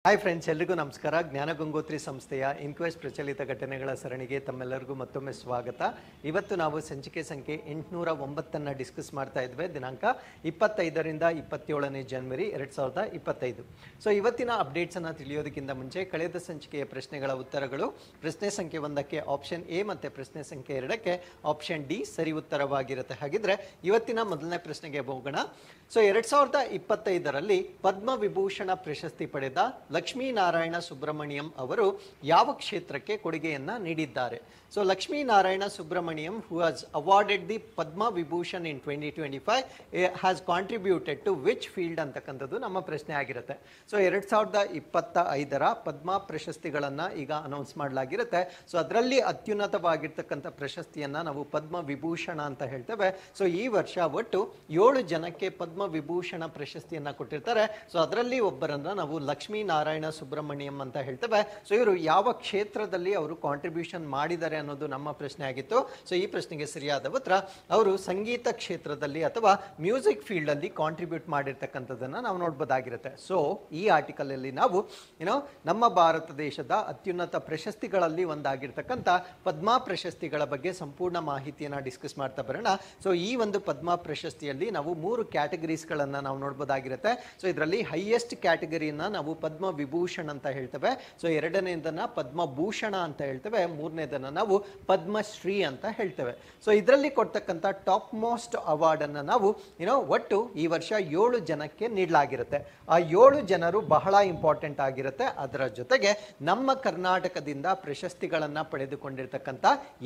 Hi friends, ಎಲ್ರಿಗೂ ನಮಸ್ಕಾರ. ಜ್ಞಾನ ಗಂಗೋತ್ರಿ ಸಂಸ್ಥೆಯ ಇನ್ಕ್ವೆಸ್ಟ್ ಪ್ರಚಲಿತ ಘಟನೆಗಳ ಸರಣಿಗೆ ತಮ್ಮೆಲ್ಲರಿಗೂ ಮತ್ತೊಮ್ಮೆ ಸ್ವಾಗತ. ಇವತ್ತು ನಾವು ಸಂಚಿಕೆ ಸಂಖ್ಯೆ 809 ಡಿಸ್ಕಸ್ ಮಾಡ್ತಾ ಇದ್ವಿ. ದಿನಾಂಕ 25ರಿಂದ 27ನೇ ಜನವರಿ 2025. ಸೊ ಇವತ್ತಿನ ಅಪ್ಡೇಟ್ಸ್ ಅನ್ನು ತಿಳಿಯೋದಕ್ಕಿಂತ ಮುಂಚೆ ಕಳೆದ ಸಂಚಿಕೆಯ ಪ್ರಶ್ನೆಗಳ ಉತ್ತರಗಳು ಪ್ರಶ್ನೆ ಸಂಖ್ಯೆ 1ಕ್ಕೆ ಆಪ್ಷನ್ ಎ ಮತ್ತು ಪ್ರಶ್ನೆ ಸಂಖ್ಯೆ 2ಕ್ಕೆ ಆಪ್ಷನ್ ಡಿ ಸರಿ ಉತ್ತರವಾಗಿರುತ್ತೆ. ಹಾಗಿದ್ರೆ ಇವತ್ತಿನ ಮೊದಲನೇ ಪ್ರಶ್ನೆಗೆ ಹೋಗೋಣ. ಸೊ 2025ರಲ್ಲಿ ಪದ್ಮವಿಭೂಷಣ ಪ್ರಶಸ್ತಿ ಪಡೆದ ಲಕ್ಷ್ಮೀನಾರಾಯಣ ಸುಬ್ರಮಣಿಯಂ ಅವರು ಯಾವ ಕ್ಷೇತ್ರಕ್ಕೆ ಕೊಡುಗೆಯನ್ನ ನೀಡಿದ್ದಾರೆ? So Lakshminarayana Subramaniam, who has awarded the Padma Vibhushan in 2025, has contributed to which field ಅಂತಕ್ಕಂಥದ್ದು ನಮ್ಮ ಪ್ರಶ್ನೆ ಆಗಿರುತ್ತೆ. ಸೊ 2025ರ ಪದ್ಮ ಪ್ರಶಸ್ತಿಗಳನ್ನು ಈಗ ಅನೌನ್ಸ್ ಮಾಡಲಾಗಿರುತ್ತೆ. ಸೊ ಅದರಲ್ಲಿ ಅತ್ಯುನ್ನತವಾಗಿರ್ತಕ್ಕಂಥ ಪ್ರಶಸ್ತಿಯನ್ನು ನಾವು ಪದ್ಮ ವಿಭೂಷಣ ಅಂತ ಹೇಳ್ತೇವೆ. ಸೊ ಈ ವರ್ಷ ಒಟ್ಟು 7 ಜನಕ್ಕೆ ಪದ್ಮ ವಿಭೂಷಣ ಪ್ರಶಸ್ತಿಯನ್ನು ಕೊಟ್ಟಿರ್ತಾರೆ. ಸೊ ಅದರಲ್ಲಿ ಒಬ್ಬರನ್ನ ನಾವು ಲಕ್ಷ್ಮೀನಾರಾಯಣ ಸುಬ್ರಮಣಿಯಂ ಅಂತ ಹೇಳ್ತೇವೆ. ಸೊ ಇವರು ಯಾವ ಕ್ಷೇತ್ರದಲ್ಲಿ ಅವರು ಕಾಂಟ್ರಿಬ್ಯೂಷನ್ ಮಾಡಿದ್ದಾರೆ ಅನ್ನೋದು ನಮ್ಮ ಪ್ರಶ್ನೆ ಆಗಿತ್ತು. ಸೊ ಈ ಪ್ರಶ್ನೆಗೆ ಸರಿಯಾದ ಉತ್ತರ, ಅವರು ಸಂಗೀತ ಕ್ಷೇತ್ರದಲ್ಲಿ ಅಥವಾ ಮ್ಯೂಸಿಕ್ ಫೀಲ್ಡ್ ಅಲ್ಲಿ ಕಾಂಟ್ರಿಬ್ಯೂಟ್ ಮಾಡಿರ್ತಕ್ಕಂಥದ್ದನ್ನ ನಾವು ನೋಡ್ಬೋದಾಗಿರುತ್ತೆ. ಸೊ ಈ ಆರ್ಟಿಕಲ್ ಅಲ್ಲಿ ನಾವು ನಮ್ಮ ಭಾರತ ದೇಶದ ಅತ್ಯುನ್ನತ ಪ್ರಶಸ್ತಿಗಳಲ್ಲಿ ಒಂದಾಗಿರ್ತಕ್ಕಂಥ ಪದ್ಮ ಪ್ರಶಸ್ತಿಗಳ ಬಗ್ಗೆ ಸಂಪೂರ್ಣ ಮಾಹಿತಿಯನ್ನ ಡಿಸ್ಕಸ್ ಮಾಡ್ತಾ ಬರೋಣ. ಸೊ ಈ ಒಂದು ಪದ್ಮ ಪ್ರಶಸ್ತಿಯಲ್ಲಿ ನಾವು 3 ಕ್ಯಾಟಗರೀಸ್ಗಳನ್ನು ನಾವು ನೋಡ್ಬೋದಾಗಿರುತ್ತೆ. ಸೊ ಇದರಲ್ಲಿ ಹೈಯೆಸ್ಟ್ ಕ್ಯಾಟಗರಿಯನ್ನ ನಾವು ಪದ್ಮ ವಿಭೂಷಣ್ ಅಂತ ಹೇಳ್ತೇವೆ. ಸೊ ಎರಡನೇದನ್ನ ಪದ್ಮಭೂಷಣ ಅಂತ ಹೇಳ್ತೇವೆ. ಮೂರನೇದನ್ನ ನಾವು ಪದ್ಮಶ್ರೀ ಅಂತ ಹೇಳ್ತೇವೆ. ಸೊ ಇದರಲ್ಲಿ ಕೊಡ್ತಕ್ಕಂಥ ಟಾಪ್ ಮೋಸ್ಟ್ ಅವಾರ್ಡ್ ಅನ್ನ ನಾವು ಒಟ್ಟು ಈ ವರ್ಷ 7 ಜನಕ್ಕೆ ನೀಡಲಾಗಿರುತ್ತೆ. ಆ 7 ಜನರು ಬಹಳ ಇಂಪಾರ್ಟೆಂಟ್ ಆಗಿರುತ್ತೆ. ಅದರ ಜೊತೆಗೆ ನಮ್ಮ ಕರ್ನಾಟಕದಿಂದ ಪ್ರಶಸ್ತಿಗಳನ್ನ ಪಡೆದುಕೊಂಡಿರ್ತಕ್ಕಂಥ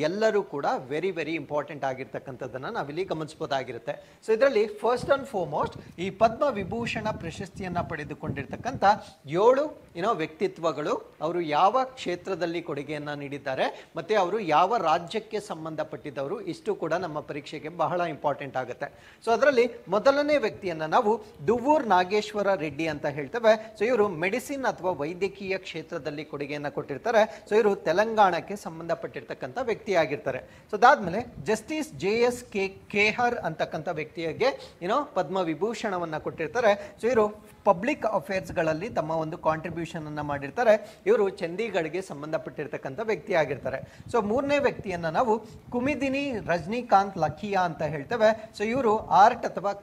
ಎಲ್ಲರೂ ಕೂಡ ವೆರಿ ವೆರಿ ಇಂಪಾರ್ಟೆಂಟ್ ಆಗಿರ್ತಕ್ಕಂಥದ್ದನ್ನ ನಾವಿಲ್ಲಿ ಗಮನಿಸಬಹುದಾಗಿರುತ್ತೆ. ಸೊ ಇದರಲ್ಲಿ ಫಸ್ಟ್ ಅಂಡ್ ಫಾರ್ಮೋಸ್ಟ್ ಈ ಪದ್ಮ ವಿಭೂಷಣ ಪ್ರಶಸ್ತಿಯನ್ನ ಪಡೆದುಕೊಂಡಿರ್ತಕ್ಕಂಥ 7 ವ್ಯಕ್ತಿತ್ವಗಳು ಅವರು ಯಾವ ಕ್ಷೇತ್ರದಲ್ಲಿ ಕೊಡುಗೆಯನ್ನ ನೀಡಿದ್ದಾರೆ ಮತ್ತೆ ಅವರು ಯಾವ ರಾಜ್ಯಕ್ಕೆ ಸಂಬಂಧಪಟ್ಟಿದ್ದವರು, ಇಷ್ಟು ಕೂಡ ನಮ್ಮ ಪರೀಕ್ಷೆಗೆ ಬಹಳ ಇಂಪಾರ್ಟೆಂಟ್ ಆಗುತ್ತೆ. ಸೊ ಅದರಲ್ಲಿ ಮೊದಲನೇ ವ್ಯಕ್ತಿಯನ್ನ ನಾವು ದುವ್ವೂರ್ ನಾಗೇಶ್ವರ ರೆಡ್ಡಿ ಅಂತ ಹೇಳ್ತೇವೆ. ಸೊ ಇವರು ಮೆಡಿಸಿನ್ ಅಥವಾ ವೈದ್ಯಕೀಯ ಕ್ಷೇತ್ರದಲ್ಲಿ ಕೊಡುಗೆಯನ್ನ ಕೊಟ್ಟಿರ್ತಾರೆ. ಸೊ ಇವರು ತೆಲಂಗಾಣಕ್ಕೆ ಸಂಬಂಧಪಟ್ಟಿರ್ತಕ್ಕಂಥ ವ್ಯಕ್ತಿಯಾಗಿರ್ತಾರೆ. ಸೊ ಅದಾದ್ಮೇಲೆ ಜಸ್ಟಿಸ್ JS ಖೇಹರ್ ಅಂತಕ್ಕಂಥ ವ್ಯಕ್ತಿಗೆ ಪದ್ಮ ವಿಭೂಷಣವನ್ನ ಕೊಟ್ಟಿರ್ತಾರೆ. ಸೊ ಇವರು ಪಬ್ಲಿಕ್ ಅಫೇರ್ಸ್ಗಳಲ್ಲಿ ತಮ್ಮ ಒಂದು ಕಾಂಟ್ರಿಬ್ಯೂಷನ್ ಅನ್ನ ಮಾಡಿರ್ತಾರೆ. ಇವರು ಚಂಡೀಗಢಗೆ ಸಂಬಂಧಪಟ್ಟಿರ್ತಕ್ಕಂಥ ವ್ಯಕ್ತಿ ಆಗಿರ್ತಾರೆ. ಸೊ ಮೂರನೇ ವ್ಯಕ್ತಿಯನ್ನ ನಾವು ಕುಮಿದಿನಿ ರಜನಿಕಾಂತ್ ಲಖಿಯಾ ಅಂತ ಹೇಳ್ತೇವೆ. ಸೊ ಇವರು ಆರ್ಟ್ ಅಥವಾ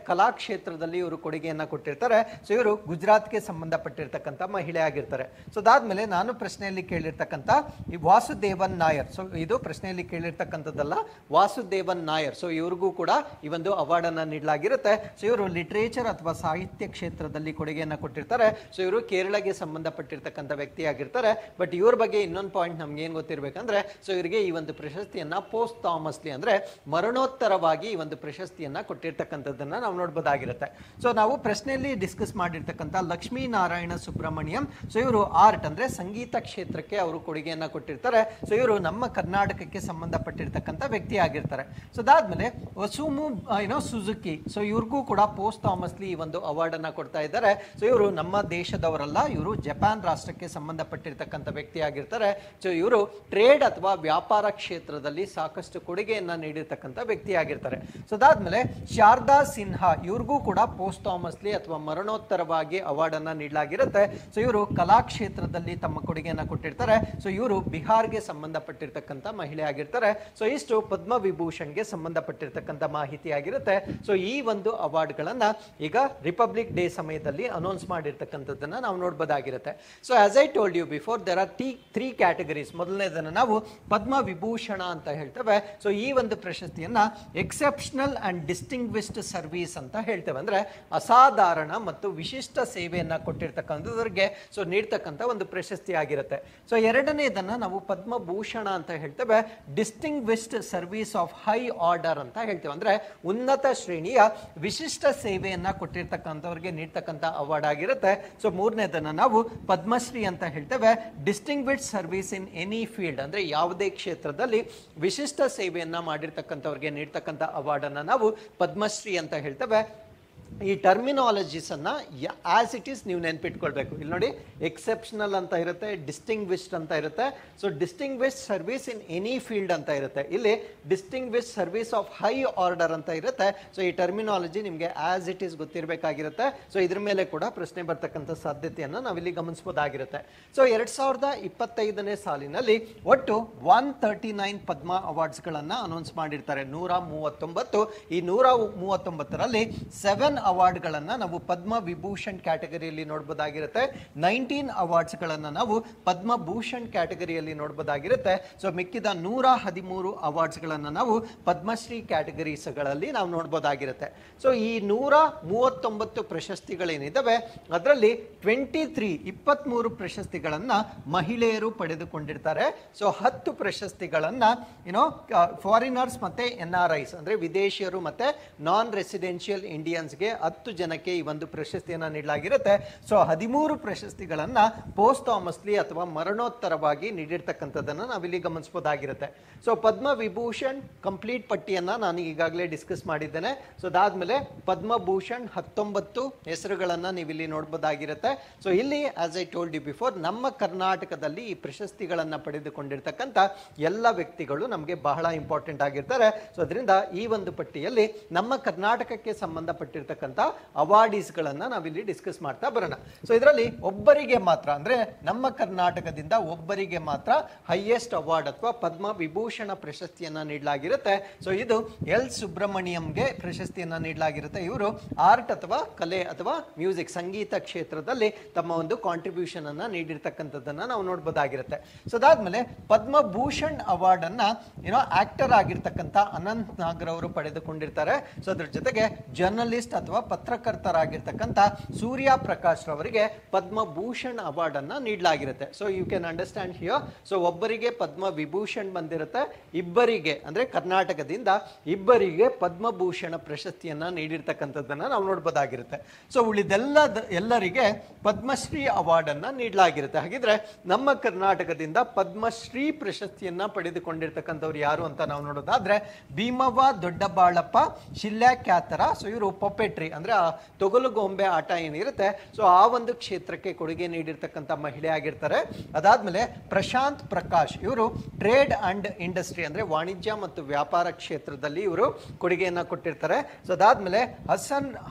ಕಲಾ ಕ್ಷೇತ್ರದಲ್ಲಿ ಇವರು ಕೊಡುಗೆಯನ್ನ ಕೊಟ್ಟಿರ್ತಾರೆ. ಸೊ ಇವರು ಗುಜರಾತ್ಗೆ ಸಂಬಂಧಪಟ್ಟಿರ್ತಕ್ಕಂಥ ಮಹಿಳೆ ಆಗಿರ್ತಾರೆ. ಸೊ ಅದಾದ್ಮೇಲೆ ನಾನು ಪ್ರಶ್ನೆಯಲ್ಲಿ ಕೇಳಿರ್ತಕ್ಕಂಥ ಈ ವಾಸುದೇವನ್ ನಾಯರ್, ಸೊ ಇದು ಪ್ರಶ್ನೆಯಲ್ಲಿ ಕೇಳಿರ್ತಕ್ಕಂಥದ್ದಲ್ಲ, ವಾಸುದೇವನ್ ನಾಯರ್. ಸೊ ಇವ್ರಿಗೂ ಕೂಡ ಈ ಒಂದು ಅವಾರ್ಡ್ ಅನ್ನ ನೀಡಲಾಗಿರುತ್ತೆ. ಸೊ ಇವರು ಲಿಟರೇಚರ್ ಅಥವಾ ಸಾಹಿತ್ಯ ಕ್ಷೇತ್ರದಲ್ಲಿ ಕೊಡುಗೆಯನ್ನ ಕೊಟ್ಟಿರ್ತಾರೆ. ಸೊ ಇವರು ಕೇರಳಗೆ ಸಂಬಂಧಪಟ್ಟಿರ್ತಕ್ಕಂಥ ವ್ಯಕ್ತಿ ಆಗಿರ್ತಾರೆ. ಬಟ್ ಇವ್ರ ಬಗ್ಗೆ ಇನ್ನೊಂದು ಪಾಯಿಂಟ್ ನಮ್ಗೆ ಏನ್ ಗೊತ್ತಿರ್ಬೇಕಂದ್ರೆ, ಸೊ ಇವರಿಗೆ ಈ ಒಂದು ಪ್ರಶಸ್ತಿಯನ್ನ ಪೋಸ್ಟ್ ಥಾಮಸ್ಲಿ ಅಂದ್ರೆ ಮರಣೋತ್ತರವಾಗಿ ಈ ಒಂದು ಪ್ರಶಸ್ತಿಯನ್ನ ಕೊಟ್ಟಿರ್ತಕ್ಕಂಥದ್ದನ್ನ ನಾವು ನೋಡ್ಬೋದಾಗಿರುತ್ತೆ. ಸೊ ನಾವು ಪ್ರಶ್ನೆಯಲ್ಲಿ ಡಿಸ್ಕಸ್ ಮಾಡಿರ್ತಕ್ಕಂಥ ಲಕ್ಷ್ಮೀನಾರಾಯಣ ಸುಬ್ರಮಣಿಯಂ, ಸೊ ಇವರು ಆರ್ಟ್ ಅಂದ್ರೆ ಸಂಗೀತ ಕ್ಷೇತ್ರಕ್ಕೆ ಅವರು ಕೊಡುಗೆಯನ್ನ ಕೊಟ್ಟಿರ್ತಾರೆ. ಸೊ ಇವರು ನಮ್ಮ ಕರ್ನಾಟಕಕ್ಕೆ ಸಂಬಂಧಪಟ್ಟಿರ್ತಕ್ಕಂಥ ವ್ಯಕ್ತಿ ಆಗಿರ್ತಾರೆ. ಸೊ ಅದಾದ್ಮೇಲೆ ಒಸುಮು ಸುಜುಕಿ, ಸೊ ಇವ್ರಿಗೂ ಕೂಡ ಪೋಸ್ಟ್ ಥಾಮಸ್ಲಿ ಈ ಒಂದು ಅವಾರ್ಡ್ ಅನ್ನ ಕೊಡ್ತಾ ಇದ್ದಾರೆ. ಸೊ ಇವರು ನಮ್ಮ ದೇಶದವರಲ್ಲ, ಇವರು ಜಪಾನ್ ರಾಷ್ಟ್ರಕ್ಕೆ ಸಂಬಂಧಪಟ್ಟಿರ್ತಕ್ಕಂಥ ವ್ಯಕ್ತಿ ಆಗಿರ್ತಾರೆ. ಸೊ ಇವರು ಟ್ರೇಡ್ ಅಥವಾ ವ್ಯಾಪಾರ ಕ್ಷೇತ್ರದಲ್ಲಿ ಸಾಕಷ್ಟು ಕೊಡುಗೆಯನ್ನ ನೀಡಿರ್ತಕ್ಕಂಥ ವ್ಯಕ್ತಿ ಆಗಿರ್ತಾರೆ. ಸೊ ಅದಾದ್ಮೇಲೆ ಶಾರದಾ ಸಿನ್ಹಾ, ಇವ್ರಿಗೂ ಕೂಡ ಪೋಸ್ಟ್ ಥಾಮಸ್ಲಿ ಅಥವಾ ಮರಣೋತ್ತರವಾಗಿ ಅವಾರ್ಡ್ ಅನ್ನ ನೀಡಲಾಗಿರುತ್ತೆ. ಸೊ ಇವರು ಕಲಾ ಕ್ಷೇತ್ರದಲ್ಲಿ ತಮ್ಮ ಕೊಡುಗೆಯನ್ನ ಕೊಟ್ಟಿರ್ತಾರೆ. ಸೊ ಇವರು ಬಿಹಾರ್ಗೆ ಸಂಬಂಧಪಟ್ಟಿರ್ತಕ್ಕಂಥ ಮಹಿಳೆ ಆಗಿರ್ತಾರೆ. ಸೊ ಇಷ್ಟು ಪದ್ಮ ವಿಭೂಷಣ್ಗೆ ಸಂಬಂಧಪಟ್ಟಿರ್ತಕ್ಕಂಥ ಮಾಹಿತಿ ಆಗಿರುತ್ತೆ. ಸೊ ಈ ಒಂದು ಅವಾರ್ಡ್ ಗಳನ್ನ ಈಗ ರಿಪಬ್ಲಿಕ್ ಡೇ ಸಮಯದಲ್ಲಿ ಅನೌನ್ಸ್ ಮಾಡಿರ್ತಕ್ಕಂಥದ್ದನ್ನ ನಾವು ನೋಡಬಹುದಾಗಿರುತ್ತೆ. So as I told you before, there are 3 categories. ಮೊದಲನೇದನ್ನ ನಾವು ಪದ್ಮ ವಿಭೂಷಣ ಅಂತ ಹೇಳ್ತೇವೆ. ಸೊ ಈ ಒಂದು ಪ್ರಶಸ್ತಿಯನ್ನ ಎಕ್ಸೆಪ್ಷನಲ್ ಅಂಡ್ ಡಿಸ್ಟಿಂಗ್ವಿಶ್ಡ್ ಸರ್ವಿಸ್ ಅಂತ ಹೇಳ್ತೇವೆ. ಅಂದ್ರೆ ಅಸಾಧಾರಣ ಮತ್ತು ವಿಶಿಷ್ಟ ಸೇವೆಯನ್ನ ಕೊಟ್ಟಿರ್ತಕ್ಕಂಥವ್ರಿಗೆ ಸೊ ನೀಡ್ತಕ್ಕಂಥ ಒಂದು ಪ್ರಶಸ್ತಿ ಆಗಿರುತ್ತೆ. ಸೊ ಎರಡನೇದನ್ನ ನಾವು ಪದ್ಮಭೂಷಣ ಅಂತ ಹೇಳ್ತೇವೆ. Distinguished service of high order ಅಂತ ಹೇಳ್ತೇವೆ. ಅಂದ್ರೆ ಉನ್ನತ ಶ್ರೇಣಿಯ ವಿಶಿಷ್ಟ ಸೇವೆಯನ್ನ ಕೊಟ್ಟಿರ್ತಕ್ಕಂಥವ್ರಿಗೆ ನೀಡ್ತಕ್ಕಂಥ ಅವಾರ್ಡ್ ಆಗಿರುತ್ತೆ. ಸೊ ಮೂರನೇದನ್ನ ನಾವು ಪದ್ಮಶ್ರೀ ಅಂತ ಹೇಳ್ತೇವೆ. Distinguished service in any field, ಅಂದ್ರೆ ಯಾವುದೇ ಕ್ಷೇತ್ರದಲ್ಲಿ ವಿಶಿಷ್ಟ ಸೇವೆಯನ್ನ ಮಾಡಿರ್ತಕ್ಕಂಥವ್ರಿಗೆ ನೀಡ್ತಕ್ಕಂಥ ಅವಾರ್ಡ್ ಅನ್ನ ನಾವು ಪದ್ಮಶ್ರೀ ಅಂತ ಹೇಳ್ತೇವೆ. ಈ ಟರ್ಮಿನಾಲಜೀಸ್ ಅನ್ನ ಆಸ್ ಇಟ್ ಈಸ್ ನೀವು ನೆನ್ಪಿಟ್ಕೊಳ್ಬೇಕು. ಇಲ್ಲಿ ನೋಡಿ, ಎಕ್ಸೆಪ್ಷನಲ್ ಅಂತ ಇರುತ್ತೆ, ಡಿಸ್ಟಿಂಗ್ವಿಶ್ಡ್ ಅಂತ ಇರುತ್ತೆ. So distinguished service in any field ಅಂತ ಇರುತ್ತೆ, ಇಲ್ಲಿ distinguished service of high order ಅಂತ ಇರುತ್ತೆ. ಸೊ ಈ ಟರ್ಮಿನಾಲಜಿ ನಿಮಗೆ ಆಸ್ ಇಟ್ ಈಸ್ ಗೊತ್ತಿರಬೇಕಾಗಿರುತ್ತೆ. ಸೊ ಇದ್ರ ಮೇಲೆ ಕೂಡ ಪ್ರಶ್ನೆ ಬರ್ತಕ್ಕಂಥ ಸಾಧ್ಯತೆಯನ್ನು ನಾವಿಲ್ಲಿ ಗಮನಿಸಬಹುದಾಗಿರುತ್ತೆ. ಸೊ 2025ನೇ ಸಾಲಿನಲ್ಲಿ ಒಟ್ಟು 139 ಪದ್ಮ ಅವಾರ್ಡ್ಸ್ಗಳನ್ನು ಅನೌನ್ಸ್ ಮಾಡಿರ್ತಾರೆ, 139. ಈ 139ರಲ್ಲಿ 7 ಅವಾರ್ಡ್ಗಳನ್ನು ನಾವು ಪದ್ಮ ವಿಭೂಷಣ್ ಕ್ಯಾಟಗರಿಯಲ್ಲಿ ನೋಡಬಹುದಾಗಿರುತ್ತೆ, 19 ಅವಾರ್ಡ್ಸ್ಗಳನ್ನು ನಾವು ಪದ್ಮಭೂಷಣ್ ಕ್ಯಾಟಗರಿಯಲ್ಲಿ ನೋಡಬಹುದಾಗಿರುತ್ತೆ. ಸೊ ಮಿಕ್ಕಿದ 113 ಅವಾರ್ಡ್ಸ್ಗಳನ್ನು ನಾವು ಪದ್ಮಶ್ರೀ ಕ್ಯಾಟಗರೀಸ್ಗಳಲ್ಲಿ ನಾವು ನೋಡಬಹುದಾಗಿರುತ್ತೆ. ಸೊ ಈ 139 ಪ್ರಶಸ್ತಿಗಳೇನಿದ್ದಾವೆ ಅದರಲ್ಲಿ 23 ಪ್ರಶಸ್ತಿಗಳನ್ನು ಮಹಿಳೆಯರು ಪಡೆದುಕೊಂಡಿರ್ತಾರೆ. ಸೊ 10 ಪ್ರಶಸ್ತಿಗಳನ್ನು ಫಾರಿನರ್ಸ್ ಮತ್ತೆ NRIs ಅಂದ್ರೆ ವಿದೇಶಿಯರು ಮತ್ತೆ ನಾನ್ ರೆಸಿಡೆನ್ಷಿಯಲ್ ಇಂಡಿಯನ್ಸ್ಗೆ 10 ಜನಕ್ಕೆ ಈ ಒಂದು ಪ್ರಶಸ್ತಿಯನ್ನು ನೀಡಲಾಗಿರುತ್ತೆ. ಸೊ 13 ಪ್ರಶಸ್ತಿಗಳನ್ನ ಪೋಸ್ಟ್ ಥಾಮಸ್ಲಿ ಅಥವಾ ಮರಣೋತ್ತರವಾಗಿ ನೀಡಿರ್ತಕ್ಕಂಥದ್ದನ್ನು ನಾವಿಲ್ಲಿ ಗಮನಿಸಬಹುದಾಗಿರುತ್ತೆ. ಸೊ ಪದ್ಮ ವಿಭೂಷಣ್ ಕಂಪ್ಲೀಟ್ ಪಟ್ಟಿಯನ್ನ ನಾನು ಈಗಾಗಲೇ ಡಿಸ್ಕಸ್ ಮಾಡಿದ್ದೇನೆ. ಸೊ ಅದಾದ್ಮೇಲೆ ಪದ್ಮಭೂಷಣ್ 19 ಹೆಸರುಗಳನ್ನ ನೀವಿಲ್ಲಿ ನೋಡಬಹುದಾಗಿರುತ್ತೆ. ಸೊ ಇಲ್ಲಿ as I told you before, ನಮ್ಮ ಕರ್ನಾಟಕದಲ್ಲಿ ಈ ಪ್ರಶಸ್ತಿಗಳನ್ನ ಪಡೆದುಕೊಂಡಿರ್ತಕ್ಕಂಥ ಎಲ್ಲ ವ್ಯಕ್ತಿಗಳು ನಮಗೆ ಬಹಳ ಇಂಪಾರ್ಟೆಂಟ್ ಆಗಿರ್ತಾರೆ. ಸೊ ಅದರಿಂದ ಈ ಒಂದು ಪಟ್ಟಿಯಲ್ಲಿ ನಮ್ಮ ಕರ್ನಾಟಕಕ್ಕೆ ಸಂಬಂಧಪಟ್ಟಿರ್ತಕ್ಕಂಥ ಅವಾರ್ಡೀಸ್ಗಳನ್ನ ನಾವಿಲ್ಲಿ ಡಿಸ್ಕಸ್ ಮಾಡ್ತಾ ಬರೋಣ. ಸೊ ಇದರಲ್ಲಿ ಒಬ್ಬರಿಗೆ ಮಾತ್ರ ಅಂದ್ರೆ ನಮ್ಮ ಕರ್ನಾಟಕದಿಂದ ಒಬ್ಬರಿಗೆ ಮಾತ್ರ ಹೈಯೆಸ್ಟ್ ಅವಾರ್ಡ್ ಅಥವಾ ಪದ್ಮ ವಿಭೂಷಣ ಪ್ರಶಸ್ತಿಯನ್ನ ನೀಡಲಾಗಿರುತ್ತೆ. ಸೊ ಇದು ಎಲ್ ಸುಬ್ರಹ್ಮಣ್ಯಂಗೆ ಪ್ರಶಸ್ತಿಯನ್ನ ನೀಡಲಾಗಿರುತ್ತೆ. ಇವರು ಆರ್ಟ್ ಅಥವಾ ಕಲೆ ಅಥವಾ ಮ್ಯೂಸಿಕ್ ಸಂಗೀತ ಕ್ಷೇತ್ರದಲ್ಲಿ ತಮ್ಮ ಒಂದು ಕಾಂಟ್ರಿಬ್ಯೂಷನ್ ಅನ್ನ ನೀಡಿರ್ತಕ್ಕಂಥದ್ದನ್ನ ನಾವು ನೋಡಬಹುದಾಗಿರುತ್ತೆ. ಸೊ ಅದಾದ್ಮೇಲೆ ಪದ್ಮಭೂಷಣ್ ಅವಾರ್ಡ್ ಅನ್ನ ಆಕ್ಟರ್ ಆಗಿರ್ತಕ್ಕಂಥ ಅನಂತ್ ನಾಗರ್ ಅವರು ಪಡೆದುಕೊಂಡಿರ್ತಾರೆ. ಸೊ ಅದ್ರ ಜೊತೆಗೆ ಜರ್ನಲಿಸ್ಟ್ ಅಥವಾ ಪತ್ರಕರ್ತರಾಗಿರ್ತಕ್ಕಂಥ ಸೂರ್ಯ ಪ್ರಕಾಶ್ ರವರಿಗೆ ಪದ್ಮಭೂಷಣ್ ಅವಾರ್ಡ್ ಅನ್ನ ನೀಡಲಾಗಿರುತ್ತೆ. So you can understand here. So ಒಬ್ಬರಿಗೆ ಪದ್ಮ ವಿಭೂಷಣ್ ಬಂದಿರುತ್ತೆ, ಇಬ್ಬರಿಗೆ ಅಂದ್ರೆ ಕರ್ನಾಟಕದಿಂದ ಇಬ್ಬರಿಗೆ ಪದ್ಮಭೂಷಣ ಪ್ರಶಸ್ತಿಯನ್ನ ನೀಡಿರ್ತಕ್ಕಂಥದ್ದನ್ನ ನಾವು ನೋಡಬಹುದಾಗಿರುತ್ತೆ. ಸೊ ಎಲ್ಲರಿಗೆ ಪದ್ಮಶ್ರೀ ಅವಾರ್ಡ್ ಅನ್ನ ನೀಡಲಾಗಿರುತ್ತೆ. ಹಾಗಿದ್ರೆ ನಮ್ಮ ಕರ್ನಾಟಕದಿಂದ ಪದ್ಮಶ್ರೀ ಪ್ರಶಸ್ತಿಯನ್ನ ಪಡೆದುಕೊಂಡಿರ್ತಕ್ಕಂಥವ್ರು ಯಾರು ಅಂತ ನಾವು ನೋಡೋದಾದ್ರೆ ಭೀಮವ್ವ ದೊಡ್ಡಬಾಳಪ್ಪ ಶಿಲ್ಯಾಕ್ಯಾತರ. ಸೊ ಇವರು ಪೊಪೆಟ್ರಿ ಅಂದ್ರೆ ತೊಗಲು ಗೊಂಬೆ ಆಟ ಏನಿರುತ್ತೆ, ಸೊ ಆ ಒಂದು ಕ್ಷೇತ್ರಕ್ಕೆ ಕೊಡುಗೆ ನೀಡಿರ್ತಕ್ಕಂಥ ಮಹಿಳೆ ಆಗಿರ್ತಾರೆ. ಅದಾದ್ಮೇಲೆ ಪ್ರಶಾಂತ್ ಪ್ರಕಾಶ್, ಇವರು ಟ್ರೇಡ್ ಅಂಡ್ ಇಂಡಸ್ಟ್ರಿ ಅಂದ್ರೆ ವಾಣಿಜ್ಯ ಮತ್ತು ವ್ಯಾಪಾರ ಕ್ಷೇತ್ರದಲ್ಲಿ ಇವರು ಕೊಡುಗೆಯನ್ನ ಕೊಟ್ಟಿರ್ತಾರೆ. ಸೊ ಅದಾದ್ಮೇಲೆ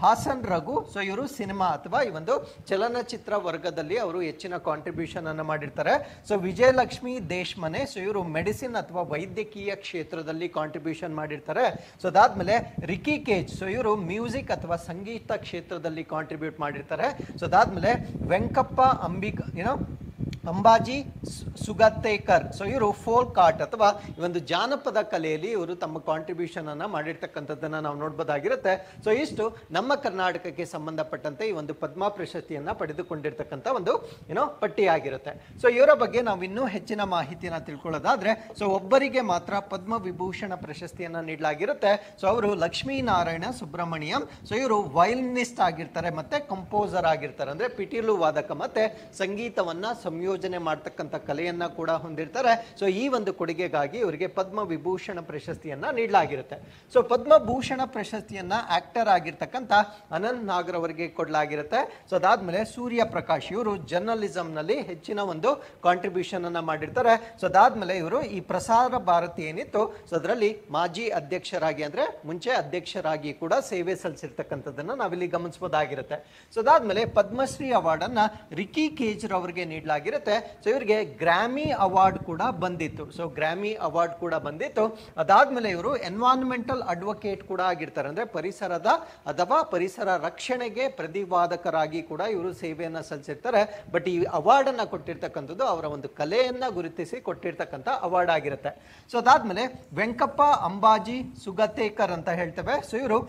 ಹಾಸನ್ ರಘು, ಸೊ ಇವರು ಸಿನಿಮಾ ಅಥವಾ ಈ ಒಂದು ಚಲನಚಿತ್ರ ವರ್ಗದಲ್ಲಿ ಅವರು ಹೆಚ್ಚಿನ ಕಾಂಟ್ರಿಬ್ಯೂಷನ್ ಅನ್ನು ಮಾಡಿರ್ತಾರೆ. ಸೊ ವಿಜಯಲಕ್ಷ್ಮಿ ದೇಶಮನೆ, ಸೊ ಇವರು ಮೆಡಿಸಿನ್ ಅಥವಾ ವೈದ್ಯಕೀಯ ಕ್ಷೇತ್ರದಲ್ಲಿ ಕಾಂಟ್ರಿಬ್ಯೂಷನ್ ಮಾಡಿರ್ತಾರೆ. ಸೊ ಅದಾದ್ಮೇಲೆ ರಿಕಿ ಕೇಜ್, ಸೊ ಇವರು ಮ್ಯೂಸಿಕ್ ಅಥವಾ ಸಂಗೀತ ಕ್ಷೇತ್ರದಲ್ಲಿ ಕಾಂಟ್ರಿಬ್ಯೂಟ್ ಮಾಡಿರ್ತಾರೆ. ಸೊ ಅದಾದ್ಮೇಲೆ ವೆಂಕಪ್ಪ ಅಂಬಾಜಿ ಸುಗತೇಕರ್, ಸೊ ಇವರು ಫೋಲ್ಕ್ ಆರ್ಟ್ ಅಥವಾ ಈ ಒಂದು ಜಾನಪದ ಕಲೆಯಲ್ಲಿ ಇವರು ತಮ್ಮ ಕಾಂಟ್ರಿಬ್ಯೂಷನ್ ಅನ್ನ ಮಾಡಿರ್ತಕ್ಕಂಥದ್ದನ್ನ ನಾವು ನೋಡಬಹುದಾಗಿರುತ್ತೆ. ಸೊ ಇಷ್ಟು ನಮ್ಮ ಕರ್ನಾಟಕಕ್ಕೆ ಸಂಬಂಧಪಟ್ಟಂತೆ ಈ ಒಂದು ಪದ್ಮ ಪ್ರಶಸ್ತಿಯನ್ನ ಪಡೆದುಕೊಂಡಿರ್ತಕ್ಕಂಥ ಒಂದು ಪಟ್ಟಿ ಆಗಿರುತ್ತೆ. ಸೊ ಇವರ ಬಗ್ಗೆ ನಾವು ಇನ್ನೂ ಹೆಚ್ಚಿನ ಮಾಹಿತಿಯನ್ನ ತಿಳ್ಕೊಳ್ಳೋದಾದ್ರೆ, ಸೊ ಒಬ್ಬರಿಗೆ ಮಾತ್ರ ಪದ್ಮ ವಿಭೂಷಣ ಪ್ರಶಸ್ತಿಯನ್ನ ನೀಡಲಾಗಿರುತ್ತೆ. ಸೊ ಅವರು ಲಕ್ಷ್ಮೀನಾರಾಯಣ ಸುಬ್ರಹ್ಮಣ್ಯಂ. ಸೊ ಇವರು ವಯಲಿನಿಸ್ಟ್ ಆಗಿರ್ತಾರೆ ಮತ್ತೆ ಕಂಪೋಸರ್ ಆಗಿರ್ತಾರೆ, ಅಂದ್ರೆ ಪಿಟೀಲು ವಾದಕ ಮತ್ತೆ ಸಂಗೀತವನ್ನ ಸಂಯೋಜನೆ ಮಾಡ್ತಕ್ಕಂಥ ಕಲೆಯನ್ನ ಕೂಡ ಹೊಂದಿರ್ತಾರೆ. ಸೊ ಈ ಒಂದು ಕೊಡುಗೆಗಾಗಿ ಇವರಿಗೆ ಪದ್ಮ ವಿಭೂಷಣ ಪ್ರಶಸ್ತಿಯನ್ನ ನೀಡಲಾಗಿರುತ್ತೆ. ಸೊ ಪದ್ಮಭೂಷಣ ಪ್ರಶಸ್ತಿಯನ್ನ ಆಕ್ಟರ್ ಆಗಿರ್ತಕ್ಕಂಥ ಅನಂತ್ ನಾಗರ್ ಅವರಿಗೆ ಕೊಡಲಾಗಿರುತ್ತೆ. ಸೊ ಅದಾದ್ಮೇಲೆ ಸೂರ್ಯ ಪ್ರಕಾಶ್, ಇವರು ಜರ್ನಲಿಸಂ ನಲ್ಲಿ ಹೆಚ್ಚಿನ ಒಂದು ಕಾಂಟ್ರಿಬ್ಯೂಷನ್ ಅನ್ನ ಮಾಡಿರ್ತಾರೆ. ಸೊ ಅದಾದ್ಮೇಲೆ ಇವರು ಈ ಪ್ರಸಾರ ಭಾರತಿ ಏನಿತ್ತು, ಸೊ ಅದರಲ್ಲಿ ಮಾಜಿ ಅಧ್ಯಕ್ಷರಾಗಿ ಅಂದ್ರೆ ಮುಂಚೆ ಅಧ್ಯಕ್ಷರಾಗಿ ಕೂಡ ಸೇವೆ ಸಲ್ಲಿಸಿರ್ತಕ್ಕಂಥದ್ದನ್ನ ನಾವಿಲ್ಲಿ ಗಮನಿಸಬಹುದಾಗಿರುತ್ತೆ. ಸೊ ಅದಾದ್ಮೇಲೆ ಪದ್ಮಶ್ರೀ ಅವಾರ್ಡ್ ಅನ್ನ ರಿಕಿ ಕೇಜ್ ಅವರಿಗೆ ನೀಡಲಾಗಿರುತ್ತೆ. ಸೊ ಇವರಿಗೆ ಗ್ರಾಮಿ ಅವಾರ್ಡ್ ಕೂಡ ಬಂದಿತ್ತು. ಸೊ ಗ್ರಾಮಿ ಅವಾರ್ಡ್ ಕೂಡ ಬಂದಿತ್ತು. ಅದಾದ್ಮೇಲೆ ಇವರು ಎನ್ವೈರನ್ಮೆಂಟಲ್ ಅಡ್ವೊಕೇಟ್ ಕೂಡ ಆಗಿರ್ತಾರೆ, ಅಂದ್ರೆ ಪರಿಸರದ ಅಥವಾ ಪರಿಸರ ರಕ್ಷಣೆಗೆ ಪ್ರತಿವಾದಕರಾಗಿ ಕೂಡ ಇವರು ಸೇವೆಯನ್ನ ಸಲ್ಲಿಸಿರ್ತಾರೆ. ಬಟ್ ಈ ಅವಾರ್ಡ್ ಅನ್ನ ಕೊಟ್ಟಿರ್ತಕ್ಕಂಥದ್ದು ಅವರ ಒಂದು ಕಲೆಯನ್ನ ಗುರುತಿಸಿ ಕೊಟ್ಟಿರ್ತಕ್ಕಂಥ ಅವಾರ್ಡ್ ಆಗಿರುತ್ತೆ. ಸೊ ಅದಾದ್ಮೇಲೆ ವೆಂಕಪ್ಪ ಅಂಬಾಜಿ ಸುಗತೇಕರ್ ಅಂತ ಹೇಳ್ತೇವೆ. ಸೊ ಇವರು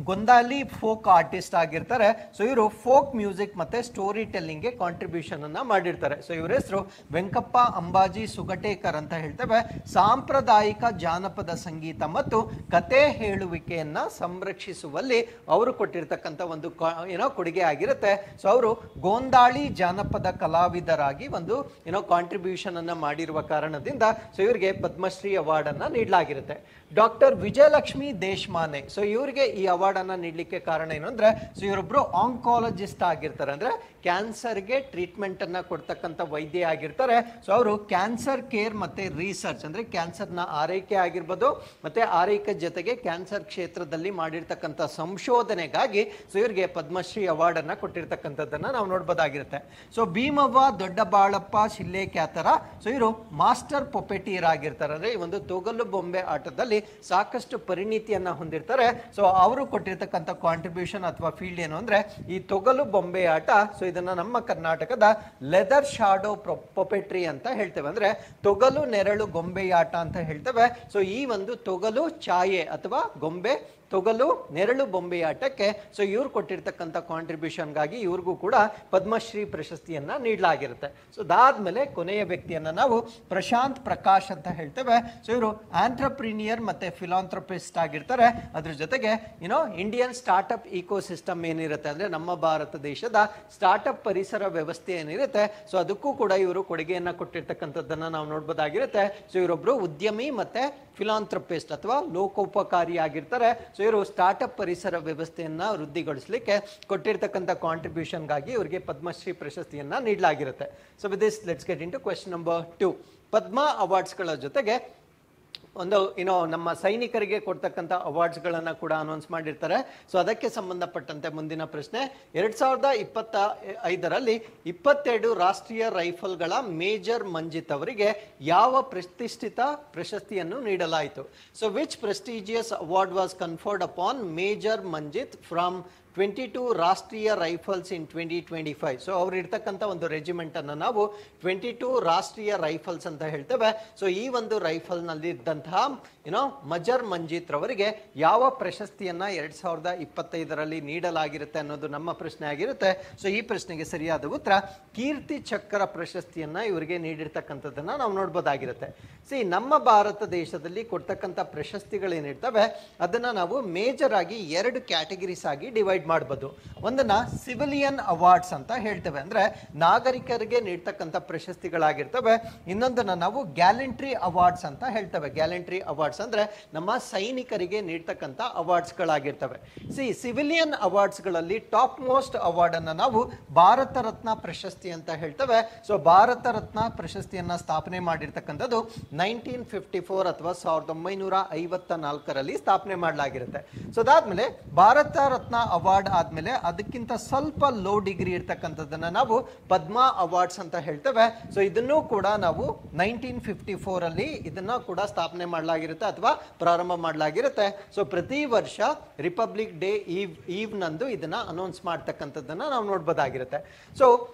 ಗೊಂದಾಲಿ ಫೋಕ್ ಆರ್ಟಿಸ್ಟ್ ಆಗಿರ್ತಾರೆ. ಸೊ ಇವರು ಫೋಕ್ ಮ್ಯೂಸಿಕ್ ಮತ್ತೆ ಸ್ಟೋರಿ ಟೆಲ್ಲಿಂಗ್ಗೆ ಕಾಂಟ್ರಿಬ್ಯೂಷನ್ ಅನ್ನ ಮಾಡಿರ್ತಾರೆ. ಸೊ ಇವರ ಹೆಸರು ವೆಂಕಪ್ಪ ಅಂಬಾಜಿ ಸುಗಟೇಕರ್ ಅಂತ ಹೇಳ್ತೇವೆ. ಸಾಂಪ್ರದಾಯಿಕ ಜಾನಪದ ಸಂಗೀತ ಮತ್ತು ಕತೆ ಹೇಳುವಿಕೆಯನ್ನ ಸಂರಕ್ಷಿಸುವಲ್ಲಿ ಅವರು ಕೊಟ್ಟಿರ್ತಕ್ಕಂಥ ಒಂದು ಕೊಡುಗೆ ಆಗಿರುತ್ತೆ. ಸೊ ಅವರು ಗೋಂದಾಳಿ ಜಾನಪದ ಕಲಾವಿದರಾಗಿ ಒಂದು ಕಾಂಟ್ರಿಬ್ಯೂಷನ್ ಅನ್ನ ಮಾಡಿರುವ ಕಾರಣದಿಂದ ಸೊ ಇವರಿಗೆ ಪದ್ಮಶ್ರೀ ಅವಾರ್ಡ್ ಅನ್ನ ನೀಡಲಾಗಿರುತ್ತೆ. ಡಾಕ್ಟರ್ ವಿಜಯಲಕ್ಷ್ಮಿ ದೇಶಮಾನೆ, ಸೊ ಇವರಿಗೆ ಈ ಅವಾರ್ಡ್ ಅವಾರ್ಡ್ ಅನ್ನ ನೀಡಲಿಕ್ಕೆ ಕಾರಣ ಏನು ಅಂದ್ರೆ, ಸೊ ಇವರೊಬ್ರು ಆಂಕಾಲಜಿಸ್ಟ್ ಆಗಿರ್ತಾರೆ, ಅಂದ್ರೆ ಕ್ಯಾನ್ಸರ್ಗೆ ಟ್ರೀಟ್ಮೆಂಟ್ ಅನ್ನ ಕೊಡ್ತಕ್ಕಂಥ ವೈದ್ಯ ಆಗಿರ್ತಾರೆ. ಸೊ ಅವರು ಕ್ಯಾನ್ಸರ್ ಕೇರ್ ಮತ್ತೆ ರಿಸರ್ಚ್ ಅಂದ್ರೆ ಕ್ಯಾನ್ಸರ್ನ ಆರೈಕೆ ಆಗಿರ್ಬೋದು, ಮತ್ತೆ ಆರೈಕೆ ಜೊತೆಗೆ ಕ್ಯಾನ್ಸರ್ ಕ್ಷೇತ್ರದಲ್ಲಿ ಮಾಡಿರ್ತಕ್ಕಂಥ ಸಂಶೋಧನೆಗಾಗಿ ಸೊ ಇವರಿಗೆ ಪದ್ಮಶ್ರೀ ಅವಾರ್ಡ್ ಅನ್ನ ಕೊಟ್ಟಿರ್ತಕ್ಕಂಥದ್ದನ್ನ ನಾವು ನೋಡ್ಬೋದಾಗಿರುತ್ತೆ. ಸೊ ಭೀಮವ್ವ ದೊಡ್ಡ ಬಾಳಪ್ಪ ಶಿಲ್ಲೇಕ್ಯಾತರ, ಸೊ ಇವರು ಮಾಸ್ಟರ್ ಪೊಪೆಟಿಯರ್ ಆಗಿರ್ತಾರೆ, ಅಂದ್ರೆ ಈ ಒಂದು ತೊಗಲು ಬೊಂಬೆ ಆಟದಲ್ಲಿ ಸಾಕಷ್ಟು ಪರಿಣಿತಿಯನ್ನ ಹೊಂದಿರ್ತಾರೆ. ಸೊ ಅವರು ಕೊಟ್ಟಿರ್ತಕ್ಕಂಥ ಕಾಂಟ್ರಿಬ್ಯೂಷನ್ ಅಥವಾ ಫೀಲ್ಡ್ ಏನು ಅಂದ್ರೆ ಈ ತೊಗಲು ಬೊಂಬೆ ಆಟ. ಸೊ ಇದನ್ನ ನಮ್ಮ ಕರ್ನಾಟಕದ ಲೆದರ್ ಶಾಡೋ ಪೊಪೆಟ್ರಿ ಅಂತ ಹೇಳ್ತೇವೆ, ಅಂದ್ರೆ ತೊಗಲು ನೆರಳು ಗೊಂಬೆಯಾಟ ಅಂತ ಹೇಳ್ತೇವೆ. ಸೊ ಈ ಒಂದು ತೊಗಲು ಛಾಯೆ ಅಥವಾ ಗೊಂಬೆ ತೊಗಲು ನೆರಳು ಬೊಂಬೆಯಾಟಕ್ಕೆ ಸೊ ಇವ್ರು ಕೊಟ್ಟಿರ್ತಕ್ಕಂಥ ಕಾಂಟ್ರಿಬ್ಯೂಷನ್ಗಾಗಿ ಇವ್ರಿಗೂ ಕೂಡ ಪದ್ಮಶ್ರೀ ಪ್ರಶಸ್ತಿಯನ್ನ ನೀಡಲಾಗಿರುತ್ತೆ. ಸೊ ಅದಾದ್ಮೇಲೆ ಕೊನೆಯ ವ್ಯಕ್ತಿಯನ್ನ ನಾವು ಪ್ರಶಾಂತ್ ಪ್ರಕಾಶ್ ಅಂತ ಹೇಳ್ತೇವೆ. ಸೊ ಇವರು ಆಂಟ್ರಪ್ರಿನಿಯರ್ ಮತ್ತೆ ಫಿಲಾಂಥ್ರಪಿಸ್ಟ್ ಆಗಿರ್ತಾರೆ. ಅದ್ರ ಜೊತೆಗೆ ಇಂಡಿಯನ್ ಸ್ಟಾರ್ಟ್ಅಪ್ ಇಕೋ ಸಿಸ್ಟಮ್ ಏನಿರುತ್ತೆ, ಅಂದ್ರೆ ನಮ್ಮ ಭಾರತ ದೇಶದ ಸ್ಟಾರ್ಟ್ಅಪ್ ಪರಿಸರ ವ್ಯವಸ್ಥೆ ಏನಿರುತ್ತೆ, ಸೊ ಅದಕ್ಕೂ ಕೂಡ ಇವರು ಕೊಡುಗೆಯನ್ನ ಕೊಟ್ಟಿರ್ತಕ್ಕಂಥದ್ದನ್ನ ನಾವು ನೋಡ್ಬೋದಾಗಿರುತ್ತೆ. ಸೊ ಇವರೊಬ್ರು ಉದ್ಯಮಿ ಮತ್ತೆ ಫಿಲಾಂಥ್ರಪಿಸ್ಟ್ ಅಥವಾ ಲೋಕೋಪಕಾರಿ ಆಗಿರ್ತಾರೆ. ಸೊ ಇವರು ಸ್ಟಾರ್ಟ್ಅಪ್ ಪರಿಸರ ವ್ಯವಸ್ಥೆಯನ್ನ ವೃದ್ಧಿಗೊಳಿಸಲಿಕ್ಕೆ ಕೊಟ್ಟಿರ್ತಕ್ಕಂಥ ಕಾಂಟ್ರಿಬ್ಯೂಷನ್ಗಾಗಿ ಇವರಿಗೆ ಪದ್ಮಶ್ರೀ ಪ್ರಶಸ್ತಿಯನ್ನ ನೀಡಲಾಗಿರುತ್ತೆ. So with this let's get into question number 2. Padma ಅವಾರ್ಡ್ಸ್ಗಳ ಜೊತೆಗೆ ಒಂದು ನಮ್ಮ ಸೈನಿಕರಿಗೆ ಕೊಡ್ತಕ್ಕಂಥ ಅವಾರ್ಡ್ಸ್ಗಳನ್ನ ಕೂಡ ಅನೌನ್ಸ್ ಮಾಡಿರ್ತಾರೆ. ಸೊ ಅದಕ್ಕೆ ಸಂಬಂಧಪಟ್ಟಂತೆ ಮುಂದಿನ ಪ್ರಶ್ನೆ, 2025ರಲ್ಲಿ 22 ರಾಷ್ಟ್ರೀಯ ರೈಫಲ್ಗಳ ಮೇಜರ್ ಮಂಜಿತ್ ಅವರಿಗೆ ಯಾವ ಪ್ರತಿಷ್ಠಿತ ಪ್ರಶಸ್ತಿಯನ್ನು ನೀಡಲಾಯಿತು? So which prestigious award was conferred upon major Manjit from 22 ರಾಷ್ಟ್ರೀಯ ರೈಫಲ್ಸ್ ಇನ್ 2025. ಸೊ ಅವ್ರು ಇರ್ತಕ್ಕಂಥ ಒಂದು ರೆಜಿಮೆಂಟ್ ಅನ್ನು ನಾವು 22 ರಾಷ್ಟ್ರೀಯ ರೈಫಲ್ಸ್ ಅಂತ ಹೇಳ್ತೇವೆ. ಸೊ ಈ ಒಂದು ರೈಫಲ್ ನಲ್ಲಿ ಇದ್ದಂತಹ ಮಜರ್ ಮಂಜಿತ್ ರವರಿಗೆ ಯಾವ ಪ್ರಶಸ್ತಿಯನ್ನ 2025ರಲ್ಲಿ ನೀಡಲಾಗಿರುತ್ತೆ ಅನ್ನೋದು ನಮ್ಮ ಪ್ರಶ್ನೆ ಆಗಿರುತ್ತೆ. ಸೊ ಈ ಪ್ರಶ್ನೆಗೆ ಸರಿಯಾದ ಉತ್ತರ ಕೀರ್ತಿ ಚಕ್ರ ಪ್ರಶಸ್ತಿಯನ್ನ ಇವರಿಗೆ ನೀಡಿರ್ತಕ್ಕಂಥದ್ದನ್ನ ನಾವು ನೋಡ್ಬೋದಾಗಿರುತ್ತೆ. ನಮ್ಮ ಭಾರತ ದೇಶದಲ್ಲಿ ಕೊಡ್ತಕ್ಕಂಥ ಪ್ರಶಸ್ತಿಗಳೇನಿರ್ತವೆ ಅದನ್ನ ನಾವು ಮೇಜರ್ ಆಗಿ 2 ಕ್ಯಾಟಗರೀಸ್ ಆಗಿ ಡಿವೈಡ್ ಮಾಡಬಹುದು. ಒಂದನ್ನ ಸಿವಿಲಿಯನ್ ಅವಾರ್ಡ್ಸ್ ಅಂತ ಹೇಳ್ತೇವೆ, ಅಂದ್ರೆ ನಾಗರಿಕರಿಗೆ ನೀಡ್ತಕ್ಕಂಥ ಪ್ರಶಸ್ತಿಗಳಾಗಿರ್ತವೆ. ಇನ್ನೊಂದನ್ನ ನಾವು ಗ್ಯಾಲೆಂಟ್ರಿ ಅವಾರ್ಡ್ಸ್ ಅಂತ ಹೇಳ್ತೇವೆ. ಗ್ಯಾಲೆಂಟ್ರಿ ಅವಾರ್ಡ್ಸ್ ಅಂದ್ರೆ ನಮ್ಮ ಸೈನಿಕರಿಗೆ ನೀಡ್ತಕ್ಕಂಥ ಅವಾರ್ಡ್ಸ್ ಗಳಾಗಿರ್ತವೆ. ಸಿವಿಲಿಯನ್ ಅವಾರ್ಡ್ಸ್ ಗಳಲ್ಲಿ ಟಾಪ್ ಮೋಸ್ಟ್ ಅವಾರ್ಡ್ ಅನ್ನ ನಾವು ಭಾರತ ರತ್ನ ಪ್ರಶಸ್ತಿ ಅಂತ ಹೇಳ್ತೇವೆ. ಸೊ ಭಾರತ ರತ್ನ ಪ್ರಶಸ್ತಿಯನ್ನ ಸ್ಥಾಪನೆ ಮಾಡಿರ್ತಕ್ಕಂಥದ್ದು 1954 ಅಥವಾ 1954ರಲ್ಲಿ ಸ್ಥಾಪನೆ ಮಾಡಲಾಗಿರುತ್ತೆ. ಸೊ ಅದಾದ್ಮೇಲೆ ಭಾರತ ರತ್ನ ಅವಾರ್ಡ್ ಆದ್ಮೇಲೆ ಅದಕ್ಕಿಂತ ಸ್ವಲ್ಪ ಲೋ ಡಿಗ್ರಿ ಇರ್ತಕ್ಕಂಥದ್ದನ್ನ ನಾವು ಪದ್ಮ ಅವಾರ್ಡ್ಸ್ ಅಂತ ಹೇಳ್ತೇವೆ. ಸೊ ಇದನ್ನು ಕೂಡ ನಾವು 1954ರಲ್ಲಿ ಇದನ್ನ ಕೂಡ ಸ್ಥಾಪನೆ ಮಾಡಲಾಗಿರುತ್ತೆ ಅಥವಾ ಪ್ರಾರಂಭ ಮಾಡಲಾಗಿರುತ್ತೆ. ಸೊ ಪ್ರತಿ ವರ್ಷ ರಿಪಬ್ಲಿಕ್ ಡೇ ಈವ್ ನಂದು ಇದನ್ನ ಅನೌನ್ಸ್ ಮಾಡ್ತಕ್ಕಂಥದ್ದನ್ನ ನಾವು ನೋಡ್ಬೋದಾಗಿರುತ್ತೆ. ಸೊ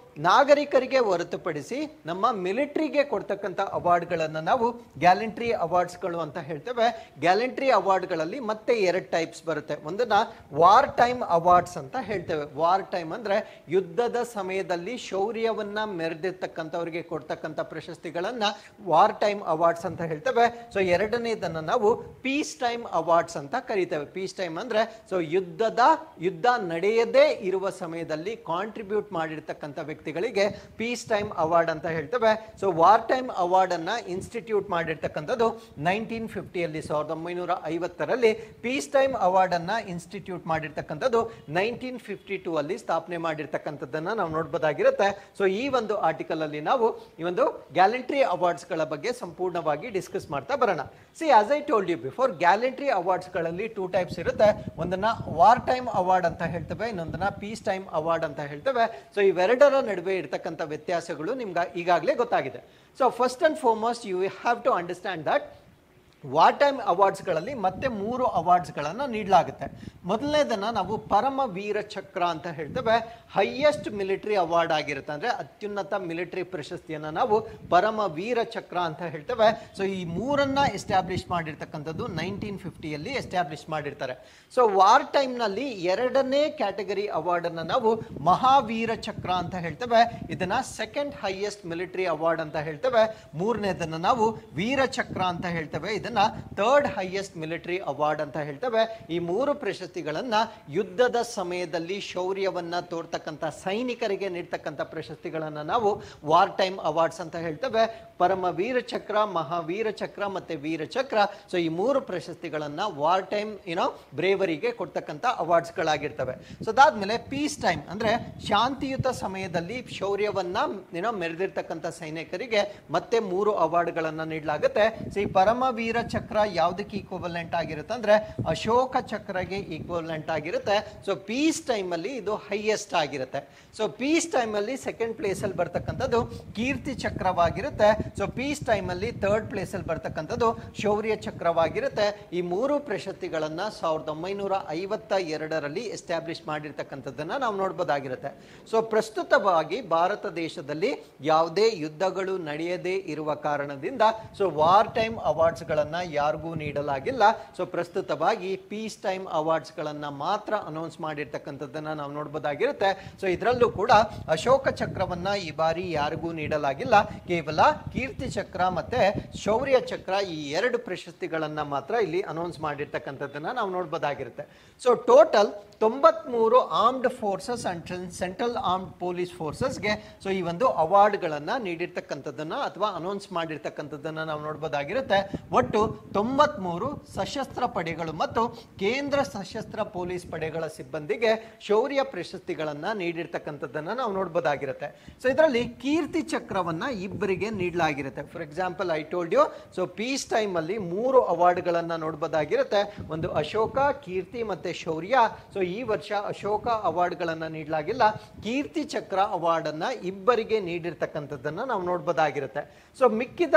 ನಾಗರಿಕರಿಗೆ ಹೊರತುಪಡಿಸಿ ನಮ್ಮ ಮಿಲಿಟರಿಗೆ ಕೊಡ್ತಕ್ಕಂಥ ಅವಾರ್ಡ್ಗಳನ್ನ ನಾವು ಗ್ಯಾಲೆಂಟ್ರಿ ಅವಾರ್ಡ್ಸ್ಗಳು ಅಂತ ಹೇಳ್ತೇವೆ. ಗ್ಯಾಲೆಂಟ್ರಿ ಅವಾರ್ಡ್ಗಳಲ್ಲಿ ಮತ್ತೆ 2 ಟೈಪ್ಸ್ ಬರುತ್ತೆ. ಒಂದನ್ನ ವಾರ್ ಟೈಮ್ ಅವಾರ್ಡ್ಸ್ ಅಂತ ಹೇಳ್ತೇವೆ. ವಾರ್ ಟೈಮ್ ಅಂದ್ರೆ ಯುದ್ಧದ ಸಮಯದಲ್ಲಿ ಶೌರ್ಯವನ್ನ ಮೆರೆದಿರ್ತಕ್ಕಂಥವ್ರಿಗೆ ಕೊಡ್ತಕ್ಕಂಥ ಪ್ರಶಸ್ತಿಗಳನ್ನ ವಾರ್ ಟೈಮ್ ಅವಾರ್ಡ್ಸ್ ಅಂತ ಹೇಳ್ತೇವೆ. ಸೊ ಎರಡನೇದನ್ನ ನಾವು ಪೀಸ್ ಟೈಮ್ ಅವಾರ್ಡ್ಸ್ ಅಂತ ಕರಿತೇವೆ. ಪೀಸ್ ಟೈಮ್ ಅಂದ್ರೆ ಸೊ ಯುದ್ಧ ನಡೆಯದೇ ಇರುವ ಸಮಯದಲ್ಲಿ ಕಾಂಟ್ರಿಬ್ಯೂಟ್ ಮಾಡಿರ್ತಕ್ಕಂಥ ವ್ಯಕ್ತಿಗಳಿಗೆ ಪೀಸ್ ಟೈಮ್ ಅವಾರ್ಡ್ ಅಂತ ಹೇಳ್ತೇವೆ. ಸೊ ವಾರ್ ಟೈಮ್ ಅವಾರ್ಡ್ ಅನ್ನ ಇನ್ಸ್ಟಿಟ್ಯೂಟ್ ಮಾಡಿರ್ತಕ್ಕಂಥದ್ದು 1950ಯಲ್ಲಿ 1950ರಲ್ಲಿ. ಪೀಸ್ ಟೈಮ್ ಅವಾರ್ಡ್ ಅನ್ನ ಇನ್ಸ್ಟಿಟ್ಯೂಟ್ ಮಾಡಿರ್ತಕ್ಕಂಥದ್ದು 1952 ಅಲ್ಲಿ ಸ್ಥಾಪನೆ ಮಾಡಿರ್ತಕ್ಕಂಥದ್ದನ್ನ ನಾವು ನೋಡ್ಬೋದಾಗಿರುತ್ತೆ. ಸೊ ಈ ಒಂದು ಆರ್ಟಿಕಲ್ ಅಲ್ಲಿ ನಾವು ಈ ಒಂದು ಗ್ಯಾಲೆಂಟ್ರಿ ಅವಾರ್ಡ್ಸ್ ಗಳ ಬಗ್ಗೆ ಸಂಪೂರ್ಣವಾಗಿ ಡಿಸ್ಕಸ್ ಮಾಡ್ತಾ ಬರೋಣ. As I told you before, gallantry awards ಗಳಲ್ಲಿ 2 ಟೈಪ್ಸ್ ಇರುತ್ತೆ. ಒಂದನ್ನ ವಾರ್ ಟೈಮ್ ಅವಾರ್ಡ್ ಅಂತ ಹೇಳ್ತೇವೆ, ಇನ್ನೊಂದನ್ನ ಪೀಸ್ ಟೈಮ್ ಅವಾರ್ಡ್ ಅಂತ ಹೇಳ್ತೇವೆ. ಸೊ ಇವೆರಡರ ನಡುವೆ ಇರತಕ್ಕಂಥ ವ್ಯತ್ಯಾಸಗಳು ನಿಮ್ಗೆ ಈಗಾಗಲೇ ಗೊತ್ತಾಗಿದೆ. So first and foremost you have to understand that war time ಅವಾರ್ಡ್ಸ್ಗಳಲ್ಲಿ ಮತ್ತೆ 3 ಅವಾರ್ಡ್ಸ್ಗಳನ್ನು ನೀಡಲಾಗುತ್ತೆ. ಮೊದಲನೇದನ್ನ ನಾವು ಪರಮ ವೀರ ಚಕ್ರ ಅಂತ ಹೇಳ್ತೇವೆ. ಹೈಯೆಸ್ಟ್ ಮಿಲಿಟರಿ ಅವಾರ್ಡ್ ಆಗಿರುತ್ತೆ, ಅಂದ್ರೆ ಅತ್ಯುನ್ನತ ಮಿಲಿಟರಿ ಪ್ರಶಸ್ತಿಯನ್ನ ನಾವು ಪರಮ ವೀರ ಚಕ್ರ ಅಂತ ಹೇಳ್ತೇವೆ. ಸೊ ಈ 3ಅನ್ನ ಎಸ್ಟಾಬ್ಲಿಷ್ ಮಾಡಿರ್ತಕ್ಕಂಥದ್ದು 1950ಯಲ್ಲಿ ಎಸ್ಟಾಬ್ಲಿಷ್ ಮಾಡಿರ್ತಾರೆ. ಸೊ ವಾರ್ ಟೈಮ್ ನಲ್ಲಿ 2ನೇ ಕ್ಯಾಟಗರಿ ಅವಾರ್ಡ್ ಅನ್ನ ನಾವು ಮಹಾವೀರ ಚಕ್ರ ಅಂತ ಹೇಳ್ತೇವೆ. ಇದನ್ನ ಸೆಕೆಂಡ್ ಹೈಯೆಸ್ಟ್ ಮಿಲಿಟರಿ ಅವಾರ್ಡ್ ಅಂತ ಹೇಳ್ತೇವೆ. 3ನೇದನ್ನ ನಾವು ವೀರ ಚಕ್ರ ಅಂತ ಹೇಳ್ತೇವೆ. ಇದನ್ನ ಪ್ರಶಸ್ತಿಯನ್ನ ಥರ್ಡ್ ಹೈಯೆಸ್ಟ್ ಮಿಲಿಟರಿ ಅವಾರ್ಡ್ ಅಂತ ಹೇಳ್ತೇವೆ. ಈ 3 ಪ್ರಶಸ್ತಿಗಳನ್ನ ಯುದ್ಧದ ಸಮಯದಲ್ಲಿ ಶೌರ್ಯವನ್ನ ತೋರ್ತಕ್ಕಂಥ ಸೈನಿಕರಿಗೆ ನೀಡ್ತಕ್ಕಂಥ ಪ್ರಶಸ್ತಿಗಳನ್ನ ನಾವು ವಾರ್ ಟೈಮ್ ಅವಾರ್ಡ್ಸ್ ಅಂತ ಹೇಳ್ತೇವೆ. ಪರಮ ವೀರ ಚಕ್ರ, ಮಹಾವೀರ ಚಕ್ರ ಮತ್ತೆ ವೀರ ಚಕ್ರ. ಸೊ ಈ 3 ಪ್ರಶಸ್ತಿಗಳನ್ನ ವಾರ್ ಟೈಮ್ ಬ್ರೇವರಿಗೆ ಕೊಡ್ತಕ್ಕಂಥ ಅವಾರ್ಡ್ಸ್ ಗಳಾಗಿರ್ತವೆ. ಸೊ ಅದಾದ್ಮೇಲೆ ಪೀಸ್ ಟೈಮ್ ಅಂದ್ರೆ ಶಾಂತಿಯುತ ಸಮಯದಲ್ಲಿ ಶೌರ್ಯವನ್ನ ಮೆರೆದಿರ್ತಕ್ಕಂಥ ಸೈನಿಕರಿಗೆ ಮತ್ತೆ 3 ಅವಾರ್ಡ್ ಗಳನ್ನ ನೀಡಲಾಗುತ್ತೆ. ಸೊ ಈ ಪರಮವೀರ ಚಕ್ರ ಯಾವ್ದಕ್ಕೆ ಈಕ್ವಲೆಂಟ್ ಆಗಿರುತ್ತೆ ಅಂದ್ರೆ ಅಶೋಕ ಚಕ್ರಗೆ ಈಕ್ವಲೆಂಟ್ ಆಗಿರುತ್ತೆ. ಸೊ ಪೀಸ್ ಟೈಮ್ ಅಲ್ಲಿ ಇದು ಹೈಯೆಸ್ಟ್ ಆಗಿರುತ್ತೆ. ಸೊ ಪೀಸ್ ಟೈಮ್ ಅಲ್ಲಿ ಸೆಕೆಂಡ್ ಪ್ಲೇಸ್ ಅಲ್ಲಿ ಬರ್ತಕ್ಕಂಥದ್ದು ಕೀರ್ತಿ ಚಕ್ರವಾಗಿರುತ್ತೆ. ಸೊ ಪೀಸ್ ಟೈಮ್ ಅಲ್ಲಿ ಥರ್ಡ್ ಪ್ಲೇಸ್ ಅಲ್ಲಿ ಬರ್ತಕ್ಕಂಥದ್ದು ಶೌರ್ಯ ಚಕ್ರವಾಗಿರುತ್ತೆ. ಈ 3 ಪ್ರಶಸ್ತಿಗಳನ್ನ 1952ರಲ್ಲಿ ಎಸ್ಟಾಬ್ಲಿಷ್ ಮಾಡಿರ್ತಕ್ಕಂಥದ್ದನ್ನ ನಾವು ನೋಡ್ಬೋದಾಗಿರುತ್ತೆ. ಸೊ ಪ್ರಸ್ತುತವಾಗಿ ಭಾರತ ದೇಶದಲ್ಲಿ ಯಾವುದೇ ಯುದ್ಧಗಳು ನಡೆಯದೇ ಇರುವ ಕಾರಣದಿಂದ ಸೊ ವಾರ್ ಟೈಮ್ ಅವಾರ್ಡ್ಸ್ ಗಳನ್ನ ಯಾರಿಗೂ ನೀಡಲಾಗಿಲ್ಲ. ಸೊ ಪ್ರಸ್ತುತವಾಗಿ ಪೀಸ್ ಟೈಮ್ ಅವಾರ್ಡ್ಸ್ ಗಳನ್ನ ಮಾತ್ರ ಅನೌನ್ಸ್ ಮಾಡಿರ್ತಕ್ಕಂಥದ್ದನ್ನ ನಾವು ನೋಡ್ಬೋದಾಗಿರುತ್ತೆ. ಸೊ ಇದರಲ್ಲೂ ಕೂಡ ಅಶೋಕ ಚಕ್ರವನ್ನ ಈ ಬಾರಿ ಯಾರಿಗೂ ನೀಡಲಾಗಿಲ್ಲ. ಕೇವಲ ಕೀರ್ತಿ ಚಕ್ರ ಮತ್ತೆ ಶೌರ್ಯ ಚಕ್ರ ಈ 2 ಪ್ರಶಸ್ತಿಗಳನ್ನ ಮಾತ್ರ ಇಲ್ಲಿ ಅನೌನ್ಸ್ ಮಾಡಿರ್ತಕ್ಕಂಥದ್ದನ್ನ ನಾವು ನೋಡ್ಬೋದಾಗಿರುತ್ತೆ. So total 93 armed forces and central armed police ಫೋರ್ಸಸ್ಗೆ ಸೊ ಈ ಒಂದು ಅವಾರ್ಡ್ ಗಳನ್ನ ನೀಡಿರ್ತಕ್ಕಂಥದ್ದನ್ನ ಅಥವಾ ಅನೌನ್ಸ್ ಮಾಡಿರ್ತಕ್ಕಂಥದ್ದನ್ನ ನಾವು ನೋಡ್ಬೋದಾಗಿರುತ್ತೆ. ಒಟ್ಟು 93 ಸಶಸ್ತ್ರ ಪಡೆಗಳು ಮತ್ತು ಕೇಂದ್ರ ಸಶಸ್ತ್ರ ಪೊಲೀಸ್ ಪಡೆಗಳ ಸಿಬ್ಬಂದಿಗೆ ಶೌರ್ಯ ಪ್ರಶಸ್ತಿಗಳನ್ನ ನೀಡಿರ್ತಕ್ಕಂಥದ್ದನ್ನ ನಾವು ನೋಡ್ಬೋದಾಗಿರುತ್ತೆ. ಸೊ ಇದರಲ್ಲಿ ಕೀರ್ತಿ ಚಕ್ರವನ್ನ ಇಬ್ಬರಿಗೆ ನೀಡಲಾಗಿರುತ್ತೆ. For example I told you, so peace time ಅಲ್ಲಿ 3 ಅವಾರ್ಡ್ ಗಳನ್ನ ನೋಡ್ಬೋದಾಗಿರುತ್ತೆ. ಒಂದು ಅಶೋಕ, ಕೀರ್ತಿ ಮತ್ತೆ ಶೌರ್ಯ. ಸೊ ಈ ವರ್ಷ ಅಶೋಕ ಅವಾರ್ಡ್ ಗಳನ್ನ ನೀಡಲಾಗಿಲ್ಲ. ಕೀರ್ತಿ ಚಕ್ರ ಅವಾರ್ಡ್ ಅನ್ನ ಇಬ್ಬರಿಗೆ ನೀಡಿರ್ತಕ್ಕಂಥದ್ದನ್ನ ನಾವು ನೋಡ್ಬೋದಾಗಿರುತ್ತೆ. ಸೊ ಮಿಕ್ಕಿದ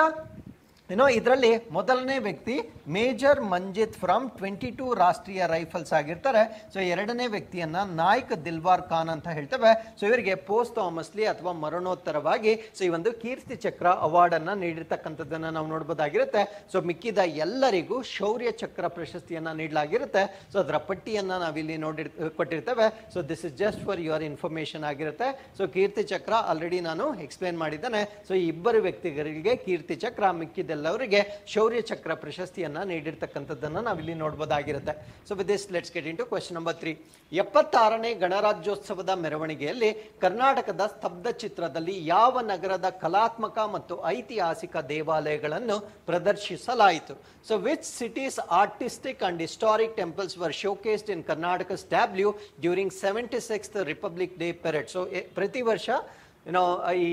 ಇದರಲ್ಲಿ ಮೊದಲನೇ ವ್ಯಕ್ತಿ ಮೇಜರ್ ಮಂಜಿತ್ ಫ್ರಮ್ 22 ರಾಷ್ಟ್ರೀಯ ರೈಫಲ್ಸ್ ಆಗಿರ್ತಾರೆ. ಸೊ ಎರಡನೇ ವ್ಯಕ್ತಿಯನ್ನ ನಾಯ್ಕ್ ದಿಲ್ವಾರ್ ಖಾನ್ ಅಂತ ಹೇಳ್ತೇವೆ. ಸೊ ಇವರಿಗೆ ಪೋಸ್ಟ್ ಥಾಮಸ್ಲಿ ಅಥವಾ ಮರಣೋತ್ತರವಾಗಿ ಸೊ ಈ ಒಂದು ಕೀರ್ತಿ ಚಕ್ರ ಅವಾರ್ಡ್ ಅನ್ನ ನೀಡಿರ್ತಕ್ಕಂಥದ್ದನ್ನ ನಾವು ನೋಡ್ಬೋದಾಗಿರುತ್ತೆ. ಸೊ ಮಿಕ್ಕಿದ ಎಲ್ಲರಿಗೂ ಶೌರ್ಯ ಚಕ್ರ ಪ್ರಶಸ್ತಿಯನ್ನ ನೀಡಲಾಗಿರುತ್ತೆ. ಸೊ ಅದರ ಪಟ್ಟಿಯನ್ನ ನಾವಿಲ್ಲಿ ಕೊಟ್ಟಿರ್ತೇವೆ. So this is just for your information ಆಗಿರುತ್ತೆ. ಸೊ ಕೀರ್ತಿ ಚಕ್ರ ಆಲ್ರೆಡಿ ನಾನು ಎಕ್ಸ್ಪ್ಲೇನ್ ಮಾಡಿದ್ದೇನೆ. ಸೊ ಈ ಇಬ್ಬರು ವ್ಯಕ್ತಿಗಳಿಗೆ ಕೀರ್ತಿ ಚಕ್ರ, ಮಿಕ್ಕಿದ ಎಲ್ಲವರಿಗೆ ಶೌರ್ಯ ಚಕ್ರ ಪ್ರಶಸ್ತಿಯನ್ನ ನೀಡಿರ್ತಕ್ಕಂಥದ್ದನ್ನ ನಾವಿಲ್ಲಿ ನೋಡಬಹುದಾಗಿರುತ್ತೆ. So with this let's get into question number 3. 76ನೇ ಗಣರಾಜ್ಯೋತ್ಸವದ ಮೆರವಣಿಗೆಯಲ್ಲಿ ಕರ್ನಾಟಕದ ಸ್ತಬ್ಧ ಚಿತ್ರದಲ್ಲಿ ಯಾವ ನಗರದ ಕಲಾತ್ಮಕ ಮತ್ತು ಐತಿಹಾಸಿಕ ದೇವಾಲಯಗಳನ್ನು ಪ್ರದರ್ಶಿಸಲಾಯಿತು? So which cities artistic and historic temples were showcased in Karnataka's tableau during 76th republic day parade? So ಪ್ರತಿ ವರ್ಷ ಈ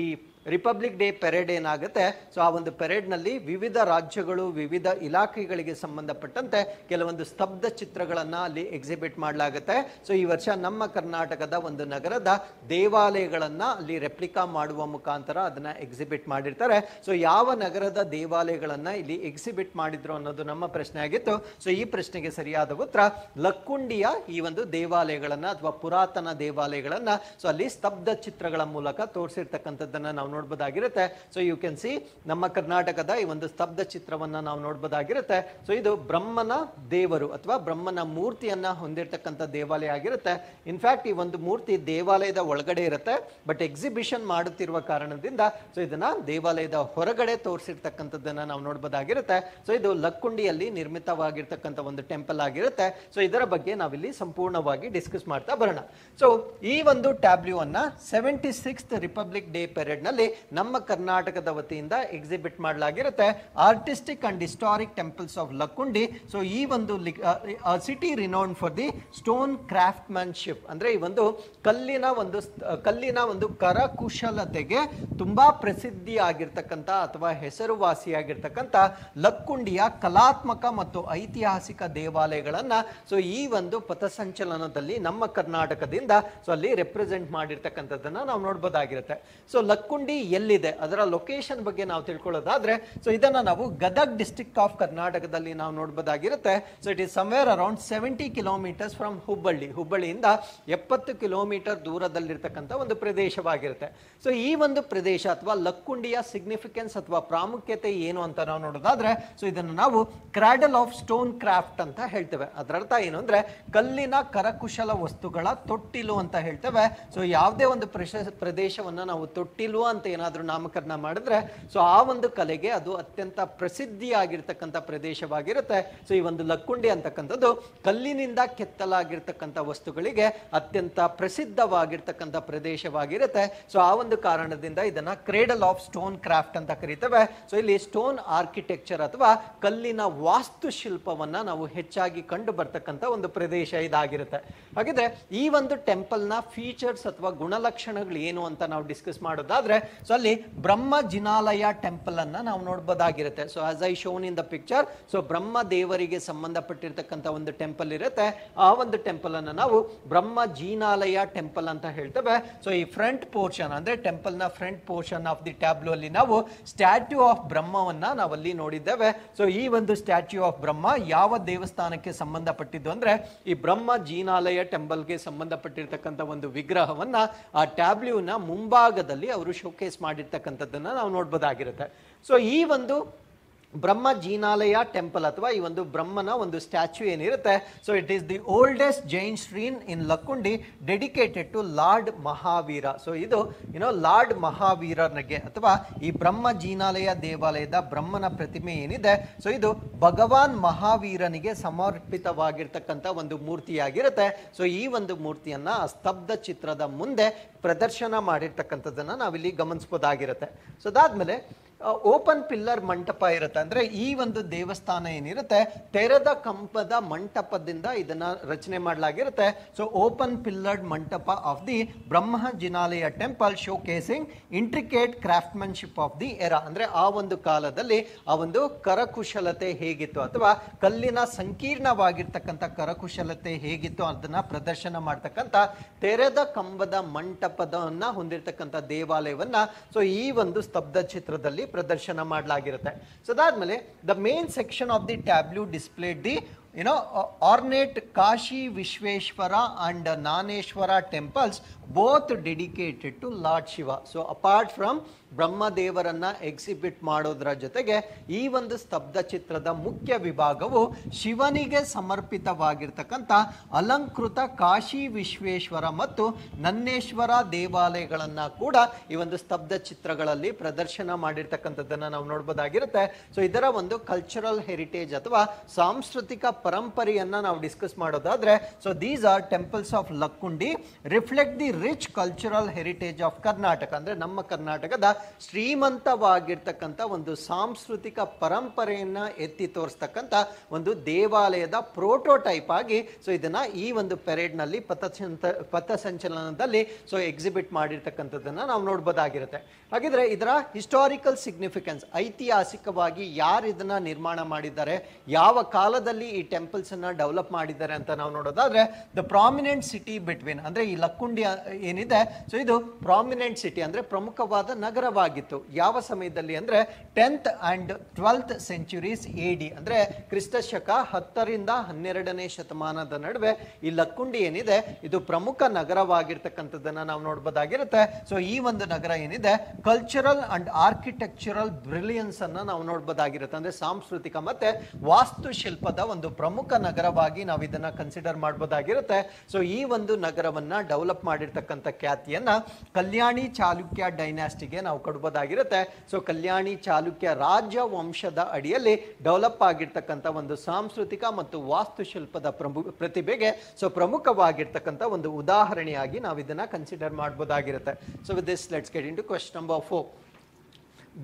ರಿಪಬ್ಲಿಕ್ ಡೇ ಪೆರೇಡ್ ಏನಾಗುತ್ತೆ, ಸೊ ಆ ಒಂದು ಪೆರೇಡ್ ನಲ್ಲಿ ವಿವಿಧ ರಾಜ್ಯಗಳು, ವಿವಿಧ ಇಲಾಖೆಗಳಿಗೆ ಸಂಬಂಧಪಟ್ಟಂತೆ ಕೆಲವೊಂದು ಸ್ತಬ್ಧ ಚಿತ್ರಗಳನ್ನ ಅಲ್ಲಿ ಎಕ್ಸಿಬಿಟ್ ಮಾಡಲಾಗುತ್ತೆ. ಸೊ ಈ ವರ್ಷ ನಮ್ಮ ಕರ್ನಾಟಕದ ಒಂದು ನಗರದ ದೇವಾಲಯಗಳನ್ನ ಅಲ್ಲಿ ರೆಪ್ಲಿಕಾ ಮಾಡುವ ಮುಖಾಂತರ ಅದನ್ನ ಎಕ್ಸಿಬಿಟ್ ಮಾಡಿರ್ತಾರೆ. ಸೊ ಯಾವ ನಗರದ ದೇವಾಲಯಗಳನ್ನ ಇಲ್ಲಿ ಎಕ್ಸಿಬಿಟ್ ಮಾಡಿದ್ರು ಅನ್ನೋದು ನಮ್ಮ ಪ್ರಶ್ನೆ ಆಗಿತ್ತು. ಸೊ ಈ ಪ್ರಶ್ನೆಗೆ ಸರಿಯಾದ ಉತ್ತರ ಲಕ್ಕುಂಡಿಯ ಈ ಒಂದು ದೇವಾಲಯಗಳನ್ನ ಅಥವಾ ಪುರಾತನ ದೇವಾಲಯಗಳನ್ನ ಸೊ ಅಲ್ಲಿ ಸ್ತಬ್ಧ ಚಿತ್ರಗಳ ಮೂಲಕ ತೋರಿಸಿರ್ತಕ್ಕಂಥದ್ದನ್ನ ನಾವು ನೋಡಬಹುದಾಗಿರುತ್ತೆ. ಸೊ ಯು ಕ್ಯಾನ್ ಸಿ ನಮ್ಮ ಕರ್ನಾಟಕದ ಈ ಒಂದು ಸ್ತಬ್ಧ ಚಿತ್ರವನ್ನ ನಾವು ನೋಡಬಹುದಾಗಿರುತ್ತೆ. ಸೊ ಇದು ಬ್ರಹ್ಮನ ದೇವರು ಅಥವಾ ಬ್ರಹ್ಮನ ಮೂರ್ತಿಯನ್ನ ಹೊಂದಿರತಕ್ಕಂಥ ದೇವಾಲಯ ಆಗಿರುತ್ತೆ. ಇನ್ಫ್ಯಾಕ್ಟ್ ಈ ಒಂದು ಮೂರ್ತಿ ದೇವಾಲಯದ ಒಳಗಡೆ ಇರುತ್ತೆ, ಬಟ್ ಎಕ್ಸಿಬಿಷನ್ ಮಾಡುತ್ತಿರುವ ಕಾರಣದಿಂದ ಸೊ ಇದನ್ನ ದೇವಾಲಯದ ಹೊರಗಡೆ ತೋರಿಸಿರ್ತಕ್ಕಂಥದ್ದನ್ನ ನಾವು ನೋಡಬಹುದಾಗಿರುತ್ತೆ. ಸೊ ಇದು ಲಕ್ಕುಂಡಿಯಲ್ಲಿ ನಿರ್ಮಿತವಾಗಿರ್ತಕ್ಕಂಥ ಒಂದು ಟೆಂಪಲ್ ಆಗಿರುತ್ತೆ. ಸೊ ಇದರ ಬಗ್ಗೆ ನಾವಿಲ್ಲಿ ಸಂಪೂರ್ಣವಾಗಿ ಡಿಸ್ಕಸ್ ಮಾಡ್ತಾ ಬರೋಣ. ಸೊ ಈ ಒಂದು ಟ್ಯಾಬ್ಲ್ಯೂ ಅನ್ನ 76th ರಿಪಬ್ಲಿಕ್ ಡೇ ಪೆರೇಡ್ ನಲ್ಲಿ ನಮ್ಮ ಕರ್ನಾಟಕದ ವತಿಯಿಂದ ಎಕ್ಸಿಬಿಟ್ ಮಾಡಲಾಗಿರುತ್ತೆ. Artistic and historic temples of Lakkundi. So ಈ ಒಂದು city renowned for the stone craftsmanship, ಅಂದ್ರೆ ಈ ಒಂದು ಕಲ್ಲಿನ ಒಂದು ಕರಕುಶಲತೆಗೆ ತುಂಬಾ ಪ್ರಸಿದ್ಧಿ ಆಗಿರ್ತಕ್ಕಂಥ ಅಥವಾ ಹೆಸರುವಾಸಿಯಾಗಿರ್ತಕ್ಕಂಥ ಲಕ್ಕುಂಡಿಯ ಕಲಾತ್ಮಕ ಮತ್ತು ಐತಿಹಾಸಿಕ ದೇವಾಲಯಗಳನ್ನ ಸೊ ಈ ಒಂದು ಪಥಸಂಚಲನದಲ್ಲಿ ನಮ್ಮ ಕರ್ನಾಟಕದಿಂದ ಸೊ ಅಲ್ಲಿ ರೆಪ್ರೆಸೆಂಟ್ ಮಾಡಿರ್ತಕ್ಕಂಥದ್ದನ್ನ ನಾವು ನೋಡಬಹುದಾಗಿರುತ್ತೆ. ಸೊ ಲಕ್ಕುಂಡಿ ಎಲ್ಲಿದೆ, ಅದರ ಲೊಕೇಶನ್ ಬಗ್ಗೆ ನಾವು ತಿಳ್ಕೊಳ್ಳೋದಾದ್ರೆ ಸೊ ಇದನ್ನ ನಾವು ಗದಗ್ ಡಿಸ್ಟ್ರಿಕ್ಟ್ ಆಫ್ ಕರ್ನಾಟಕದಲ್ಲಿ ನಾವು ನೋಡಬಹುದಾಗಿರುತ್ತೆ. So it is somewhere around 70 kilometers from ಹುಬ್ಬಳ್ಳಿಯಿಂದ 70 ಕಿಲೋಮೀಟರ್ ದೂರದಲ್ಲಿರ್ತಕ್ಕಂಥ ಒಂದು ಪ್ರದೇಶವಾಗಿರುತ್ತೆ. ಸೊ ಈ ಒಂದು ಪ್ರದೇಶ ಅಥವಾ ಲಕ್ಕುಂಡಿಯ ಸಿಗ್ನಿಫಿಕೆನ್ಸ್ ಅಥವಾ ಪ್ರಾಮುಖ್ಯತೆ ಏನು ಅಂತ ನಾವು ನೋಡೋದಾದ್ರೆ ಸೊ ಇದನ್ನು ನಾವು ಕ್ರಾಡಲ್ ಆಫ್ ಸ್ಟೋನ್ ಕ್ರಾಫ್ಟ್ ಅಂತ ಹೇಳ್ತೇವೆ. ಅದರ ಅರ್ಥ ಏನು ಅಂದ್ರೆ ಕಲ್ಲಿನ ಕರಕುಶಲ ವಸ್ತುಗಳ ತೊಟ್ಟಿಲು ಅಂತ ಹೇಳ್ತೇವೆ. ಸೊ ಯಾವುದೇ ಒಂದು ಪ್ರದೇಶವನ್ನ ನಾವು ತೊಟ್ಟಿಲು ಅಂತ ಅಂತ ಏನಾದರೂ ನಾಮಕರಣ ಮಾಡಿದ್ರೆ ಸೊ ಆ ಒಂದು ಕಲೆಗೆ ಅದು ಅತ್ಯಂತ ಪ್ರಸಿದ್ಧಿಯಾಗಿರ್ತಕ್ಕಂಥ ಪ್ರದೇಶವಾಗಿರುತ್ತೆ. ಸೊ ಈ ಒಂದು ಲಕ್ಕುಂಡಿ ಅಂತಕ್ಕಂಥದ್ದು ಕಲ್ಲಿನಿಂದ ಕೆತ್ತಲಾಗಿರ್ತಕ್ಕಂಥ ವಸ್ತುಗಳಿಗೆ ಅತ್ಯಂತ ಪ್ರಸಿದ್ಧವಾಗಿರ್ತಕ್ಕಂಥ ಪ್ರದೇಶವಾಗಿರುತ್ತೆ. ಸೊ ಆ ಒಂದು ಕಾರಣದಿಂದ ಇದನ್ನ ಕ್ರೇಡಲ್ ಆಫ್ ಸ್ಟೋನ್ ಕ್ರಾಫ್ಟ್ ಅಂತ ಕರೀತೇವೆ. ಸೊ ಇಲ್ಲಿ ಸ್ಟೋನ್ ಆರ್ಕಿಟೆಕ್ಚರ್ ಅಥವಾ ಕಲ್ಲಿನ ವಾಸ್ತುಶಿಲ್ಪವನ್ನ ನಾವು ಹೆಚ್ಚಾಗಿ ಕಂಡು ಬರ್ತಕ್ಕಂಥ ಒಂದು ಪ್ರದೇಶ ಇದಾಗಿರುತ್ತೆ. ಹಾಗಿದ್ರೆ ಈ ಒಂದು ಟೆಂಪಲ್ ನ ಫೀಚರ್ಸ್ ಅಥವಾ ಗುಣಲಕ್ಷಣಗಳು ಏನು ಅಂತ ನಾವು ಡಿಸ್ಕಸ್ ಮಾಡೋದಾದ್ರೆ ಸೊ ಅಲ್ಲಿ ಬ್ರಹ್ಮ ಜಿನಾಲಯ ಟೆಂಪಲ್ ಅನ್ನ ನಾವು ನೋಡಬಹುದಾಗಿರುತ್ತೆ. So as I shown in the picture, so Brahma ದೇವರಿಗೆ ಸಂಬಂಧಪಟ್ಟಿರ್ತಕ್ಕಂಥ ಒಂದು ಟೆಂಪಲ್ ಇರುತ್ತೆ. ಆ ಒಂದು ಟೆಂಪಲ್ ಅನ್ನ ನಾವು ಬ್ರಹ್ಮ ಜಿನಾಲಯ ಟೆಂಪಲ್ ಅಂತ ಹೇಳ್ತೇವೆ. ಸೊ ಈ ಫ್ರಂಟ್ ಪೋರ್ಷನ್ ಅಂದ್ರೆ ಟೆಂಪಲ್ ನ front portion of the tableau ಅಲ್ಲಿ ನಾವು ಸ್ಟ್ಯಾಚ್ಯೂ ಆಫ್ ಬ್ರಹ್ಮವನ್ನ ನಾವಲ್ಲಿ ನೋಡಿದ್ದೇವೆ. ಸೊ ಈ ಒಂದು ಸ್ಟ್ಯಾಚ್ಯೂ ಆಫ್ ಬ್ರಹ್ಮ ಯಾವ ದೇವಸ್ಥಾನಕ್ಕೆ ಸಂಬಂಧಪಟ್ಟಿದ್ದು ಅಂದ್ರೆ ಈ ಬ್ರಹ್ಮ ಜಿನಾಲಯ ಟೆಂಪಲ್ಗೆ ಸಂಬಂಧಪಟ್ಟಿರ್ತಕ್ಕಂಥ ಒಂದು ವಿಗ್ರಹವನ್ನ ಆ ಟ್ಯಾಬ್ಲ್ಯೂನ ಮುಂಭಾಗದಲ್ಲಿ ಅವರು ಶೋಕೇಸ್ ಮಾಡಿರ್ತಕ್ಕಂಥದ್ದನ್ನ ನಾವು ನೋಡಬಹುದಾಗಿರುತ್ತೆ. ಸೊ ಈ ಒಂದು ಬ್ರಹ್ಮ ಜಿನಾಲಯ ಟೆಂಪಲ್ ಅಥವಾ ಈ ಒಂದು ಬ್ರಹ್ಮನ ಒಂದು ಸ್ಟ್ಯಾಚ್ಯೂ ಏನಿರುತ್ತೆ, so it is the oldest Jain shrine in Lakkundi dedicated to lord Mahavira. So ಇದು ಲಾರ್ಡ್ ಮಹಾವೀರನಿಗೆ ಅಥವಾ ಈ ಬ್ರಹ್ಮ ಜಿನಾಲಯ ದೇವಾಲಯದ ಬ್ರಹ್ಮನ ಪ್ರತಿಮೆ ಏನಿದೆ ಸೊ ಇದು ಭಗವಾನ್ ಮಹಾವೀರನಿಗೆ ಸಮರ್ಪಿತವಾಗಿರ್ತಕ್ಕಂಥ ಒಂದು ಮೂರ್ತಿಯಾಗಿರುತ್ತೆ. ಸೊ ಈ ಒಂದು ಮೂರ್ತಿಯನ್ನ ಸ್ತಬ್ಧ ಚಿತ್ರದ ಮುಂದೆ ಪ್ರದರ್ಶನ ಮಾಡಿರ್ತಕ್ಕಂಥದ್ದನ್ನ ನಾವಿಲ್ಲಿ ಗಮನಿಸಬಹುದಾಗಿರುತ್ತೆ. ಸೊ ಅದಾದ್ಮೇಲೆ ಓಪನ್ ಪಿಲ್ಲರ್ ಮಂಟಪ ಇರುತ್ತೆ. ಅಂದ್ರೆ ಈ ಒಂದು ದೇವಸ್ಥಾನ ಏನಿರುತ್ತೆ ತೆರೆದ ಕಂಬದ ಮಂಟಪದಿಂದ ಇದನ್ನ ರಚನೆ ಮಾಡಲಾಗಿರುತ್ತೆ. So open pillared mantapa of the Brahma Jinalaya temple showcasing intricate craftsmanship of the era. ಅಂದ್ರೆ ಆ ಒಂದು ಕಾಲದಲ್ಲಿ ಆ ಒಂದು ಕರಕುಶಲತೆ ಹೇಗಿತ್ತು ಅಥವಾ ಕಲ್ಲಿನ ಸಂಕೀರ್ಣವಾಗಿರ್ತಕ್ಕಂಥ ಕರಕುಶಲತೆ ಹೇಗಿತ್ತು ಅದನ್ನ ಪ್ರದರ್ಶನ ಮಾಡ್ತಕ್ಕಂಥ ತೆರೆದ ಕಂಬದ ಮಂಟಪದನ್ನ ಹೊಂದಿರತಕ್ಕಂಥ ದೇವಾಲಯವನ್ನ ಸೊ ಈ ಒಂದು ಸ್ತಬ್ಧ ಚಿತ್ರದಲ್ಲಿ ಪ್ರದರ್ಶನ ಮಾಡಲಾಗಿರುತ್ತೆ. ಸೊ ಅದಾದ್ಮೇಲೆ the main section of the tableau displayed the ornate Kashi Vishveshwara and Naneshwara temples, both dedicated to Lord Shiva. So apart from ಬ್ರಹ್ಮದೇವರನ್ನ ಎಕ್ಸಿಬಿಟ್ ಮಾಡೋದ್ರ ಜೊತೆಗೆ ಈ ಒಂದು ಸ್ತಬ್ಧ ಚಿತ್ರದ ಮುಖ್ಯ ವಿಭಾಗವು ಶಿವನಿಗೆ ಸಮರ್ಪಿತವಾಗಿರ್ತಕ್ಕಂಥ ಅಲಂಕೃತ ಕಾಶಿ ವಿಶ್ವೇಶ್ವರ ಮತ್ತು ನನ್ನೇಶ್ವರ ದೇವಾಲಯಗಳನ್ನ ಕೂಡ ಈ ಒಂದು ಸ್ತಬ್ಧ ಚಿತ್ರಗಳಲ್ಲಿ ಪ್ರದರ್ಶನ ಮಾಡಿರ್ತಕ್ಕಂಥದ್ದನ್ನ ನಾವು ನೋಡಬಹುದಾಗಿರುತ್ತೆ. ಸೊ ಇದರ ಒಂದು ಕಲ್ಚರಲ್ ಹೆರಿಟೇಜ್ ಅಥವಾ ಸಾಂಸ್ಕೃತಿಕ ಪರಂಪರೆಯನ್ನ ನಾವು ಡಿಸ್ಕಸ್ ಮಾಡೋದಾದ್ರೆ so these are temples of Lakkundi reflect the rich cultural heritage of Karnataka. ಅಂದ್ರೆ ನಮ್ಮ ಕರ್ನಾಟಕದ ಶ್ರೀಮಂತವಾಗಿರ್ತಕ್ಕಂಥ ಒಂದು ಸಾಂಸ್ಕೃತಿಕ ಪರಂಪರೆಯನ್ನ ಎತ್ತಿ ತೋರಿಸ್ತಕ್ಕಂಥ ಒಂದು ದೇವಾಲಯದ ಪ್ರೋಟೋಟೈಪ್ ಆಗಿ ಸೊ ಇದನ್ನ ಈ ಒಂದು ಪೆರೇಡ್ ನಲ್ಲಿ ಪಥಸಂಚಲನದಲ್ಲಿ ಸೊ ಎಕ್ಸಿಬಿಟ್ ಮಾಡಿರ್ತಕ್ಕಂಥದ್ದನ್ನ ನಾವು ನೋಡಬಹುದಾಗಿರುತ್ತೆ. ಹಾಗಿದ್ರೆ ಇದರ ಹಿಸ್ಟಾರಿಕಲ್ ಸಿಗ್ನಿಫಿಕೆನ್ಸ್, ಐತಿಹಾಸಿಕವಾಗಿ ಯಾರು ಇದನ್ನ ನಿರ್ಮಾಣ ಮಾಡಿದ್ದಾರೆ, ಯಾವ ಕಾಲದಲ್ಲಿ ಈ ಟೆಂಪಲ್ಸ್ ಅನ್ನ ಡೆವಲಪ್ ಮಾಡಿದ್ದಾರೆ ಅಂತ ನಾವು ನೋಡೋದಾದ್ರೆ ದ ಪ್ರಾಮಿನೆಂಟ್ ಸಿಟಿ ಬಿಟ್ವೀನ್ ಅಂದ್ರೆ ಈ ಲಕ್ಕುಂಡಿ ಏನಿದೆ ಸೊ ಇದು ಪ್ರಾಮಿನೆಂಟ್ ಸಿಟಿ ಅಂದ್ರೆ ಪ್ರಮುಖವಾದ ನಗರವಾಗಿತ್ತು. ಯಾವ ಸಮಯದಲ್ಲಿ ಅಂದ್ರೆ 10th and 12th centuries AD ಅಂದ್ರೆ ಕ್ರಿಸ್ತ ಶಕ 10ರಿಂದ 12ನೇ ಶತಮಾನದ ನಡುವೆ ಈ ಲಕ್ಕುಂಡಿ ಏನಿದೆ ಇದು ಪ್ರಮುಖ ನಗರವಾಗಿರ್ತಕ್ಕಂಥದ್ದನ್ನ ನಾವು ನೋಡಬಹುದಾಗಿರುತ್ತೆ. ಸೊ ಈ ಒಂದು ನಗರ ಏನಿದೆ ಕಲ್ಚರಲ್ ಅಂಡ್ ಆರ್ಕಿಟೆಕ್ಚರಲ್ ಬ್ರಿಲಿಯನ್ಸ್ ಅನ್ನ ನಾವು ನೋಡಬಹುದಾಗಿರುತ್ತೆ. ಅಂದ್ರೆ ಸಾಂಸ್ಕೃತಿಕ ಮತ್ತೆ ವಾಸ್ತುಶಿಲ್ಪದ ಒಂದು ಪ್ರಮುಖ ನಗರವಾಗಿ ನಾವು ಇದನ್ನ ಕನ್ಸಿಡರ್ ಮಾಡಬಹುದಾಗಿರುತ್ತೆ. ಸೊ ಈ ಒಂದು ನಗರವನ್ನ ಡೆವಲಪ್ ಮಾಡಿರ್ತಕ್ಕಂಥ ಖ್ಯಾತಿಯನ್ನ ಕಲ್ಯಾಣಿ ಚಾಲುಕ್ಯ ಡೈನಾಸ್ಟಿಗೆ ನಾವು ಕೊಡಬಹುದಾಗಿರುತ್ತೆ. ಸೊ ಕಲ್ಯಾಣಿ ಚಾಲುಕ್ಯ ರಾಜ್ಯ ವಂಶದ ಅಡಿಯಲ್ಲಿ ಡೆವಲಪ್ ಆಗಿರ್ತಕ್ಕಂಥ ಒಂದು ಸಾಂಸ್ಕೃತಿಕ ಮತ್ತು ವಾಸ್ತುಶಿಲ್ಪದ ಪ್ರತಿಭೆಗೆ ಸೊ ಪ್ರಮುಖವಾಗಿರ್ತಕ್ಕಂಥ ಒಂದು ಉದಾಹರಣೆಯಾಗಿ ನಾವು ಇದನ್ನ ಕನ್ಸಿಡರ್ ಮಾಡಬಹುದಾಗಿರುತ್ತೆ. So with this let's get into question number 4.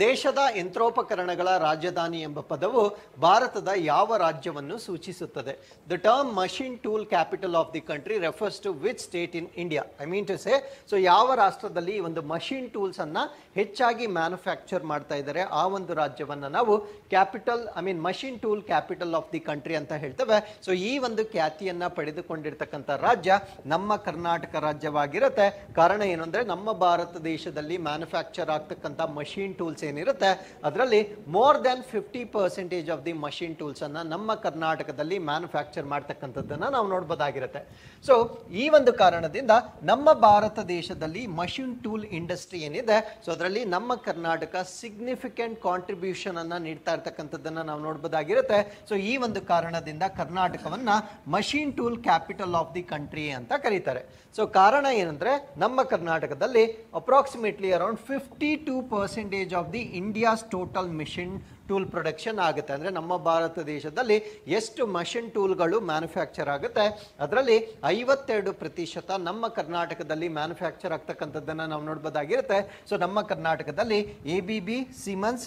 ದೇಶದ ಯಂತ್ರೋಪಕರಣಗಳ ರಾಜಧಾನಿ ಎಂಬ ಪದವು ಭಾರತದ ಯಾವ ರಾಜ್ಯವನ್ನು ಸೂಚಿಸುತ್ತದೆ? The term machine tool capital of the country refers to which state in India? I mean to say so ಯಾವ ರಾಷ್ಟ್ರದಲ್ಲಿ ಈ ಒಂದು ಮಷಿನ್ ಟೂಲ್ಸ್ ಅನ್ನ ಹೆಚ್ಚಾಗಿ ಮ್ಯಾನುಫ್ಯಾಕ್ಚರ್ ಮಾಡ್ತಾ ಇದ್ದಾರೆ ಆ ಒಂದು ರಾಜ್ಯವನ್ನ ನಾವು capital machine tool capital of the country ಅಂತ ಹೇಳ್ತೇವೆ. ಸೊ ಈ ಒಂದು ಖ್ಯಾತಿಯನ್ನ ಪಡೆದುಕೊಂಡಿರ್ತಕ್ಕಂಥ ರಾಜ್ಯ ನಮ್ಮ ಕರ್ನಾಟಕ ರಾಜ್ಯವಾಗಿರುತ್ತೆ. ಕಾರಣ ಏನು ಅಂದ್ರೆ ನಮ್ಮ ಭಾರತ ದೇಶದಲ್ಲಿ ಮ್ಯಾನುಫ್ಯಾಕ್ಚರ್ ಆಗ್ತಕ್ಕಂಥ ಮಷಿನ್ ಟೂಲ್ಸ್ ಟೂಲ್ಸ್ ಏನಿರುತ್ತೆ ಅದರಲ್ಲಿ more than 50% of the machine tools ಅನ್ನ ನಮ್ಮ ಕರ್ನಾಟಕದಲ್ಲಿ ಮ್ಯಾನುಫ್ಯಾಕ್ಚರ್ ಮಾಡ್ತಕ್ಕಂಥದ್ದನ್ನ ನಾವು ನೋಡ್ಬೋದಾಗಿರುತ್ತೆ. ಸೊ ಈ ಒಂದು ಕಾರಣದಿಂದ ನಮ್ಮ ಭಾರತ ದೇಶದಲ್ಲಿ ಮಷಿನ್ ಟೂಲ್ ಇಂಡಸ್ಟ್ರಿ ಏನಿದೆ ಸೊ ಅದರಲ್ಲಿ ನಮ್ಮ ಕರ್ನಾಟಕ ಸಿಗ್ನಿಫಿಕೆಂಟ್ ಕಾಂಟ್ರಿಬ್ಯೂಷನ್ ಅನ್ನ ನೀಡ್ತಾ ಇರ್ತಕ್ಕಂಥದ್ದನ್ನ ನಾವು ನೋಡ್ಬೋದಾಗಿರುತ್ತೆ. ಸೊ ಈ ಒಂದು ಕಾರಣದಿಂದ ಕರ್ನಾಟಕವನ್ನ machine tool capital of the country ಅಂತ ಕರೀತಾರೆ. ಸೊ ಕಾರಣ ಏನಂದ್ರೆ ನಮ್ಮ ಕರ್ನಾಟಕದಲ್ಲಿ approximately around 52% of the India's total machine tool production ಆಗುತ್ತೆ. ಅಂದ್ರೆ ನಮ್ಮ ಭಾರತ ದೇಶದಲ್ಲಿ ಎಷ್ಟು ಮಷಿನ್ ಟೂಲ್ಗಳು ಮ್ಯಾನುಫ್ಯಾಕ್ಚರ್ ಆಗುತ್ತೆ ಅದರಲ್ಲಿ 52% ನಮ್ಮ ಕರ್ನಾಟಕದಲ್ಲಿ ಮ್ಯಾನುಫ್ಯಾಕ್ಚರ್ ಆಗ್ತಕ್ಕಂಥದ್ದನ್ನ ನಾವು ನೋಡ್ಬೋದಾಗಿರುತ್ತೆ. ಸೊ ನಮ್ಮ ಕರ್ನಾಟಕದಲ್ಲಿ ABB, Siemens,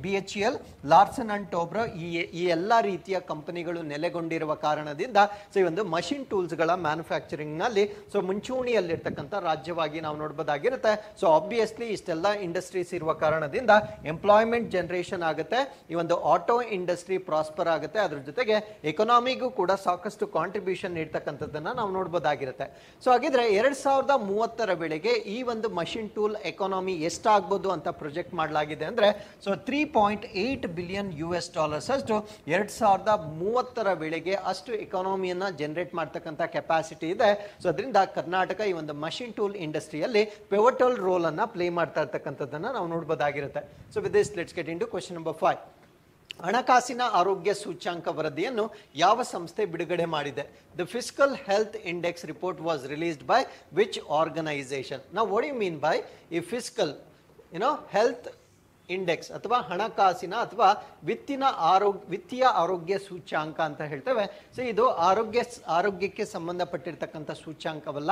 BHEL, Larsen and Toubro ಈ ಎಲ್ಲ ರೀತಿಯ ಕಂಪನಿಗಳು ನೆಲೆಗೊಂಡಿರುವ ಕಾರಣದಿಂದ ಸೊ ಈ ಒಂದು ಮಷಿನ್ ಟೂಲ್ಸ್ ಗಳ ಮ್ಯಾನುಫ್ಯಾಕ್ಚರಿಂಗ್ ನಲ್ಲಿ ಸೊ ಮುಂಚೂಣಿಯಲ್ಲಿರ್ತಕ್ಕಂಥ ರಾಜ್ಯವಾಗಿ ನಾವು ನೋಡ್ಬೋದಾಗಿರುತ್ತೆ. ಸೊ ಆಬ್ವಿಯಸ್ಲಿ ಇಷ್ಟೆಲ್ಲ ಇಂಡಸ್ಟ್ರೀಸ್ ಇರುವ ಕಾರಣದಿಂದ ಎಂಪ್ಲಾಯ್ಮೆಂಟ್ ಜನರೇಷನ್ ಆಗುತ್ತೆ, ಈ ಒಂದು ಆಟೋ ಇಂಡಸ್ಟ್ರಿ ಪ್ರಾಸ್ಪರ್ ಆಗುತ್ತೆ, ಅದ್ರ ಜೊತೆಗೆ ಎಕನಾಮಿಗೂ ಕೂಡ ಸಾಕಷ್ಟು ಕಾಂಟ್ರಿಬ್ಯೂಷನ್ ನೀಡ್ತಕ್ಕಂಥದ್ದನ್ನ ನಾವು ನೋಡ್ಬೋದಾಗಿರುತ್ತೆ. ಸೊ ಹಾಗಿದ್ರೆ 2030 ವೇಳೆಗೆ ಈ ಒಂದು ಮಷಿನ್ ಟೂಲ್ ಎಕಾನಮಿ ಎಷ್ಟಾಗ್ಬೋದು ಅಂತ ಪ್ರೊಜೆಕ್ಟ್ ಮಾಡಲಾಗಿದೆ ಅಂದ್ರೆ ಸೊ $3.8 ಬಿಲಿಯನ್ ಅಷ್ಟು 2030 ವೇಳೆಗೆ ಅಷ್ಟು ಎಕಾನಮಿಯನ್ನ ಜನರೇಟ್ ಮಾಡ್ತಕ್ಕಂಥ ಕೆಪಾಸಿಟಿ ಇದೆ. ಸೊ ಅದರಿಂದ ಕರ್ನಾಟಕ ಈ ಒಂದು ಮಷಿನ್ ಟೂಲ್ ಇಂಡಸ್ಟ್ರಿಯಲ್ಲಿ ಪಿವಟಲ್ ರೋಲ್ ಅನ್ನ ಪ್ಲೇ ಮಾಡ್ತಾ ಇರ್ತಕ್ಕಂಥದ್ದನ್ನ ನಾವು ನೋಡ್ಬೋದಾಗಿರುತ್ತೆ. So with this let's get into question number 5. ಹಣಕಾಸಿನ ಆರೋಗ್ಯ ಸೂಚ್ಯಾಂಕ ವರದಿಯನ್ನು ಯಾವ ಸಂಸ್ಥೆ ಬಿಡುಗಡೆ ಮಾಡಿದೆ? The fiscal health index report was released by which organisation? ನಾವು ವಾಟ್ ಯು ಮೀನ್ ಬೈ ಈ ಫಿಸ್ಕಲ್ ಹೆಲ್ತ್ ಇಂಡೆಕ್ಸ್ ಅಥವಾ ಹಣಕಾಸಿನ ಅಥವಾ ವಿತ್ತೀಯ ಆರೋಗ್ಯ ಸೂಚ್ಯಾಂಕ ಅಂತ ಹೇಳ್ತೇವೆ. ಸೊ ಇದು ಆರೋಗ್ಯಕ್ಕೆ ಸಂಬಂಧಪಟ್ಟಿರ್ತಕ್ಕಂಥ ಸೂಚ್ಯಾಂಕವಲ್ಲ,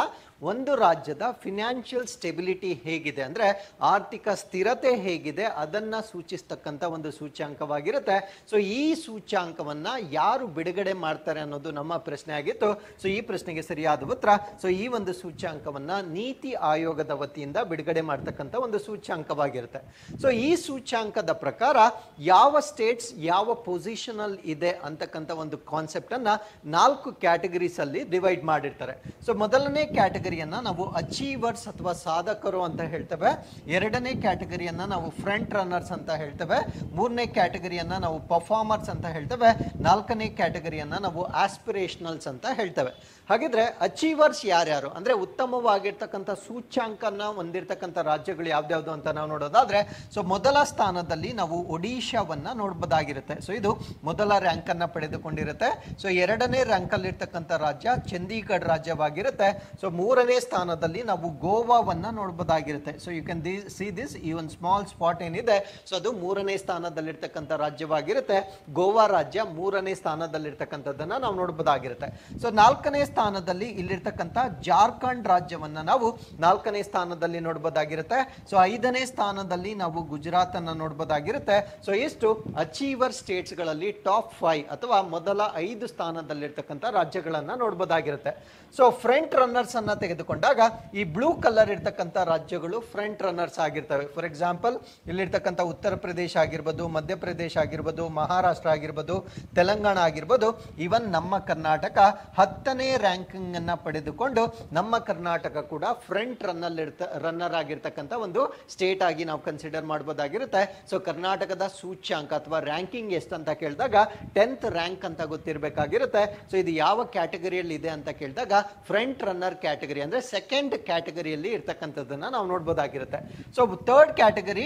ಒಂದು ರಾಜ್ಯದ ಫಿನಾನ್ಷಿಯಲ್ ಸ್ಟೆಬಿಲಿಟಿ ಹೇಗಿದೆ ಅಂದ್ರೆ ಆರ್ಥಿಕ ಸ್ಥಿರತೆ ಹೇಗಿದೆ ಅದನ್ನ ಸೂಚಿಸ್ತಕ್ಕಂಥ ಒಂದು ಸೂಚ್ಯಾಂಕವಾಗಿರುತ್ತೆ. ಸೊ ಈ ಸೂಚ್ಯಾಂಕವನ್ನ ಯಾರು ಬಿಡುಗಡೆ ಮಾಡ್ತಾರೆ ಅನ್ನೋದು ನಮ್ಮ ಪ್ರಶ್ನೆ ಆಗಿತ್ತು. ಸೊ ಈ ಪ್ರಶ್ನೆಗೆ ಸರಿಯಾದ ಉತ್ತರ ಸೊ ಈ ಒಂದು ಸೂಚ್ಯಾಂಕವನ್ನ ನೀತಿ ಆಯೋಗದ ವತಿಯಿಂದ ಬಿಡುಗಡೆ ಮಾಡ್ತಕ್ಕಂಥ ಒಂದು ಸೂಚ್ಯಾಂಕವಾಗಿರುತ್ತೆ. ಸೊ ಈ ಸೂಚ್ಯಾಂಕದ ಪ್ರಕಾರ ಯಾವ ಸ್ಟೇಟ್ಸ್ ಯಾವ ಪೊಸಿಷನ್ ಅಲ್ಲಿ ಇದೆ ಅಂತಕ್ಕಂಥ ಒಂದು ಕಾನ್ಸೆಪ್ಟ್ ಅನ್ನ 4 ಕ್ಯಾಟಗರೀಸ್ ಅಲ್ಲಿ ಡಿವೈಡ್ ಮಾಡಿರ್ತಾರೆ. ಸೊ ಮೊದಲನೇ ಕ್ಯಾಟಗರಿಯನ್ನ ನಾವು ಅಚೀವರ್ಸ್ ಅಥವಾ ಸಾಧಕರು ಅಂತ ಹೇಳ್ತೇವೆ, ಎರಡನೇ ಕ್ಯಾಟಗರಿಯನ್ನ ನಾವು ಫ್ರಂಟ್ ರನ್ನರ್ಸ್ ಅಂತ ಹೇಳ್ತೇವೆ, ಮೂರನೇ ಕ್ಯಾಟಗರಿಯನ್ನ ನಾವು ಪರ್ಫಾರ್ಮರ್ಸ್ ಅಂತ ಹೇಳ್ತೇವೆ, ನಾಲ್ಕನೇ ಕ್ಯಾಟಗರಿಯನ್ನ ನಾವು ಆಸ್ಪಿರೇಷನಲ್ಸ್ ಅಂತ ಹೇಳ್ತೇವೆ. ಹಾಗಿದ್ರೆ ಅಚೀವರ್ಸ್ ಯಾರ್ಯಾರು ಅಂದ್ರೆ ಉತ್ತಮವಾಗಿರ್ತಕ್ಕಂಥ ಸೂಚ್ಯಾಂಕನ ಹೊಂದಿರತಕ್ಕಂಥ ರಾಜ್ಯಗಳು ಯಾವ್ದ್ಯಾವ್ದು ಅಂತ ನಾವು ನೋಡೋದಾದ್ರೆ ಸೊ ಮೊದಲ ಸ್ಥಾನದಲ್ಲಿ ನಾವು ಒಡಿಶಾವನ್ನ ನೋಡಬಹುದಾಗಿರುತ್ತೆ. ಸೊ ಇದು ಮೊದಲ ರ್ಯಾಂಕ್ ಅನ್ನ ಪಡೆದುಕೊಂಡಿರುತ್ತೆ. ಸೊ ಎರಡನೇ ರ್ಯಾಂಕ್ ಅಲ್ಲಿ ಇರ್ತಕ್ಕಂಥ ರಾಜ್ಯ ಚಂಡೀಗಢ ರಾಜ್ಯವಾಗಿರುತ್ತೆ. ಸೊ ಮೂರನೇ ಸ್ಥಾನದಲ್ಲಿ ನಾವು ಗೋವಾವನ್ನ ನೋಡಬಹುದಾಗಿರುತ್ತೆ. So you can see this ಈ ಒಂದು ಸ್ಮಾಲ್ ಸ್ಪಾಟ್ ಏನಿದೆ ಸೊ ಅದು ಮೂರನೇ ಸ್ಥಾನದಲ್ಲಿರ್ತಕ್ಕಂಥ ರಾಜ್ಯವಾಗಿರುತ್ತೆ. ಗೋವಾ ರಾಜ್ಯ ಮೂರನೇ ಸ್ಥಾನದಲ್ಲಿರ್ತಕ್ಕಂಥದ್ದನ್ನ ನಾವು ನೋಡಬಹುದಾಗಿರುತ್ತೆ. ಸೊ ನಾಲ್ಕನೇ ಸ್ಥಾನದಲ್ಲಿ ಇಲ್ಲಿರ್ತಕ್ಕಂಥ ಜಾರ್ಖಂಡ್ ರಾಜ್ಯವನ್ನ ನಾವು ನಾಲ್ಕನೇ ಸ್ಥಾನದಲ್ಲಿ ನೋಡಬಹುದಾಗಿರುತ್ತೆ. ಸೊ ಐದನೇ ಸ್ಥಾನದಲ್ಲಿ ನಾವು ಗುಜರಾತ್ ಅನ್ನ ನೋಡಬಹುದಾಗಿರುತ್ತೆ. ಸೊ ಎಷ್ಟು ಅಚೀವರ್ ಸ್ಟೇಟ್ಸ್ ಗಳಲ್ಲಿ ಟಾಪ್ 5 ಅಥವಾ ಮೊದಲ 5 ಸ್ಥಾನದಲ್ಲಿರ್ತಕ್ಕಂಥ ರಾಜ್ಯಗಳನ್ನ ನೋಡಬಹುದಾಗಿರುತ್ತೆ. ಸೊ ಫ್ರಂಟ್ ರನ್ನರ್ಸ್ ಅನ್ನ ತೆಗೆದುಕೊಂಡಾಗ ಈ ಬ್ಲೂ ಕಲರ್ ಇರ್ತಕ್ಕಂಥ ರಾಜ್ಯಗಳು ಫ್ರಂಟ್ ರನ್ನರ್ಸ್ ಆಗಿರ್ತವೆ. ಫಾರ್ ಎಕ್ಸಾಂಪಲ್ ಇಲ್ಲಿರ್ತಕ್ಕಂಥ ಉತ್ತರ ಪ್ರದೇಶ ಆಗಿರ್ಬೋದು, ಮಧ್ಯಪ್ರದೇಶ ಆಗಿರ್ಬೋದು, ಮಹಾರಾಷ್ಟ್ರ ಆಗಿರ್ಬೋದು, ತೆಲಂಗಾಣ ಆಗಿರ್ಬೋದು, ಇವನ್ ನಮ್ಮ ಕರ್ನಾಟಕ 10ನೇ ರ್ಯಾಂಕಿಂಗ್ ಅನ್ನ ಪಡೆದುಕೊಂಡು ನಮ್ಮ ಕರ್ನಾಟಕ ಕೂಡ ಫ್ರಂಟ್ ರನ್ನರ್ ಆಗಿರ್ತಕ್ಕಂಥ ಒಂದು ಸ್ಟೇಟ್ ಆಗಿ ನಾವು ಕನ್ಸಿಡರ್ ಮಾಡಬಹುದಾಗಿರುತ್ತೆ. ಸೊ ಕರ್ನಾಟಕದ ಸೂಚ್ಯಾಂಕ ಅಥವಾ ರ್ಯಾಂಕಿಂಗ್ ಎಷ್ಟು ಅಂತ ಕೇಳಿದಾಗ 10th ರ್ಯಾಂಕ್ ಅಂತ ಗೊತ್ತಿರಬೇಕಾಗಿರುತ್ತೆ. ಸೊ ಇದು ಯಾವ ಕ್ಯಾಟಗರಿಯಲ್ಲಿ ಇದೆ ಅಂತ ಕೇಳಿದಾಗ ಫ್ರಂಟ್ ರನ್ನರ್ ಕ್ಯಾಟಗರಿ ಅಂದ್ರೆ ಸೆಕೆಂಡ್ ಕ್ಯಾಟಗರಿಯಲ್ಲಿ ಇರ್ತಕ್ಕಂಥದ್ದನ್ನ ನಾವು ನೋಡಬಹುದಾಗಿರುತ್ತೆ. ಸೊ ಥರ್ಡ್ ಕ್ಯಾಟಗರಿ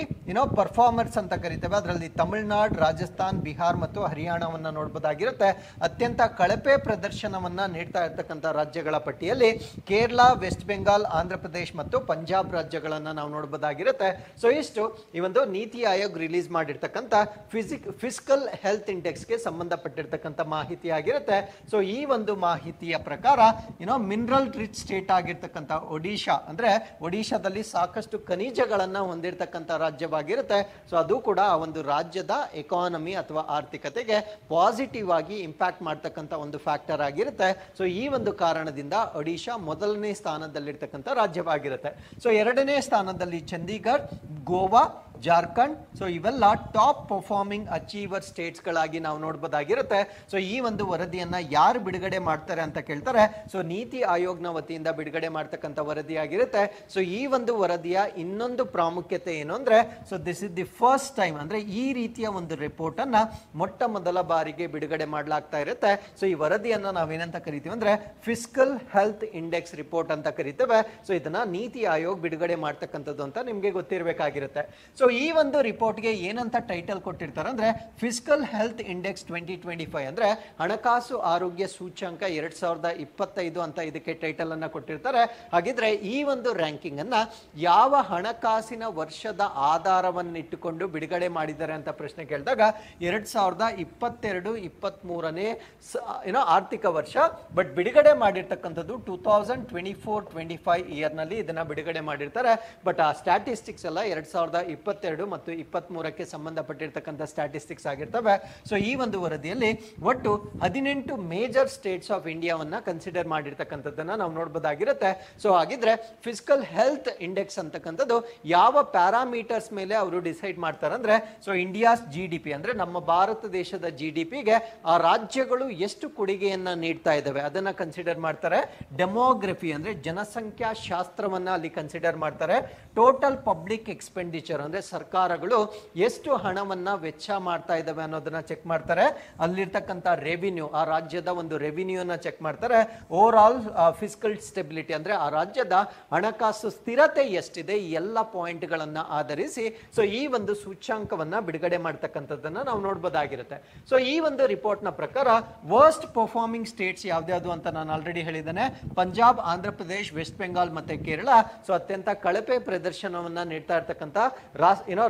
ಪರ್ಫಾರ್ಮರ್ಸ್ ಅಂತ ಕರಿತೇವೆ. ಅದರಲ್ಲಿ ತಮಿಳುನಾಡು, ರಾಜಸ್ಥಾನ್, ಬಿಹಾರ್ ಮತ್ತು ಹರಿಯಾಣವನ್ನ ನೋಡಬಹುದಾಗಿರುತ್ತೆ. ಅತ್ಯಂತ ಕಳಪೆ ಪ್ರದರ್ಶನವನ್ನ ನೀಡ್ತಾ ಇರ್ತಕ್ಕಂಥ ರಾಜ್ಯಗಳ ಪಟ್ಟಿಯಲ್ಲಿ ಕೇರಳ, ವೆಸ್ಟ್ ಬೆಂಗಾಲ್, ಆಂಧ್ರ ಪ್ರದೇಶ್ ಮತ್ತು ಪಂಜಾಬ್ ರಾಜ್ಯಗಳನ್ನ ನಾವು ನೋಡಬಹುದಾಗಿರುತ್ತೆ. ಸೊ ಇಷ್ಟು ಈ ಒಂದು ನೀತಿ ಆಯೋಗ್ ರಿಲೀಸ್ ಮಾಡಿರ್ತಕ್ಕಂಥ ಫಿಸ್ಕಲ್ ಹೆಲ್ತ್ ಇಂಡೆಕ್ಸ್ ಗೆ ಸಂಬಂಧಪಟ್ಟಿರ್ತಕ್ಕಂಥ ಮಾಹಿತಿ ಆಗಿರುತ್ತೆ. ಸೊ ಈ ಒಂದು ಮಾಹಿತಿಯ ಪ್ರಕಾರ ಮಿನರಲ್ ರಿಚ್ ಸ್ಟೇಟ್ ಆಗಿರ್ತಕ್ಕಂಥ ಒಡಿಶಾ ಅಂದ್ರೆ ಒಡಿಶಾದಲ್ಲಿ ಸಾಕಷ್ಟು ಖನಿಜಗಳನ್ನ ಹೊಂದಿರತಕ್ಕಂಥ ರಾಜ್ಯವಾಗಿರುತ್ತೆ. ಸೊ ಅದು ಕೂಡ ಆ ಒಂದು ರಾಜ್ಯದ ಎಕಾನಮಿ ಅಥವಾ ಆರ್ಥಿಕತೆಗೆ ಪಾಸಿಟಿವ್ ಆಗಿ ಇಂಪ್ಯಾಕ್ಟ್ ಮಾಡ್ತಕ್ಕಂಥ ಒಂದು ಫ್ಯಾಕ್ಟರ್ ಆಗಿರುತ್ತೆ. ಸೊ ಈ ಒಂದು ಕಾರಣದಿಂದ ಒಡಿಶಾ ಮೊದಲನೇ ಸ್ಥಾನದಲ್ಲಿರ್ತಕ್ಕಂಥ ರಾಜ್ಯವಾಗಿರುತ್ತೆ. ಸೊ ಎರಡನೇ ಸ್ಥಾನದಲ್ಲಿ ಚಂಡೀಗಢ, ಗೋವಾ, ಜಾರ್ಖಂಡ್. ಸೊ ಇವೆಲ್ಲ ಟಾಪ್ ಪರ್ಫಾರ್ಮಿಂಗ್ ಅಚೀವರ್ ಸ್ಟೇಟ್ಸ್ ಗಳಾಗಿ ನಾವು ನೋಡಬಹುದಾಗಿರುತ್ತೆ. ಸೊ ಈ ಒಂದು ವರದಿಯನ್ನ ಯಾರು ಬಿಡುಗಡೆ ಮಾಡ್ತಾರೆ ಅಂತ ಕೇಳ್ತಾರೆ, ಸೊ ನೀತಿ ಆಯೋಗ್ನ ವತಿಯಿಂದ ಬಿಡುಗಡೆ ಮಾಡ್ತಕ್ಕಂಥ ವರದಿಯಾಗಿರುತ್ತೆ. ಸೊ ಈ ಒಂದು ವರದಿಯ ಇನ್ನೊಂದು ಪ್ರಾಮುಖ್ಯತೆ ಏನು ಅಂದ್ರೆ, so this is the first time, ಅಂದ್ರೆ ಈ ರೀತಿಯ ಒಂದು ರಿಪೋರ್ಟ್ ಅನ್ನ ಮೊಟ್ಟ ಮೊದಲ ಬಾರಿಗೆ ಬಿಡುಗಡೆ ಮಾಡಲಾಗ್ತಾ ಇರುತ್ತೆ. ಸೊ ಈ ವರದಿಯನ್ನ ನಾವೇನಂತ ಕರಿತೀವಿ ಅಂದ್ರೆ ಫಿಸ್ಕಲ್ ಹೆಲ್ತ್ ಇಂಡೆಕ್ಸ್ ರಿಪೋರ್ಟ್ ಅಂತ ಕರಿತೇವೆ. ಸೊ ಇದನ್ನ ನೀತಿ ಆಯೋಗ್ ಬಿಡುಗಡೆ ಮಾಡ್ತಕ್ಕಂಥದ್ದು ಅಂತ ನಿಮ್ಗೆ ಗೊತ್ತಿರಬೇಕಾಗಿರುತ್ತೆ. ಸೊ ಈ ಒಂದು ರಿಪೋರ್ಟ್ಗೆ ಏನಂತ ಟೈಟಲ್ ಕೊಟ್ಟಿರ್ತಾರೆ ಅಂದ್ರೆ ಫಿಸ್ಕಲ್ ಹೆಲ್ತ್ ಇಂಡೆಕ್ಸ್ 2025 ಅಂದ್ರೆ ಹಣಕಾಸು ಆರೋಗ್ಯ ಸೂಚ್ಯಂಕ 2025 ಅಂತ ಇದಕ್ಕೆ ಟೈಟಲ್ ಅನ್ನ ಕೊಟ್ಟಿರ್ತಾರೆ. ಹಾಗಿದ್ರೆ ಈ ಒಂದು ರ್ಯಾಂಕಿಂಗ್ ಅನ್ನ ಯಾವ ಹಣಕಾಸಿನ ವರ್ಷದ ಆಧಾರವನ್ನಿಟ್ಟುಕೊಂಡು ಬಿಡುಗಡೆ ಮಾಡಿದ್ದಾರೆ ಅಂತ ಪ್ರಶ್ನೆ ಕೇಳಿದಾಗ 2022-23ನೇ ಆರ್ಥಿಕ ವರ್ಷ, ಬಟ್ ಬಿಡುಗಡೆ ಮಾಡಿರ್ತಕ್ಕಂಥದ್ದು 2024-25 ಇಯರ್ ನಲ್ಲಿ ಇದನ್ನ ಬಿಡುಗಡೆ ಮಾಡಿರ್ತಾರೆ. ಬಟ್ ಆ ಸ್ಟ್ಯಾಟಿಸ್ಟಿಕ್ಸ್ ಎಲ್ಲ 2022 ಮತ್ತು 23ಕ್ಕೆ ಸಂಬಂಧಪಟ್ಟಿರ್ತಕ್ಕಂಥ ಸ್ಟ್ಯಾಟಿಸ್ಟಿಕ್ಸ್ ಆಗಿರ್ತವೆ. ಸೊ ಈ ಒಂದು ವರದಿಯಲ್ಲಿ ಒಟ್ಟು 18 ಮೇಜರ್ ಸ್ಟೇಟ್ಸ್ ಆಫ್ ಇಂಡಿಯಾವನ್ನ ಕನ್ಸಿಡರ್ ಮಾಡಿರ್ತಕ್ಕಂಥದ್ದನ್ನ ನಾವು ನೋಡಬಹುದಾಗಿರುತ್ತೆ. ಸೊ ಹಾಗಿದ್ರೆ ಫಿಸ್ಕಲ್ ಹೆಲ್ತ್ ಇಂಡೆಕ್ಸ್ ಅಂತಕ್ಕಂಥದ್ದು ಯಾವ ಪ್ಯಾರಾಮೀಟರ್ಸ್ ಮೇಲೆ ಅವರು ಡಿಸೈಡ್ ಮಾಡ್ತಾರೆ ಅಂದ್ರೆ, ಸೊ ಇಂಡಿಯಾಸ್ GDP ಅಂದ್ರೆ ನಮ್ಮ ಭಾರತ ದೇಶದ GDPಗೆ ಆ ರಾಜ್ಯಗಳು ಎಷ್ಟು ಕೊಡುಗೆಯನ್ನ ನೀಡ್ತಾ ಇದ್ದಾವೆ ಅದನ್ನ ಕನ್ಸಿಡರ್ ಮಾಡ್ತಾರೆ. ಡೆಮೋಗ್ರಫಿ ಅಂದ್ರೆ ಜನಸಂಖ್ಯಾ ಶಾಸ್ತ್ರವನ್ನ ಅಲ್ಲಿ ಕನ್ಸಿಡರ್ ಮಾಡ್ತಾರೆ. ಟೋಟಲ್ ಪಬ್ಲಿಕ್ ಎಕ್ಸ್ಪೆಂಡಿಚರ್ ಅಂದ್ರೆ ಸರ್ಕಾರಗಳು ಎಷ್ಟು ಹಣವನ್ನ ವೆಚ್ಚ ಮಾಡ್ತಾ ಇದ್ದಾವೆ ಅನ್ನೋದನ್ನ ಚೆಕ್ ಮಾಡ್ತಾರೆ. ಅಲ್ಲಿರ್ತಕ್ಕಂಥ ರೆವಿನ್ಯೂ, ಆ ರಾಜ್ಯದ ಒಂದು ರೆವಿನ್ಯೂನ ಚೆಕ್ ಮಾಡ್ತಾರೆ. ಓವರ್ ಆಲ್ ಫಿಸ್ಕಲ್ ಸ್ಟೆಬಿಲಿಟಿ ಅಂದ್ರೆ ಆ ರಾಜ್ಯದ ಹಣಕಾಸು ಸ್ಥಿರತೆ ಎಷ್ಟಿದೆ, ಈ ಎಲ್ಲ ಪಾಯಿಂಟ್ ಗಳನ್ನ ಆಧರಿಸಿ ಸೊ ಈ ಒಂದು ಸೂಚ್ಯಾಂಕವನ್ನ ಬಿಡುಗಡೆ ಮಾಡ್ತಕ್ಕಂಥದ್ದನ್ನ ನಾವು ನೋಡಬಹುದಾಗಿರುತ್ತೆ. ಸೊ ಈ ಒಂದು ರಿಪೋರ್ಟ್ ನ ಪ್ರಕಾರ ವರ್ಸ್ಟ್ ಪರ್ಫಾರ್ಮಿಂಗ್ ಸ್ಟೇಟ್ಸ್ ಯಾವ್ದು ಅಂತ ನಾನು ಆಲ್ರೆಡಿ ಹೇಳಿದ್ದೇನೆ. ಪಂಜಾಬ್, ಆಂಧ್ರ ಪ್ರದೇಶ್, ವೆಸ್ಟ್ ಬೆಂಗಾಲ್ ಮತ್ತೆ ಕೇರಳ ಸೊ ಅತ್ಯಂತ ಕಳಪೆ ಪ್ರದರ್ಶನವನ್ನ ನೀಡ್ತಾ ಇರ್ತಕ್ಕಂಥ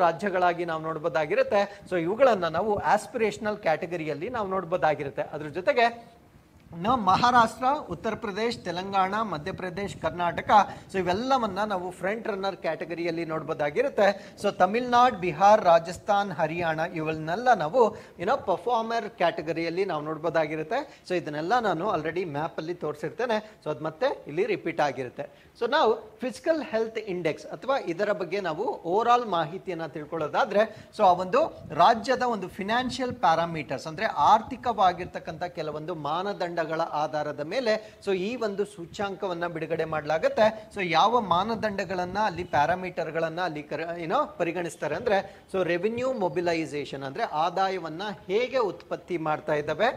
ರಾಜ್ಯಗಳಾಗಿ ನಾವು ನೋಡಬಹುದಾಗಿರುತ್ತೆ. ಸೊ ಇವುಗಳನ್ನ ನಾವು ಆಸ್ಪಿರೇಷನಲ್ ಕ್ಯಾಟಗರಿಯಲ್ಲಿ ನಾವು ನೋಡಬಹುದಾಗಿರುತ್ತೆ. ಅದ್ರ ಜೊತೆಗೆ ಮಹಾರಾಷ್ಟ್ರ, ಉತ್ತರ ಪ್ರದೇಶ್, ತೆಲಂಗಾಣ, ಮಧ್ಯಪ್ರದೇಶ್, ಕರ್ನಾಟಕ ಸೊ ಇವೆಲ್ಲವನ್ನ ನಾವು ಫ್ರಂಟ್ ರನ್ನರ್ ಕ್ಯಾಟಗರಿಯಲ್ಲಿ ನೋಡಬಹುದಾಗಿರುತ್ತೆ. ಸೊ ತಮಿಳ್ನಾಡು, ಬಿಹಾರ್, ರಾಜಸ್ಥಾನ್, ಹರಿಯಾಣ ಇವನ್ನೆಲ್ಲ ನಾವು ಪರ್ಫಾರ್ಮರ್ ಕ್ಯಾಟಗರಿಯಲ್ಲಿ ನಾವು ನೋಡಬಹುದಾಗಿರುತ್ತೆ. ಸೊ ಇದನ್ನೆಲ್ಲ ನಾನು ಆಲ್ರೆಡಿ ಮ್ಯಾಪ್ ಅಲ್ಲಿ ತೋರಿಸಿರ್ತೇನೆ. ಸೊ ಅದು ಮತ್ತೆ ಇಲ್ಲಿ ರಿಪೀಟ್ ಆಗಿರುತ್ತೆ. ಸೊ ನಾವು ಫಿಸಿಕಲ್ ಹೆಲ್ತ್ ಇಂಡೆಕ್ಸ್ ಅಥವಾ ಇದರ ಬಗ್ಗೆ ನಾವು ಓವರ್ ಆಲ್ ಮಾಹಿತಿಯನ್ನ ತಿಳ್ಕೊಳ್ಳೋದಾದ್ರೆ, ಸೊ ಆ ಒಂದು ರಾಜ್ಯದ ಒಂದು ಫಿನಾನ್ಷಿಯಲ್ ಪ್ಯಾರಾಮೀಟರ್ಸ್ ಅಂದ್ರೆ ಆರ್ಥಿಕವಾಗಿರ್ತಕ್ಕಂಥ ಕೆಲವೊಂದು ಮಾನದಂಡಗಳ ಆಧಾರದ ಮೇಲೆ ಸೊ ಈ ಒಂದು ಸೂಚ್ಯಾಂಕವನ್ನ ಬಿಡುಗಡೆ ಮಾಡಲಾಗುತ್ತೆ. ಸೊ ಯಾವ ಮಾನದಂಡಗಳನ್ನ ಅಲ್ಲಿ ಪ್ಯಾರಾಮೀಟರ್ ಗಳನ್ನ ಅಲ್ಲಿ ಪರಿಗಣಿಸ್ತಾರೆ ಅಂದ್ರೆ, ಸೊ ರೆವಿನ್ಯೂ ಮೊಬಿಲೈಸೇಷನ್ ಅಂದ್ರೆ ಆದಾಯವನ್ನ ಹೇಗೆ ಉತ್ಪತ್ತಿ ಮಾಡ್ತಾ ಇದ್ದಾವೆ,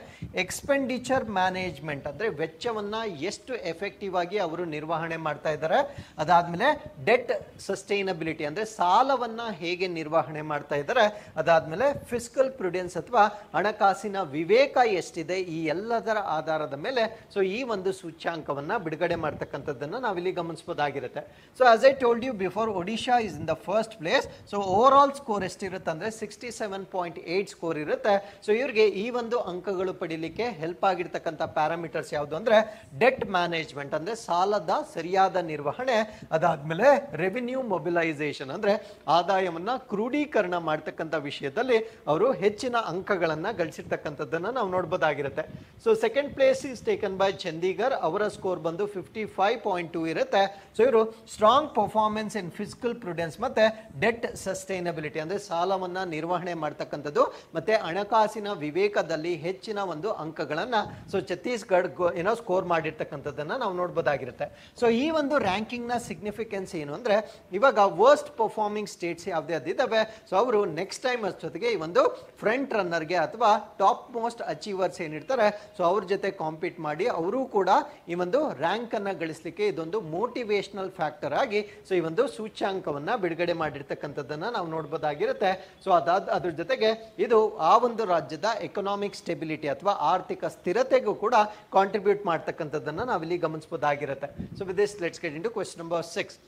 ಎಕ್ಸ್ಪೆಂಡಿಚರ್ ಮ್ಯಾನೇಜ್ಮೆಂಟ್ ಅಂದ್ರೆ ವೆಚ್ಚವನ್ನ ಎಷ್ಟು ಎಫೆಕ್ಟಿವ್ ಆಗಿ ಅವರು ನಿರ್ವಹಣೆ ಮಾಡ್ತಾ ಇದ್ದಾರೆ, ಅದಾದ್ಮೇಲೆ ಡೆಟ್ ಸಸ್ಟೈನಬಿಲಿಟಿ ಅಂದ್ರೆ ಸಾಲವನ್ನ ಹೇಗೆ ನಿರ್ವಹಣೆ ಮಾಡ್ತಾ ಇದ್ದಾರೆ, ಅದಾದ್ಮೇಲೆ ಫಿಸ್ಕಲ್ ಪ್ರುಡೆನ್ಸ್ ಅಥವಾ ಹಣಕಾಸಿನ ವಿವೇಕ ಎಷ್ಟಿದೆ, ಈ ಎಲ್ಲದರ ಆಧಾರದ ಮೇಲೆ ಸೊ ಈ ಒಂದು ಸೂಚ್ಯಾಂಕವನ್ನ ಬಿಡುಗಡೆ ಮಾಡ್ತಕ್ಕಂಥದ್ದನ್ನ ನಾವಿಲ್ಲಿ ಗಮನಿಸಬಹುದಾಗಿರುತ್ತೆ. So as I told you before, Odisha is in the first place. So overall score ಎಷ್ಟಿರುತ್ತೆ ಅಂದ್ರೆ 67.8 ಸ್ಕೋರ್ ಇರುತ್ತೆ. ಸೊ ಇವ್ರಿಗೆ ಈ ಒಂದು ಅಂಕಗಳು ಪಡಿಲಿಕ್ಕೆ ಹೆಲ್ಪ್ ಆಗಿರ್ತಕ್ಕಂಥ ಪ್ಯಾರಾಮೀಟರ್ಸ್ ಯಾವುದು ಅಂದ್ರೆ ಡೆಟ್ ಮ್ಯಾನೇಜ್ಮೆಂಟ್ ಅಂದ್ರೆ ಸಾಲದ ಸರಿಯಾದ ನಿರ್ವಹಣೆ, ಅದಾದ್ಮೇಲೆ ರೆವಿನ್ಯೂ ಮೊಬಿಲೈಸೇಷನ್ ಅಂದ್ರೆ ಆದಾಯವನ್ನ ಕ್ರೋಢೀಕರಣ ಮಾಡ್ತಕ್ಕಂಥ ವಿಷಯದಲ್ಲಿ ಅವರು ಹೆಚ್ಚಿನ ಅಂಕಗಳನ್ನ ಗಳಿಸಿರ್ತಕ್ಕಂಥದ್ದನ್ನ ನಾವು ನೋಡಬಹುದಾಗಿರುತ್ತೆ. So second place is taken by Chandigarh. ಅವರ ಸ್ಕೋರ್ ಬಂದು 55.2 ಇರುತ್ತೆ. ಸೊ ಇವರು strong performance in physical prudence ಮತ್ತೆ ಡೆಟ್ ಸಸ್ಟೈನಬಿಲಿಟಿ ಅಂದ್ರೆ ಸಾಲವನ್ನ ನಿರ್ವಹಣೆ ಮಾಡ್ತಕ್ಕಂಥದ್ದು ಮತ್ತೆ ಹಣಕಾಸಿನ ವಿವೇಕದಲ್ಲಿ ಹೆಚ್ಚಿನ ಒಂದು ಅಂಕಗಳನ್ನ ಸೊ ಛತ್ತೀಸ್ಗಢ ಸ್ಕೋರ್ ಮಾಡಿರ್ತಕ್ಕಂಥದ್ದನ್ನ ನಾವು ನೋಡಬಹುದಾಗಿರುತ್ತೆ. ಸೊ ಈ ಒಂದು ರ್ಯಾಂಕಿಂಗ್ ನ ಸಿಗ್ನಿಫಿಕೆನ್ಸ್ ಏನು ಅಂದ್ರೆ, ಇವಾಗ ವರ್ಸ್ಟ್ ಪರ್ಫಾರ್ಮಿಂಗ್ ಸ್ಟೇಟ್ಸ್ ಯಾವ್ದೇ ಅದಿದ್ದಾವೆ ಸೊ ಅವರು ನೆಕ್ಸ್ಟ್ ಟೈಮ್ ಅಷ್ಟೊತ್ತಿಗೆ ಈ ಒಂದು ಫ್ರಂಟ್ ರನ್ನರ್ಗೆ ಅಥವಾ ಟಾಪ್ ಮೋಸ್ಟ್ ಅಚೀವರ್ಸ್ ಏನಿರ್ತಾರೆ ಸೊ ಅವ್ರ ಜೊತೆ ಕಾಂಪೀಟ್ ಮಾಡಿ ಅವರು ಕೂಡ ಈ ಒಂದು ರ್ಯಾಂಕ್ ಅನ್ನ ಗಳಿಸಲಿಕ್ಕೆ ಇದೊಂದು ಮೋಟಿವೇಶನಲ್ ಫ್ಯಾಕ್ಟರ್ ಆಗಿ ಸೊ ಈ ಒಂದು ಸೂಚ್ಯಾಂಕವನ್ನ ಬಿಡುಗಡೆ ಮಾಡಿರ್ತಕ್ಕಂಥದ್ದನ್ನ ನಾವು ನೋಡಬಹುದಾಗಿರುತ್ತೆ. ಸೊ ಅದ್ರ ಜೊತೆಗೆ ಇದು ಆ ಒಂದು ರಾಜ್ಯದ ಎಕನಾಮಿಕ್ ಸ್ಟೆಬಿಲಿಟಿ ಅಥವಾ ಆರ್ಥಿಕ ಸ್ಥಿರತೆಗೂ ಕೂಡ ಕಾಂಟ್ರಿಬ್ಯೂಟ್ ಮಾಡ್ತಕ್ಕಂಥದ್ದನ್ನ ನಾವಿಲ್ಲಿ ಗಮನಿಸಬಹುದಾಗಿರುತ್ತೆ. So with this let's get into question number 6.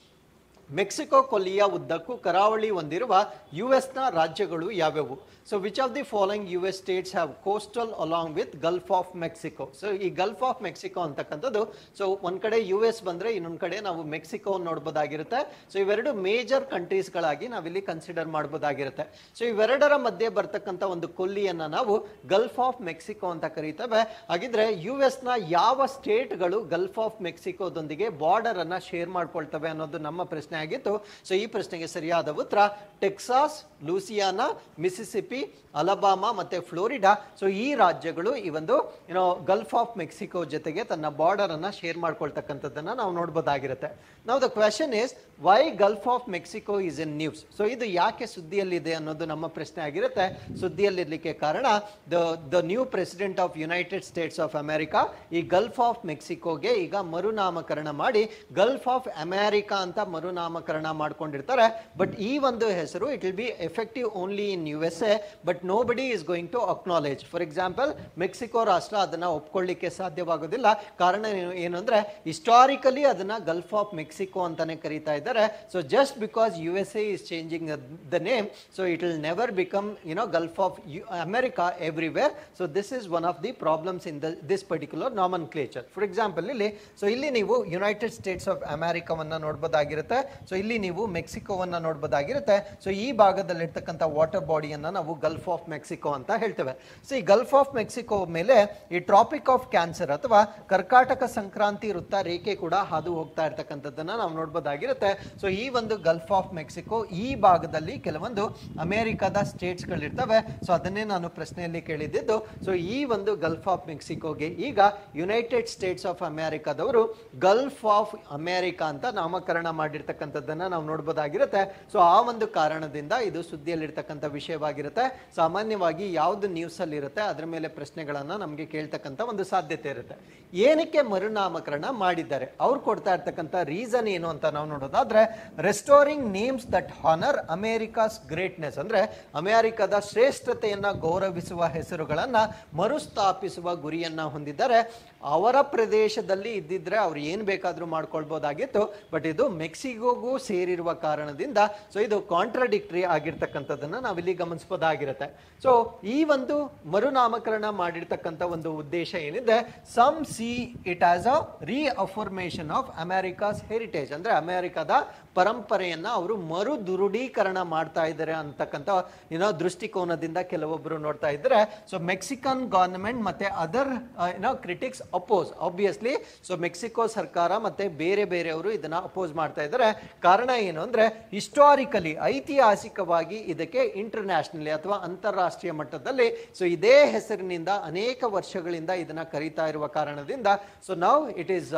Mexico ಕೊಲ್ಲಿಯ ಉದ್ದಕ್ಕೂ ಕರಾವಳಿ ಹೊಂದಿರುವ ಯುಎಸ್ನ ರಾಜ್ಯಗಳು ಯಾವ್ಯಾವು? So which of the following US states have coastal along with gulf of Mexico? So ಈ ಗಲ್ಫ್ ಆಫ್ ಮೆಕ್ಸಿಕೋ ಅಂತಕ್ಕಂಥದ್ದು ಸೊ ಒಂದ್ ಕಡೆ US ಬಂದ್ರೆ ಇನ್ನೊಂದ್ ಕಡೆ ನಾವು ಮೆಕ್ಸಿಕೋ ನೋಡಬಹುದಾಗಿರುತ್ತೆ. ಸೊ ಇವೆರಡು ಮೇಜರ್ ಕಂಟ್ರೀಸ್ಗಳಾಗಿ ನಾವಿಲ್ಲಿ ಕನ್ಸಿಡರ್ ಮಾಡಬಹುದಾಗಿರುತ್ತೆ. ಸೊ ಇವೆರಡರ ಮಧ್ಯೆ ಬರ್ತಕ್ಕಂಥ ಒಂದು ಕೊಲ್ಲಿಯನ್ನ ನಾವು ಗಲ್ಫ್ ಆಫ್ ಮೆಕ್ಸಿಕೋ ಅಂತ ಕರೀತೇವೆ. ಹಾಗಿದ್ರೆ US ನ ಯಾವ ಸ್ಟೇಟ್ಗಳು ಗಲ್ಫ್ ಆಫ್ ಮೆಕ್ಸಿಕೋದೊಂದಿಗೆ ಬಾರ್ಡರ್ ಅನ್ನ ಶೇರ್ ಮಾಡ್ಕೊಳ್ತವೆ ಅನ್ನೋದು ನಮ್ಮ ಪ್ರಶ್ನೆ ಆಗಿತ್ತು. ಸೊ ಈ ಪ್ರಶ್ನೆಗೆ ಸರಿಯಾದ ಉತ್ತರ ಟೆಕ್ಸಾಸ್, ಲೂಸಿಯಾನಾ, ಮಿಸಿಸಿಪಿ, ಅಲಬಾಮಾ ಮತ್ತೆ ಫ್ಲೋರಿಡಾ. ಸೊ ಈ ರಾಜ್ಯಗಳು ಈ ಒಂದು ಗಲ್ಫ್ ಆಫ್ ಮೆಕ್ಸಿಕೋ ಜೊತೆಗೆ ತನ್ನ ಬಾರ್ಡರ್ ಅನ್ನ ಶೇರ್ ಮಾಡ್ಕೊಳ್ತಕ್ಕಂಥದ್ದನ್ನ ನಾವು ನೋಡ್ಬೋದಾಗಿರುತ್ತೆ. ನಾವು the question is why Gulf of Mexico is in news. So ಇದು ಯಾಕೆ ಸುದ್ದಿಯಲ್ಲಿದೆ ಅನ್ನೋದು ನಮ್ಮ ಪ್ರಶ್ನೆ ಆಗಿರುತ್ತೆ. ಸುದ್ದಿಯಲ್ಲಿರ್ಲಿಕ್ಕೆ ಕಾರಣ the new president of United states of America ಈ ಗಲ್ಫ್ ಆಫ್ ಮೆಕ್ಸಿಕೋಗೆ ಈಗ ಮರುನಾಮಕರಣ ಮಾಡಿ ಗಲ್ಫ್ ಆಫ್ ಅಮೆರಿಕಾ ಅಂತ ಮರುನಾಮಕರಣ ಮಾಡ್ಕೊಂಡಿರ್ತಾರೆ. ಬಟ್ ಈ ಒಂದು ಹೆಸರು it will be effective only in USA, but nobody is going to acknowledge. For example Mexico ರಾಷ್ಟ್ರ ಅದನ್ನ ಒಪ್ಕೊಳ್ಳಿಕ್ಕೆ ಸಾಧ್ಯವಾಗೋದಿಲ್ಲ. ಕಾರಣ ಏನು ಅಂದ್ರೆ ಹಿಸ್ಟಾರಿಕಲಿ ಅದನ್ನ ಗಲ್ಫ್ ಆಫ್ ಮೆಕ್ಸಿಕೋ ಅಂತಾನೆ ಕರೀತಾ ಇದ್ದಾರೆ. So just because USA is changing the name, so it will never become Gulf of America everywhere. So this is one of the problems in this particular nomenclature. For example, ಇಲ್ಲಿ ನೀವು United states of ಅಮೆರಿಕಾವನ್ನ ನೋಡಬಹುದಾಗಿರುತ್ತೆ. So ಇಲ್ಲಿ ನೀವು ಮೆಕ್ಸಿಕೋವನ್ನ ನೋಡಬಹುದಾಗಿರುತ್ತೆ. So ಈ ಭಾಗದಲ್ಲಿರ್ತಕ್ಕಂಥ water ಬಾಡಿಯನ್ನ ನಾವು gulf of Mexico ಅಂತ ಹೇಳ್ತೇವೆ. So ಈ gulf of Mexico ಮೇಲೆ ಈ ಟ್ರಾಪಿಕ್ ಆಫ್ ಕ್ಯಾನ್ಸರ್ ಅಥವಾ ಕರ್ಕಾಟಕ ಸಂಕ್ರಾಂತಿ ವೃತ್ತ ರೇಖೆ ಕೂಡ ಹಾದು ಹೋಗ್ತಾ ಇರ್ತಕ್ಕಂಥದ್ದನ್ನ ನಾವು ನೋಡಬಹುದಾಗಿರುತ್ತೆ. ಸೊ ಈ ಒಂದು ಗಲ್ಫ್ ಆಫ್ ಮೆಕ್ಸಿಕೋ ಈ ಭಾಗದಲ್ಲಿ ಕೆಲವೊಂದು ಅಮೆರಿಕದ ಸ್ಟೇಟ್ಸ್ ಗಳಿರ್ತವೆ. ಸೊ ಅದನ್ನೇ ನಾನು ಪ್ರಶ್ನೆಯಲ್ಲಿ ಕೇಳಿದ್ದು. ಸೊ ಈ ಒಂದು ಗಲ್ಫ್ ಆಫ್ ಮೆಕ್ಸಿಕೋಗೆ ಈಗ ಯುನೈಟೆಡ್ ಸ್ಟೇಟ್ಸ್ ಆಫ್ ಅಮೆರಿಕಾದವರು ಗಲ್ಫ್ ಆಫ್ ಅಮೆರಿಕಾ ಅಂತ ನಾಮಕರಣ ಮಾಡಿರ್ತಕ್ಕಂಥದ್ದನ್ನ ನಾವು ನೋಡಬಹುದಾಗಿರುತ್ತೆ. ಸೊ ಆ ಒಂದು ಕಾರಣದಿಂದ ಇದು ಸುದ್ದಿಯಲ್ಲಿರ್ತಕ್ಕಂಥ ವಿಷಯವಾಗಿರುತ್ತೆ. ಸಾಮಾನ್ಯವಾಗಿ ಯಾವ್ದು ನ್ಯೂಸ್ ಅಲ್ಲಿ ಇರುತ್ತೆ ಅದರ ಮೇಲೆ ಪ್ರಶ್ನೆಗಳನ್ನ ನಮಗೆ ಕೇಳ್ತಕ್ಕಂಥ ಒಂದು ಸಾಧ್ಯತೆ ಇರುತ್ತೆ. ಏನಕ್ಕೆ ಮರುನಾಮಕರಣ ಮಾಡಿದ್ದಾರೆ, ಅವ್ರು ಕೊಡ್ತಾ ಇರ್ತಕ್ಕಂಥ ರೀಸನ್ ಏನು ಅಂತ ನಾವು ನೋಡೋದಾದ್ರೆ restoring names that honour America's greatness, ಅಂದ್ರೆ ಅಮೆರಿಕದ ಶ್ರೇಷ್ಠತೆಯನ್ನ ಗೌರವಿಸುವ ಹೆಸರುಗಳನ್ನ ಮರುಸ್ಥಾಪಿಸುವ ಗುರಿಯನ್ನ ಹೊಂದಿದ್ದಾರೆ. ಅವರ ಪ್ರದೇಶದಲ್ಲಿ ಇದ್ದಿದ್ರೆ ಅವ್ರು ಏನ್ ಬೇಕಾದ್ರೂ ಮಾಡ್ಕೊಳ್ಬಹುದಾಗಿತ್ತು. ಬಟ್ ಇದು ಮೆಕ್ಸಿಕೋಗೂ ಸೇರಿರುವ ಕಾರಣದಿಂದ ಸೊ ಇದು ಕಾಂಟ್ರಡಿಕ್ಟರಿ ಆಗಿರ್ತಕ್ಕಂಥದ್ದನ್ನ ನಾವಿಲ್ಲಿ ಗಮನಿಸಬಹುದಾಗಿರುತ್ತೆ. ಸೊ ಈ ಒಂದು ಮರುನಾಮಕರಣ ಮಾಡಿರ್ತಕ್ಕಂಥ ಒಂದು ಉದ್ದೇಶ ಏನಿದೆ, some see it as a reaffirmation of America's heritage, ಅಂದ್ರೆ ಅಮೆರಿಕದ ಪರಂಪರೆಯನ್ನ ಅವರು ಮರು ದೃಢೀಕರಣ ಮಾಡ್ತಾ ಇದ್ದಾರೆ ಅಂತಕ್ಕಂಥ ದೃಷ್ಟಿಕೋನದಿಂದ ಕೆಲವೊಬ್ಬರು ನೋಡ್ತಾ ಇದ್ದಾರೆ. ಸೊ ಮೆಕ್ಸಿಕನ್ ಗವರ್ನಮೆಂಟ್ ಮತ್ತೆ other critics oppose obviously. So Mexico ಸರ್ಕಾರ ಮತ್ತೆ ಬೇರೆ ಬೇರೆಯವರು ಇದನ್ನ ಅಪೋಸ್ ಮಾಡ್ತಾ ಇದ್ದಾರೆ. ಕಾರಣ ಏನು ಅಂದ್ರೆ ಹಿಸ್ಟಾರಿಕಲಿ ಐತಿಹಾಸಿಕವಾಗಿ ಇದಕ್ಕೆ ಇಂಟರ್ನ್ಯಾಷನಲಿ ಅಥವಾ ಅಂತಾರಾಷ್ಟ್ರೀಯ ಮಟ್ಟದಲ್ಲಿ ಸೊ ಇದೇ ಹೆಸರಿನಿಂದ ಅನೇಕ ವರ್ಷಗಳಿಂದ ಇದನ್ನ ಕರೀತಾ ಇರುವ ಕಾರಣದಿಂದ ಸೊ ನಾವು ಇಟ್ ಈಸ್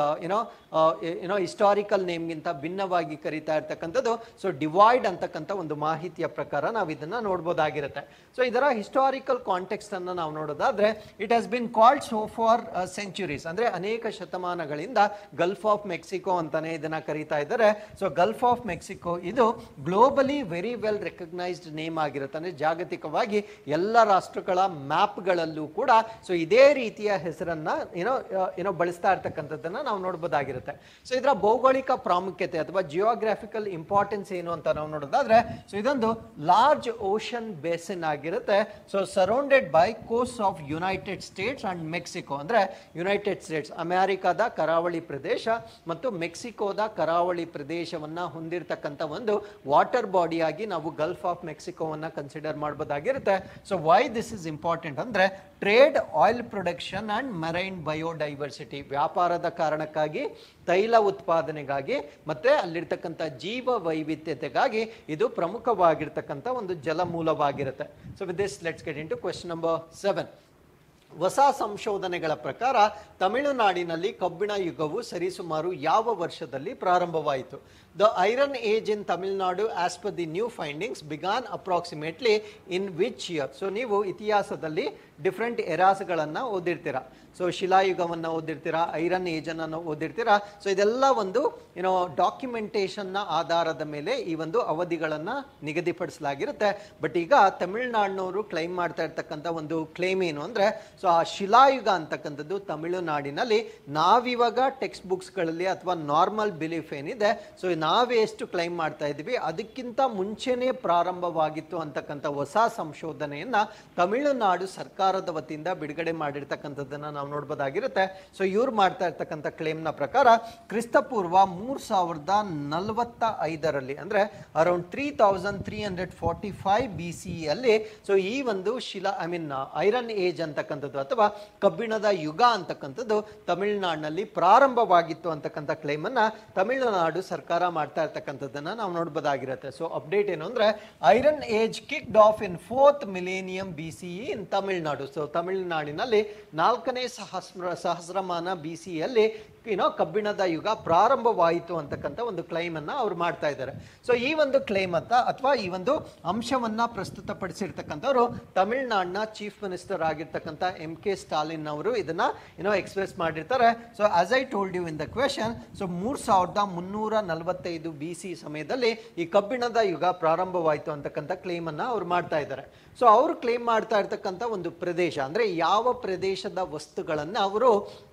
ಹಿಸ್ಟಾರಿಕಲ್ ನೇಮ್ಗಿಂತ ಭಿನ್ನವಾಗಿ ಕರೀತಾ ಇರ್ತಕ್ಕಂಥದ್ದು. ಸೊ ಡಿವೈಡ್ ಅಂತಕ್ಕಂಥ ಒಂದು ಮಾಹಿತಿಯ ಪ್ರಕಾರ ನಾವು ಇದನ್ನ ನೋಡಬಹುದಾಗಿರುತ್ತೆ. ಸೊ ಇದರ ಹಿಸ್ಟಾರಿಕಲ್ ಕಾಂಟೆಕ್ಸ್ಟ್ ಅನ್ನ ನಾವು ನೋಡೋದಾದ್ರೆ it has been called so for centuries, ಅಂದ್ರೆ ಅನೇಕ ಶತಮಾನಗಳಿಂದ ಗಲ್ಫ್ ಆಫ್ ಮೆಕ್ಸಿಕೋ ಅಂತಾನೆ ಇದನ್ನ ಕರೀತಾ ಇದ್ದಾರೆ. ಸೊ ಗಲ್ಫ್ ಆಫ್ ಮೆಕ್ಸಿಕೋ ಇದು globally very well recognised name ಆಗಿರುತ್ತೆ. ಅಂದ್ರೆ ಜಾಗತಿಕವಾಗಿ ಎಲ್ಲ ರಾಷ್ಟ್ರಗಳ ಮ್ಯಾಪ್ಗಳಲ್ಲೂ ಕೂಡ ಸೊ ಇದೇ ರೀತಿಯ ಹೆಸರನ್ನ ಬಳಸ್ತಾ ಇರ್ತಕ್ಕಂಥದ್ದನ್ನ ನಾವು ನೋಡಬಹುದಾಗಿರುತ್ತೆ. ಸೊ ಇದರ ಭೌಗೋಳಿಕ ಪ್ರಾಮುಖ್ಯತೆ ಅಥವಾ ಜಿಯೋಗ್ರಾಫಿಕಲ್ ಇಂಪಾರ್ಟೆನ್ಸ್ ಏನು ಅಂತ ನಾವು ನೋಡೋದಾದ್ರೆ ಸೊ ಇದೊಂದು ಲಾರ್ಜ್ ಓಷನ್ ಬೇಸಿನ್ ಆಗಿರುತ್ತೆ. So surrounded by coast of United States and Mexico, ಅಂದ್ರೆ ಯುನೈಟೆಡ್ ಸ್ಟೇಟ್ಸ್ ಅಮೆರಿಕದ ಕರಾವಳಿ ಪ್ರದೇಶ ಮತ್ತು ಮೆಕ್ಸಿಕೋದ ಕರಾವಳಿ ಪ್ರದೇಶವನ್ನ ಹೊಂದಿರತಕ್ಕಂಥ ಒಂದು ವಾಟರ್ ಬಾಡಿಯಾಗಿ ನಾವು ಗಲ್ಫ್ ಆಫ್ ಮೆಕ್ಸಿಕೋವನ್ನ ಕನ್ಸಿಡರ್ ಮಾಡಬಹುದಾಗಿರುತ್ತೆ. So why this is important ಅಂದ್ರೆ trade, oil production and marine biodiversity, ವ್ಯಾಪಾರದ ಕಾರಣಕ್ಕಾಗಿ, ತೈಲ ಉತ್ಪಾದನೆಗಾಗಿ ಮತ್ತೆ ಅಲ್ಲಿರ್ತಕ್ಕಂಥ ಜೀವ ವೈವಿಧ್ಯತೆಗಾಗಿ ಇದು ಪ್ರಮುಖವಾಗಿರ್ತಕ್ಕಂಥ ಒಂದು ಜಲಮೂಲವಾಗಿರುತ್ತೆ. So with this let's get into question number 7. ಹೊಸ ಸಂಶೋಧನೆಗಳ ಪ್ರಕಾರ ತಮಿಳುನಾಡಿನಲ್ಲಿ ಕಬ್ಬಿಣ ಯುಗವು ಸರಿಸುಮಾರು ಯಾವ ವರ್ಷದಲ್ಲಿ ಪ್ರಾರಂಭವಾಯಿತು? The iron age in Tamil Nadu as per the new findings began approximately in which year? So ನೀವು ಇತಿಹಾಸದಲ್ಲಿ ಡಿಫ್ರೆಂಟ್ ಎರಾಸ್ಗಳನ್ನ ಓದಿರ್ತೀರಾ. ಸೊ ಶಿಲಾಯುಗವನ್ನು ಓದಿರ್ತೀರಾ, ಐರನ್ ಏಜ್ ಅನ್ನು ಓದಿರ್ತೀರಾ. ಸೊ ಇದೆಲ್ಲ ಒಂದು ಡಾಕ್ಯುಮೆಂಟೇಶನ್ನ ಆಧಾರದ ಮೇಲೆ ಈ ಒಂದು ಅವಧಿಗಳನ್ನ ನಿಗದಿಪಡಿಸಲಾಗಿರುತ್ತೆ. ಬಟ್ ಈಗ ತಮಿಳುನಾಡಿನವರು ಕ್ಲೈಮ್ ಮಾಡ್ತಾ ಇರ್ತಕ್ಕಂಥ ಒಂದು ಕ್ಲೇಮ್ ಏನು ಅಂದ್ರೆ ಸೊ ಆ ಶಿಲಾಯುಗ ಅಂತಕ್ಕಂಥದ್ದು ತಮಿಳುನಾಡಿನಲ್ಲಿ ನಾವಿವಾಗ ಟೆಕ್ಸ್ಟ್ ಬುಕ್ಸ್ಗಳಲ್ಲಿ ಅಥವಾ ನಾರ್ಮಲ್ ಬಿಲೀಫ್ ಏನಿದೆ ಸೊ ನಾವೇ ಎಷ್ಟು ಕ್ಲೈಮ್ ಮಾಡ್ತಾ ಇದ್ದೀವಿ ಅದಕ್ಕಿಂತ ಮುಂಚೆನೇ ಪ್ರಾರಂಭವಾಗಿತ್ತು ಅಂತಕ್ಕಂಥ ಹೊಸ ಸಂಶೋಧನೆಯನ್ನ ತಮಿಳುನಾಡು ಸರ್ಕಾರದ ವತಿಯಿಂದ ಬಿಡುಗಡೆ ಮಾಡಿರ್ತಕ್ಕಂಥದ್ದನ್ನ ನಾವು ನೋಡಬಹುದಾಗಿರುತ್ತೆ. ಸೊ ಇವ್ರು ಮಾಡ್ತಾ ಇರ್ತಕ್ಕಂಥ ಕ್ಲೇಮ್ನ ಪ್ರಕಾರ ಕ್ರಿಸ್ತಪೂರ್ವ 3045 ಅಂದ್ರೆ ಅರೌಂಡ್ 3345 BCE ಅಲ್ಲಿ ಸೊ ಈ ಒಂದು ಐರನ್ ಏಜ್ ಅಂತಕ್ಕಂಥದ್ದು ಅಥವಾ ಕಬ್ಬಿಣದ ಯುಗ ಅಂತಕ್ಕಂಥದ್ದು ತಮಿಳುನಾಡಿನಲ್ಲಿ ಪ್ರಾರಂಭವಾಗಿತ್ತು ಅಂತಕ್ಕಂಥ ಕ್ಲೇಮ್ ಅನ್ನ ತಮಿಳುನಾಡು ಸರ್ಕಾರ ಮಾಡ್ತಾ ಇರ್ತಕ್ಕಂಥದ್ದನ್ನ ನಾವು ನೋಡ್ಬೋದಾಗಿರುತ್ತೆ. ಸೊ ಅಪ್ಡೇಟ್ ಏನು ಅಂದ್ರೆ iron age kicked of in 4th millennium BCE in Tamil Nadu. So ತಮಿಳುನಾಡಿನಲ್ಲಿ 4ನೇ ಸಹಸ್ರಮಾನ BCಯಲ್ಲಿ ಕಬ್ಬಿಣದ ಯುಗ ಪ್ರಾರಂಭವಾಯಿತು ಅಂತಕ್ಕಂಥ ಒಂದು ಕ್ಲೈಮ್ ಅನ್ನ ಅವ್ರು ಮಾಡ್ತಾ ಇದ್ದಾರೆ. ಸೊ ಈ ಒಂದು ಕ್ಲೈಮ್ ಅಥವಾ ಈ ಒಂದು ಅಂಶವನ್ನ ಪ್ರಸ್ತುತಪಡಿಸಿರ್ತಕ್ಕಂಥವ್ರು ತಮಿಳುನಾಡಿನ ಚೀಫ್ ಮಿನಿಸ್ಟರ್ ಆಗಿರ್ತಕ್ಕಂಥ MK ಸ್ಟಾಲಿನ್ ಅವರು ಇದನ್ನ ಎಕ್ಸ್ಪ್ರೆಸ್ ಮಾಡಿರ್ತಾರೆ. So as I told you in the question, so 3345 BC ಸಮಯದಲ್ಲಿ ಈ ಕಬ್ಬಿಣದ ಯುಗ ಪ್ರಾರಂಭವಾಯಿತು ಅಂತಕ್ಕಂಥ ಕ್ಲೈಮ್ ಅನ್ನ ಅವ್ರು ಮಾಡ್ತಾ ಇದ್ದಾರೆ. ಸೊ ಅವರು ಕ್ಲೇಮ್ ಮಾಡ್ತಾ ಇರ್ತಕ್ಕಂಥ ಒಂದು ಪ್ರದೇಶ ಅಂದ್ರೆ ಯಾವ ಪ್ರದೇಶದ ವಸ್ತುಗಳನ್ನ ಅವರು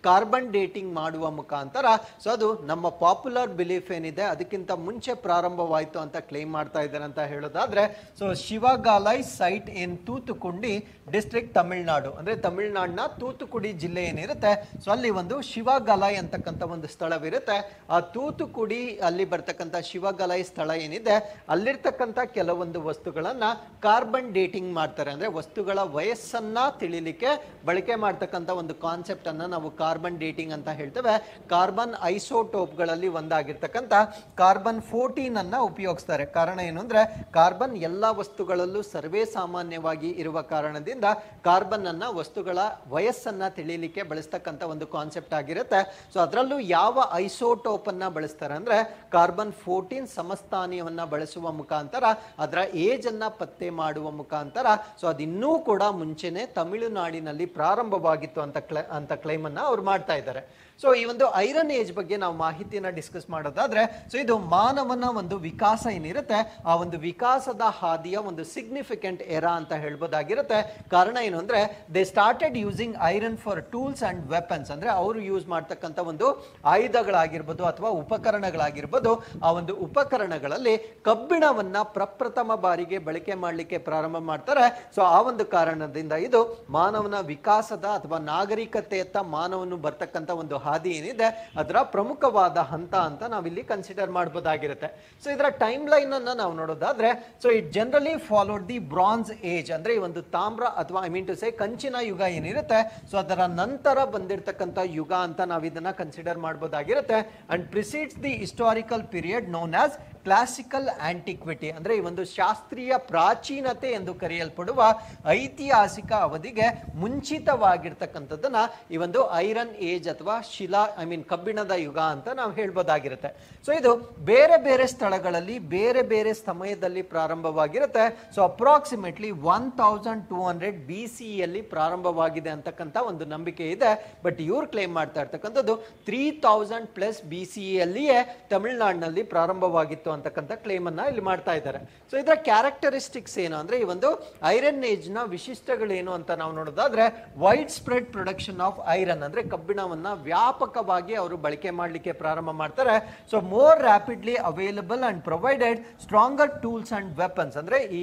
ಕಾರ್ಬನ್ ಡೇಟಿಂಗ್ ಮಾಡುವ ಮುಖಾಂತರ, ಸೊ ಅದು ನಮ್ಮ ಪಾಪ್ಯುಲರ್ ಬಿಲೀಫ್ ಏನಿದೆ ಅದಕ್ಕಿಂತ ಮುಂಚೆ ಪ್ರಾರಂಭವಾಯಿತು ಅಂತ ಕ್ಲೇಮ್ ಮಾಡ್ತಾ ಇದ್ದಾರೆ ಅಂತ ಹೇಳೋದಾದ್ರೆ, so Sivagalai site in Thoothukudi district Tamil Nadu, ಅಂದ್ರೆ ತಮಿಳುನಾಡಿನ ತೂತುಕುಡಿ ಜಿಲ್ಲೆ ಏನಿರುತ್ತೆ, ಸೊ ಅಲ್ಲಿ ಒಂದು ಶಿವಗಾಲೈ ಅಂತಕ್ಕಂಥ ಒಂದು ಸ್ಥಳವಿರುತ್ತೆ. ಆ ತೂತುಕುಡಿ ಅಲ್ಲಿ ಬರ್ತಕ್ಕಂಥ ಶಿವಗಾಲೈ ಸ್ಥಳ ಏನಿದೆ ಅಲ್ಲಿರ್ತಕ್ಕಂಥ ಕೆಲವೊಂದು ವಸ್ತುಗಳನ್ನ ಕಾರ್ಬನ್ ಡೇಟಿಂಗ್ ಮಾಡ್ತಾರೆ. ಅಂದ್ರೆ ವಸ್ತುಗಳ ವಯಸ್ಸನ್ನ ತಿಳಿಲಿಕ್ಕೆ ಬಳಕೆ ಮಾಡ್ತಕ್ಕಂಥ ಒಂದು ಕಾನ್ಸೆಪ್ಟ್ ಅನ್ನ ನಾವು ಕಾರ್ಬನ್ ಡೇಟಿಂಗ್ ಅಂತ ಹೇಳ್ತೇವೆ. ಕಾರ್ಬನ್ ಐಸೋಟೋಪ್ಗಳಲ್ಲಿ ಒಂದಾಗಿರ್ತಕ್ಕಂಥ ಕಾರ್ಬನ್ 14 ಅನ್ನ ಉಪಯೋಗಿಸ್ತಾರೆ. ಕಾರಣ ಏನು ಅಂದ್ರೆ ಕಾರ್ಬನ್ ಎಲ್ಲಾ ವಸ್ತುಗಳಲ್ಲೂ ಸರ್ವೇ ಸಾಮಾನ್ಯವಾಗಿ ಇರುವ ಕಾರಣದಿಂದ ಕಾರ್ಬನ್ ಅನ್ನ ವಸ್ತುಗಳ ವಯಸ್ಸನ್ನ ತಿಳಿಲಿಕ್ಕೆ ಬಳಸ್ತಕ್ಕಂಥ ಒಂದು ಕಾನ್ಸೆಪ್ಟ್ ಆಗಿರುತ್ತೆ. ಸೊ ಅದರಲ್ಲೂ ಯಾವ ಐಸೋಟೋಪ್ ಅನ್ನ ಬಳಸ್ತಾರೆ ಅಂದ್ರೆ ಕಾರ್ಬನ್ 14 ಸಮಸ್ಥಾನಿಯವನ್ನ ಬಳಸುವ ಮುಖಾಂತರ ಅದರ ಏಜ್ ಅನ್ನ ಪತ್ತೆ ಮಾಡುವ ಮುಖಾಂತರ, ಸೊ ಅದಿನ್ನೂ ಕೂಡ ಮುಂಚೆನೆ ತಮಿಳುನಾಡಿನಲ್ಲಿ ಪ್ರಾರಂಭವಾಗಿತ್ತು ಅಂತ ಕ್ಲೈಮ್ ಅನ್ನ ಅವ್ರು ಮಾಡ್ತಾ ಇದ್ದಾರೆ. ಸೊ ಈ ಒಂದು ಐರನ್ ಏಜ್ ಬಗ್ಗೆ ನಾವು ಮಾಹಿತಿಯನ್ನ ಡಿಸ್ಕಸ್ ಮಾಡೋದಾದ್ರೆ, ಸೊ ಇದು ಮಾನವನ ಒಂದು ವಿಕಾಸ ಏನಿರುತ್ತೆ ಆ ಒಂದು ವಿಕಾಸದ ಹಾದಿಯ ಒಂದು ಸಿಗ್ನಿಫಿಕೆಂಟ್ ಎರಾ ಅಂತ ಹೇಳ್ಬೋದಾಗಿರುತ್ತೆ. ಕಾರಣ ಏನು ಅಂದ್ರೆ they started using iron for tools and weapons, ಅಂದ್ರೆ ಅವರು ಯೂಸ್ ಮಾಡ್ತಕ್ಕಂಥ ಒಂದು ಆಯುಧಗಳಾಗಿರ್ಬೋದು ಅಥವಾ ಉಪಕರಣಗಳಾಗಿರ್ಬೋದು, ಆ ಒಂದು ಉಪಕರಣಗಳಲ್ಲಿ ಕಬ್ಬಿಣವನ್ನ ಪ್ರಪ್ರಥಮ ಬಾರಿಗೆ ಬಳಕೆ ಮಾಡಲಿಕ್ಕೆ ಪ್ರಾರಂಭ ಮಾಡ್ತಾರೆ. ಸೊ ಆ ಒಂದು ಕಾರಣದಿಂದ ಇದು ಮಾನವನ ವಿಕಾಸದ ಅಥವಾ ನಾಗರಿಕತೆಯತ್ತ ಮಾನವನು ಬರ್ತಕ್ಕಂಥ ಒಂದು ಹಾದಿ ಏನಿದೆ ಅದರ ಪ್ರಮುಖವಾದ ಹಂತ ಅಂತ ನಾವಿಲ್ಲಿ ಕನ್ಸಿಡರ್ ಮಾಡಬಹುದಾಗಿರುತ್ತೆ. ಸೊ ಇದರ ಟೈಮ್ ಲೈನ್ ಅನ್ನ ನಾವು ನೋಡೋದಾದ್ರೆ, so it generally followed the bronze age, ಅಂದ್ರೆ ಈ ಒಂದು ತಾಮ್ರ ಅಥವಾ ಐ ಮೀನ್ ಟು ಸೇ ಕಂಚಿನ ಯುಗ ಏನಿರುತ್ತೆ, ಸೊ ಅದರ ನಂತರ ಬಂದಿರತಕ್ಕಂಥ ಯುಗ ಅಂತ ನಾವು ಇದನ್ನ ಕನ್ಸಿಡರ್ ಮಾಡಬಹುದಾಗಿರುತ್ತೆ. And precedes the historical period known as classical antiquity, ಅಂದ್ರೆ ಈ ಒಂದು ಶಾಸ್ತ್ರೀಯ ಪ್ರಾಚೀನತೆ ಎಂದು ಕರೆಯಲ್ಪಡುವ ಐತಿಹಾಸಿಕ ಅವಧಿಗೆ ಮುಂಚಿತವಾಗಿರ್ತಕ್ಕಂಥದ್ದನ್ನ ಈ ಒಂದು ಐರನ್ ಏಜ್ ಅಥವಾ ಕಬ್ಬಿಣದ ಯುಗ ಅಂತ ನಾವು ಹೇಳ್ಬೋದಾಗಿರುತ್ತೆ. ಸೊ ಇದು ಬೇರೆ ಬೇರೆ ಸ್ಥಳಗಳಲ್ಲಿ ಬೇರೆ ಬೇರೆ ಸಮಯದಲ್ಲಿ ಪ್ರಾರಂಭವಾಗಿರುತ್ತೆ. ಸೊ ಅಪ್ರಾಕ್ಸಿಮೇಟ್ಲಿ 1200 BCಯಲ್ಲಿ ಪ್ರಾರಂಭವಾಗಿದೆ ಅಂತಕ್ಕಂಥ ಒಂದು ನಂಬಿಕೆ ಇದೆ. ಬಟ್ ಇವ್ರು ಕ್ಲೇಮ್ ಮಾಡ್ತಾ ಇರ್ತಕ್ಕಂಥದ್ದು 3000+ BCಯಲ್ಲಿಯೇ ತಮಿಳುನಾಡಿನಲ್ಲಿ ಪ್ರಾರಂಭವಾಗಿತ್ತು ಅಂತಕ್ಕಂಥ ಕ್ಲೇಮ್ ಅನ್ನ ಇಲ್ಲಿ ಮಾಡ್ತಾ ಇದ್ದಾರೆ. ಸೊ ಇದರ ಕ್ಯಾರೆಕ್ಟರಿಸ್ಟಿಕ್ಸ್ ಏನು ಅಂದ್ರೆ ಈ ಒಂದು ಐರನ್ ಏಜ್ ನ ವಿಶಿಷ್ಟಗಳೇನು ಅಂತ ನಾವು ನೋಡೋದಾದ್ರೆ, wide spread production of iron, ಅಂದ್ರೆ ಕಬ್ಬಿಣವನ್ನ ವ್ಯಾಪಕವಾಗಿ ಅವರು ಬಳಕೆ ಮಾಡಲಿಕ್ಕೆ ಪ್ರಾರಂಭ ಮಾಡ್ತಾರೆ. So more rapidly available and provided stronger tools and weapons, ಅಂದ್ರೆ ಈ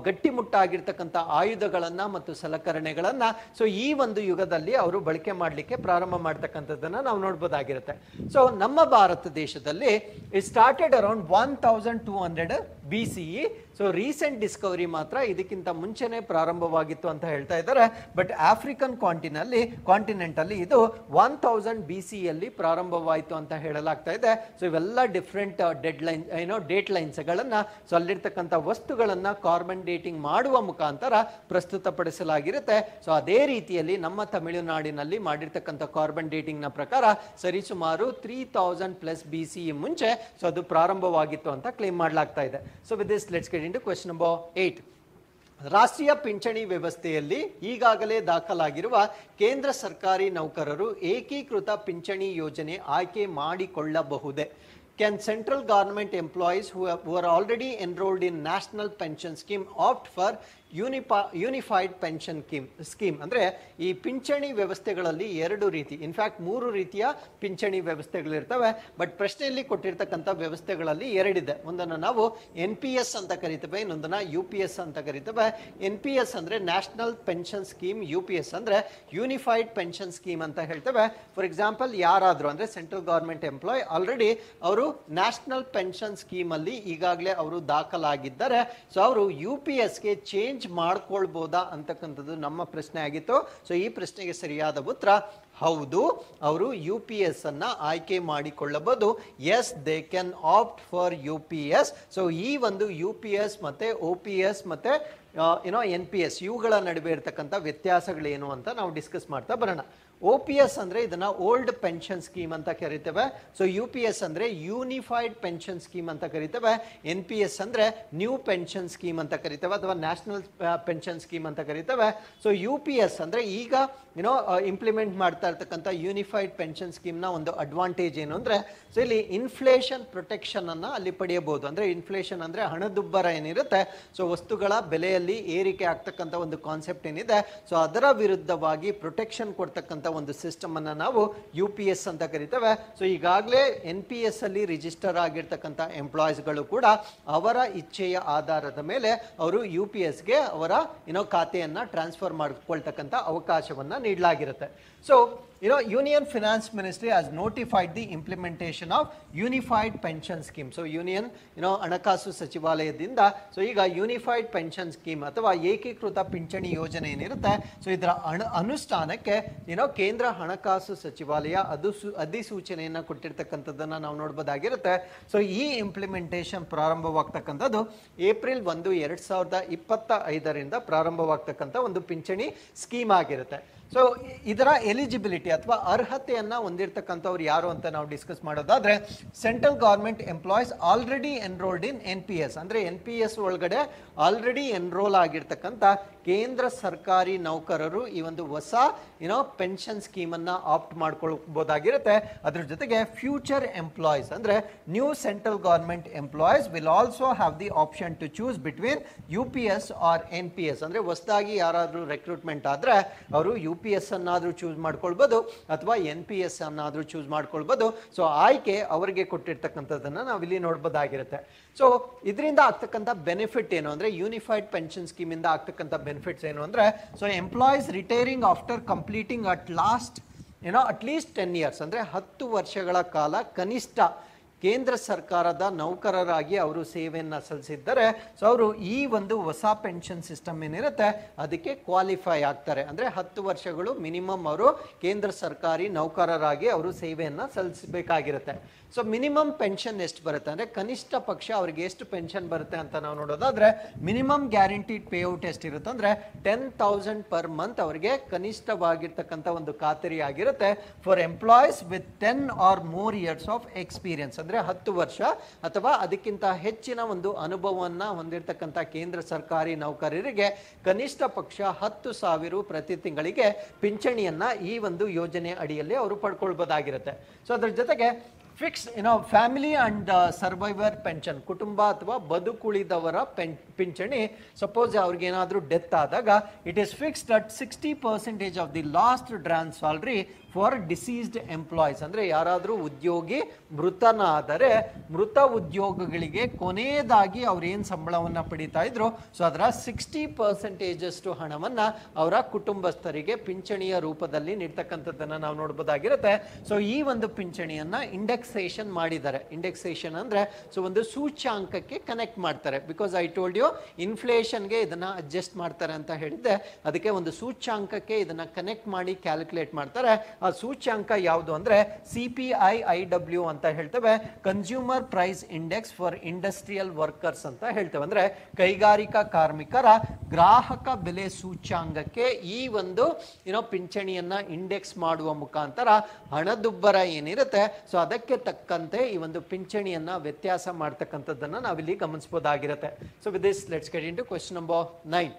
ಗಟ್ಟಿಮುಟ್ಟಾಗಿರ್ತಕ್ಕಂಥ ಆಯುಧಗಳನ್ನ ಮತ್ತು ಸಲಕರಣೆಗಳನ್ನ ಸೊ ಈ ಒಂದು ಯುಗದಲ್ಲಿ ಅವರು ಬಳಕೆ ಮಾಡಲಿಕ್ಕೆ ಪ್ರಾರಂಭ ಮಾಡ್ತಕ್ಕಂಥದ್ದನ್ನ ನಾವು ನೋಡ್ಬೋದಾಗಿರುತ್ತೆ. ಸೊ ನಮ್ಮ ಭಾರತ ದೇಶದಲ್ಲಿ it started around 1200 BCE. So recent Discovery ಮಾತ್ರ ಇದಕ್ಕಿಂತ ಮುಂಚೆನೆ ಪ್ರಾರಂಭವಾಗಿತ್ತು ಅಂತ ಹೇಳ್ತಾ ಇದ್ದಾರೆ. ಬಟ್ ಆಫ್ರಿಕನ್ ಕಾಂಟಿನೆಂಟ್ ಅಲ್ಲಿ ಇದು 1000 BCಯಲ್ಲಿ ಪ್ರಾರಂಭವಾಯಿತು ಅಂತ ಹೇಳಲಾಗ್ತಾ ಇದೆ. ಸೊ ಇವೆಲ್ಲ ಡಿಫ್ರೆಂಟ್ ಡೇಟ್ ಲೈನ್ಸ್ ಗಳನ್ನ, ಸೊ ಅಲ್ಲಿರ್ತಕ್ಕಂಥ ವಸ್ತುಗಳನ್ನ ಕಾರ್ಬನ್ ಡೇಟಿಂಗ್ ಮಾಡುವ ಮುಖಾಂತರ ಪ್ರಸ್ತುತಪಡಿಸಲಾಗಿರುತ್ತೆ. ಸೊ ಅದೇ ರೀತಿಯಲ್ಲಿ ನಮ್ಮ ತಮಿಳುನಾಡಿನಲ್ಲಿ ಮಾಡಿರ್ತಕ್ಕಂಥ ಕಾರ್ಬನ್ ಡೇಟಿಂಗ್ ನ ಪ್ರಕಾರ ಸರಿಸುಮಾರು 3000+ BCE ಮುಂಚೆ ಸೊ ಅದು ಪ್ರಾರಂಭವಾಗಿತ್ತು ಅಂತ ಕ್ಲೇಮ್ ಮಾಡಲಾಗ್ತಾ ಇದೆ. So with this let's get into question number 8. ರಾಷ್ಟ್ರೀಯ ಪಿಂಚಣಿ ವ್ಯವಸ್ಥೆಯಲ್ಲಿ ಈಗಾಗಲೇ ದಾಖಲಾಗಿರುವ ಕೇಂದ್ರ ಸರ್ಕಾರಿ ನೌಕರರು ಏಕೀಕೃತ ಪಿಂಚಣಿ ಯೋಜನೆ ಆಯ್ಕೆ ಮಾಡಿಕೊಳ್ಳಬಹುದೇ? Can central government employees who are already enrolled in national pension scheme opt for unified pension scheme? ಅಂದ್ರೆ ಈ ಪಿಂಚಣಿ ವ್ಯವಸ್ಥೆಗಳಲ್ಲಿ ಎರಡು ರೀತಿ, ಇನ್ಫ್ಯಾಕ್ಟ್ 3 ರೀತಿಯ ಪಿಂಚಣಿ ವ್ಯವಸ್ಥೆಗಳಿರ್ತವೆ. ಬಟ್ ಪ್ರಶ್ನೆಯಲ್ಲಿ ಕೊಟ್ಟಿರ್ತಕ್ಕಂಥ ವ್ಯವಸ್ಥೆಗಳಲ್ಲಿ ಎರಡಿದೆ. ಒಂದನ್ನು ನಾವು NPS ಅಂತ ಕರಿತೇವೆ, ಇನ್ನೊಂದನ್ನ UPS ಅಂತ ಕರಿತೇವೆ. NPS ಅಂದ್ರೆ ನ್ಯಾಷನಲ್ ಪೆನ್ಷನ್ ಸ್ಕೀಮ್, UPS ಅಂದ್ರೆ ಯೂನಿಫೈಡ್ ಪೆನ್ಷನ್ ಸ್ಕೀಮ್ ಅಂತ ಹೇಳ್ತೇವೆ. ಫಾರ್ ಎಕ್ಸಾಂಪಲ್, ಯಾರಾದ್ರೂ ಅಂದ್ರೆ ಸೆಂಟ್ರಲ್ ಗವರ್ಮೆಂಟ್ ಎಂಪ್ಲಾಯ್ ಆಲ್ರೆಡಿ ಅವರು ನ್ಯಾಷನಲ್ ಪೆನ್ಷನ್ ಸ್ಕೀಮ್ ಅಲ್ಲಿ ಈಗಾಗಲೇ ಅವರು ದಾಖಲಾಗಿದ್ದಾರೆ. ಸೊ ಅವರು UPSಗೆ ಚೇಂಜ್ ಮಾಡ್ಕೊಳ್ಬಹುದಾ ಅಂತಕ್ಕಂಥದ್ದು ನಮ್ಮ ಪ್ರಶ್ನೆ ಆಗಿತ್ತು. ಸೊ ಈ ಪ್ರಶ್ನೆಗೆ ಸರಿಯಾದ ಉತ್ತರ ಹೌದು, ಅವರು ಯು ಪಿ ಎಸ್ ಅನ್ನ ಆಯ್ಕೆ ಮಾಡಿಕೊಳ್ಳಬಹುದು. S, they can opt for U P S. So ಈ ಒಂದು ಯು ಪಿ ಎಸ್ ಮತ್ತೆ ಒ ಪಿ ಎಸ್ ಮತ್ತೆ ಎನ್ ಪಿ ಎಸ್ ಇವುಗಳ ನಡುವೆ ಇರತಕ್ಕಂಥ ವ್ಯತ್ಯಾಸಗಳೇನು ಅಂತ ನಾವು ಡಿಸ್ಕಸ್ ಮಾಡ್ತಾ ಬರೋಣ. ಒ ಪಿ ಎಸ್ ಅಂದ್ರೆ ಇದನ್ನ ಓಲ್ಡ್ ಪೆನ್ಷನ್ ಸ್ಕೀಮ್ ಅಂತ ಕರಿತೇವೆ. ಸೊ ಯು ಪಿ ಎಸ್ ಅಂದ್ರೆ ಯೂನಿಫೈಡ್ ಪೆನ್ಷನ್ ಸ್ಕೀಮ್ ಅಂತ ಕರಿತೇವೆ. ಎನ್ ಪಿ ಎಸ್ ಅಂದ್ರೆ ನ್ಯೂ ಪೆನ್ಷನ್ ಸ್ಕೀಮ್ ಅಂತ ಕರಿತೇವೆ ಅಥವಾ ನ್ಯಾಷನಲ್ ಪೆನ್ಷನ್ ಸ್ಕೀಮ್ ಅಂತ ಕರಿತೇವೆ. ಸೊ ಯು ಪಿ ಎಸ್ ಅಂದ್ರೆ ಈಗ ಇಂಪ್ಲಿಮೆಂಟ್ ಮಾಡ್ತಾ ಇರ್ತಕ್ಕಂಥ ಯೂನಿಫೈಡ್ ಪೆನ್ಷನ್ ಸ್ಕೀಮ್ ನ ಒಂದು ಅಡ್ವಾಂಟೇಜ್ ಏನು ಅಂದ್ರೆ, ಸೊ ಇಲ್ಲಿ ಇನ್ಫ್ಲೇಷನ್ ಪ್ರೊಟೆಕ್ಷನ್ ಅನ್ನ ಅಲ್ಲಿ ಪಡೆಯಬಹುದು. ಅಂದ್ರೆ ಇನ್ಫ್ಲೇಷನ್ ಅಂದ್ರೆ ಹಣದುಬ್ಬರ ಏನಿರುತ್ತೆ, ಸೊ ವಸ್ತುಗಳ ಬೆಲೆಯಲ್ಲಿ ಏರಿಕೆ ಆಗ್ತಕ್ಕಂಥ ಒಂದು ಕಾನ್ಸೆಪ್ಟ್ ಏನಿದೆ, ಸೊ ಅದರ ವಿರುದ್ಧವಾಗಿ ಪ್ರೊಟೆಕ್ಷನ್ ಕೊಡ್ತಕ್ಕಂಥ ಒಂದು ಸಿಸ್ಟಮ್ ಅನ್ನ ನಾವು ಯು ಪಿ ಎಸ್ ಅಂತ ಕರಿತೇವೆ. ಸೊ ಈಗಾಗಲೇ ಎನ್ ಪಿ ಎಸ್ ಅಲ್ಲಿ ರಿಜಿಸ್ಟರ್ ಆಗಿರ್ತಕ್ಕಂಥ ಎಂಪ್ಲಾಯೀಸ್ಗಳು ಕೂಡ ಅವರ ಇಚ್ಛೆಯ ಆಧಾರದ ಮೇಲೆ ಅವರು ಯು ಪಿ ಎಸ್ಗೆ ಅವರ ಖಾತೆಯನ್ನ ಟ್ರಾನ್ಸ್ಫರ್ ಮಾಡಿಕೊಳ್ತಕ್ಕಂಥ ಅವಕಾಶವನ್ನ ನೀಡಲಾಗಿರುತ್ತೆ. So Union Finance Ministry has notified the implementation of Unified Pension Scheme. So Union, ಹಣಕಾಸು ಸಚಿವಾಲಯದಿಂದ ಸೊ ಈಗ ಯೂನಿಫೈಡ್ ಪೆನ್ಷನ್ ಸ್ಕೀಮ್ ಅಥವಾ ಏಕೀಕೃತ ಪಿಂಚಣಿ ಯೋಜನೆ ಏನಿರುತ್ತೆ, ಸೊ ಇದರ ಅನುಷ್ಠಾನಕ್ಕೆ ಕೇಂದ್ರ ಹಣಕಾಸು ಸಚಿವಾಲಯ ಅಧಿಸೂಚನೆಯನ್ನ ಕೊಟ್ಟಿರ್ತಕ್ಕಂಥದ್ದನ್ನ ನಾವು ನೋಡಬಹುದಾಗಿರುತ್ತೆ. ಸೊ ಈ ಇಂಪ್ಲಿಮೆಂಟೇಷನ್ ಪ್ರಾರಂಭವಾಗ್ತಕ್ಕಂಥದ್ದು ಏಪ್ರಿಲ್ 1, 2025 ಪ್ರಾರಂಭವಾಗ್ತಕ್ಕಂಥ ಒಂದು ಪಿಂಚಣಿ ಸ್ಕೀಮ್ ಆಗಿರುತ್ತೆ. ಸೊ ಇದರ ಎಲಿಜಿಬಿಲಿಟಿ ಅಥವಾ ಅರ್ಹತೆಯನ್ನ ಹೊಂದಿರತಕ್ಕಂಥವ್ರು ಯಾರು ಅಂತ ನಾವು ಡಿಸ್ಕಸ್ ಮಾಡೋದಾದ್ರೆ, central government employees already enrolled in N P S. ಅಂದ್ರೆ ಎನ್ ಪಿ ಎಸ್ ಒಳಗಡೆ ಆಲ್ರೆಡಿ ಎನ್ರೋಲ್ ಆಗಿರ್ತಕ್ಕಂಥ ಕೇಂದ್ರ ಸರ್ಕಾರಿ ನೌಕರರು ಈ ಒಂದು ಹೊಸ ಪೆನ್ಷನ್ ಸ್ಕೀಮ್ ಅನ್ನ ಆಪ್ಟ್ ಮಾಡ್ಕೊಳ್ಬಹುದಾಗಿರುತ್ತೆ. ಅದ್ರ ಜೊತೆಗೆ ಫ್ಯೂಚರ್ ಎಂಪ್ಲಾಯೀಸ್ ಅಂದ್ರೆ new central government employees will also have the option to choose between U P S or N P S. ಅಂದ್ರೆ ಹೊಸದಾಗಿ ಯಾರಾದ್ರೂ ರೆಕ್ರೂಟ್ಮೆಂಟ್ ಆದ್ರೆ ಅವರು ಯು ಪಿ ಎಸ್ ಅನ್ನಾದ್ರೂ ಚೂಸ್ ಮಾಡ್ಕೊಳ್ಬಹುದು ಅಥವಾ ಎನ್ ಪಿ ಎಸ್ ಅನ್ನಾದ್ರೂ ಚೂಸ್ ಮಾಡ್ಕೊಳ್ಬಹುದು. ಸೊ ಆಯ್ಕೆ ಅವರಿಗೆ ಕೊಟ್ಟಿರ್ತಕ್ಕಂಥದ್ದನ್ನ ನಾವಿಲ್ಲಿ ನೋಡ್ಬೋದಾಗಿರುತ್ತೆ. ಸೊ ಇದರಿಂದ ಆಗ್ತಕ್ಕಂಥ ಬೆನಿಫಿಟ್ ಏನು ಅಂದ್ರೆ, ಯೂನಿಫೈಡ್ ಪೆನ್ಷನ್ ಸ್ಕೀಮ್ ಇಂದ ಆಗ್ತಕ್ಕಂಥ ಬೆನಿಫಿಟ್ಸ್ ಏನು ಅಂದ್ರೆ, so employees retiring after completing at least 10 years ಅಂದ್ರೆ 10 ವರ್ಷಗಳ ಕಾಲ ಕನಿಷ್ಠ ಕೇಂದ್ರ ಸರ್ಕಾರದ ನೌಕರರಾಗಿ ಅವರು ಸೇವೆಯನ್ನು ಸಲ್ಲಿಸಿದ್ದಾರೆ. ಸೊ ಅವರು ಈ ಒಂದು ಹೊಸ ಪೆನ್ಷನ್ ಸಿಸ್ಟಮ್ ಏನಿರುತ್ತೆ ಅದಕ್ಕೆ ಕ್ವಾಲಿಫೈ ಆಗ್ತಾರೆ. ಅಂದ್ರೆ 10 ವರ್ಷಗಳು ಮಿನಿಮಮ್ ಅವರು ಕೇಂದ್ರ ಸರ್ಕಾರಿ ನೌಕರರಾಗಿ ಅವರು ಸೇವೆಯನ್ನು ಸಲ್ಲಿಸಬೇಕಾಗಿರುತ್ತೆ. ಸೊ ಮಿನಿಮಮ್ ಪೆನ್ಷನ್ ಎಷ್ಟು ಬರುತ್ತೆ ಅಂದ್ರೆ, ಕನಿಷ್ಠ ಪಕ್ಷ ಅವರಿಗೆ ಎಷ್ಟು ಪೆನ್ಷನ್ ಬರುತ್ತೆ ಅಂತ ನಾವು ನೋಡೋದಾದ್ರೆ, ಮಿನಿಮಮ್ ಗ್ಯಾರಂಟಿಡ್ ಪೇಔಟ್ ಎಷ್ಟಿರುತ್ತೆ ಅಂದ್ರೆ 10,000 per month ಅವರಿಗೆ ಕನಿಷ್ಠವಾಗಿರ್ತಕ್ಕಂಥ ಒಂದು ಖಾತರಿ ಆಗಿರುತ್ತೆ. For employees with 10 or more years of experience ಅಂದ್ರೆ 10 ವರ್ಷ ಅಥವಾ ಅದಕ್ಕಿಂತ ಹೆಚ್ಚಿನ ಒಂದು ಅನುಭವವನ್ನ ಹೊಂದಿರತಕ್ಕಂಥ ಕೇಂದ್ರ ಸರ್ಕಾರಿ ನೌಕರರಿಗೆ ಕನಿಷ್ಠ ಪಕ್ಷ 10,000 ಪ್ರತಿ ತಿಂಗಳಿಗೆ ಪಿಂಚಣಿಯನ್ನ ಈ ಒಂದು ಯೋಜನೆ ಅಡಿಯಲ್ಲಿ ಅವರು ಪಡ್ಕೊಳ್ಬಹುದಾಗಿರುತ್ತೆ. ಸೊ ಅದ್ರ ಜೊತೆಗೆ fixed family and survivor pension, ಕುಟುಂಬ ಅಥವಾ ಬದುಕುಳಿದವರ ಪಿಂಚಣಿ ಸಪೋಸ್ ಅವ್ರಿಗೆ ಏನಾದರೂ ಡೆತ್ ಆದಾಗ it is fixed at 60% of the last drawn salary for deceased employees. ಅಂದ್ರೆ ಯಾರಾದರೂ ಉದ್ಯೋಗಿ ಮೃತನಾದರೆ ಮೃತ ಉದ್ಯೋಗಿಗಳಿಗೆ ಕೊನೆಯದಾಗಿ ಅವ್ರು ಏನು ಸಂಬಳವನ್ನ ಪಡಿತಾ ಇದ್ರು, ಸೊ ಅದರ 60% ಹಣವನ್ನ ಅವರ ಕುಟುಂಬಸ್ಥರಿಗೆ ಪಿಂಚಣಿಯ ರೂಪದಲ್ಲಿ ನೀಡ್ತಕ್ಕಂಥದ್ದನ್ನ ನಾವು ನೋಡಬಹುದಾಗಿರುತ್ತೆ. ಸೊ ಈ ಒಂದು ಪಿಂಚಣಿಯನ್ನ ಇಂಡೆಕ್ಸೇಷನ್ ಮಾಡಿದ್ದಾರೆ. ಇಂಡೆಕ್ಸೇಷನ್ ಅಂದ್ರೆ ಸೊ ಒಂದು ಸೂಚ್ಯಾಂಕಕ್ಕೆ ಕನೆಕ್ಟ್ ಮಾಡ್ತಾರೆ. ಬಿಕಾಸ್ ಐ ಟೋಲ್ಡ್ ಯು ಇನ್ಫ್ಲೇಷನ್ಗೆ ಇದನ್ನ ಅಡ್ಜಸ್ಟ್ ಮಾಡ್ತಾರೆ ಅಂತ ಹೇಳಿದ್ದೆ, ಅದಕ್ಕೆ ಒಂದು ಸೂಚ್ಯಾಂಕಕ್ಕೆ ಇದನ್ನ ಕನೆಕ್ಟ್ ಮಾಡಿ ಕ್ಯಾಲ್ಕುಲೇಟ್ ಮಾಡ್ತಾರೆ. ಆ ಸೂಚ್ಯಾಂಕ ಯಾವುದು ಅಂದ್ರೆ CPI-IW ಅಂತ ಹೇಳ್ತೇವೆ, consumer price index for industrial workers ಅಂತ ಹೇಳ್ತೇವೆ. ಅಂದ್ರೆ ಕೈಗಾರಿಕಾ ಕಾರ್ಮಿಕರ ಗ್ರಾಹಕ ಬೆಲೆ ಸೂಚ್ಯಾಂಕಕ್ಕೆ ಈ ಒಂದು ಪಿಂಚಣಿಯನ್ನ ಇಂಡೆಕ್ಸ್ ಮಾಡುವ ಮುಖಾಂತರ ಹಣದುಬ್ಬರ ಏನಿರುತ್ತೆ ಸೊ ಅದಕ್ಕೆ ತಕ್ಕಂತೆ ಈ ಒಂದು ಪಿಂಚಣಿಯನ್ನ ವ್ಯತ್ಯಾಸ ಮಾಡ್ತಕ್ಕಂಥದ್ದನ್ನ ನಾವಿಲ್ಲಿ ಗಮನಿಸಬಹುದಾಗಿರುತ್ತೆ. So with this let's get into question number 9.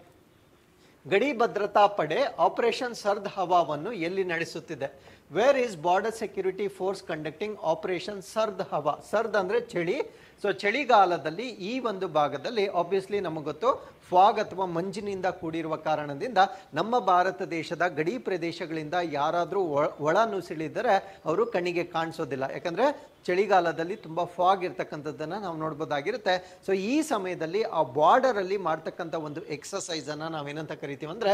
ಗಡಿ ಭದ್ರತಾ ಪಡೆ ಆಪರೇಷನ್ ಸರ್ದ್ ಹವಾವನ್ನು ಎಲ್ಲಿ ನಡೆಸುತ್ತಿದೆ? Where is border security force conducting operation Sard Hawa? ಸರ್ದ್ ಅಂದ್ರೆ ಚಳಿ. ಸೊ ಚಳಿಗಾಲದಲ್ಲಿ ಈ ಒಂದು ಭಾಗದಲ್ಲಿ ಆಬ್ವಿಯಸ್ಲಿ ನಮಗೆ ಗೊತ್ತು ಫಾಗ್ ಅಥವಾ ಮಂಜಿನಿಂದ ಕೂಡಿರುವ ಕಾರಣದಿಂದ ನಮ್ಮ ಭಾರತ ದೇಶದ ಗಡಿ ಪ್ರದೇಶಗಳಿಂದ ಯಾರಾದರೂ ಒಳ ನುಸುಳಿದರೆ ಅವರು ಕಣ್ಣಿಗೆ ಕಾಣಿಸೋದಿಲ್ಲ. ಯಾಕಂದ್ರೆ ಚಳಿಗಾಲದಲ್ಲಿ ತುಂಬಾ ಫಾಗ್ ಇರ್ತಕ್ಕಂಥದ್ದನ್ನ ನಾವು ನೋಡ್ಬೋದಾಗಿರುತ್ತೆ. ಸೊ ಈ ಸಮಯದಲ್ಲಿ ಆ ಬಾರ್ಡರ್ ಅಲ್ಲಿ ಮಾಡ್ತಕ್ಕಂಥ ಒಂದು ಎಕ್ಸಸೈಸ್ ಅನ್ನ ನಾವೇನಂತ ಕರಿತೀವಿ ಅಂದ್ರೆ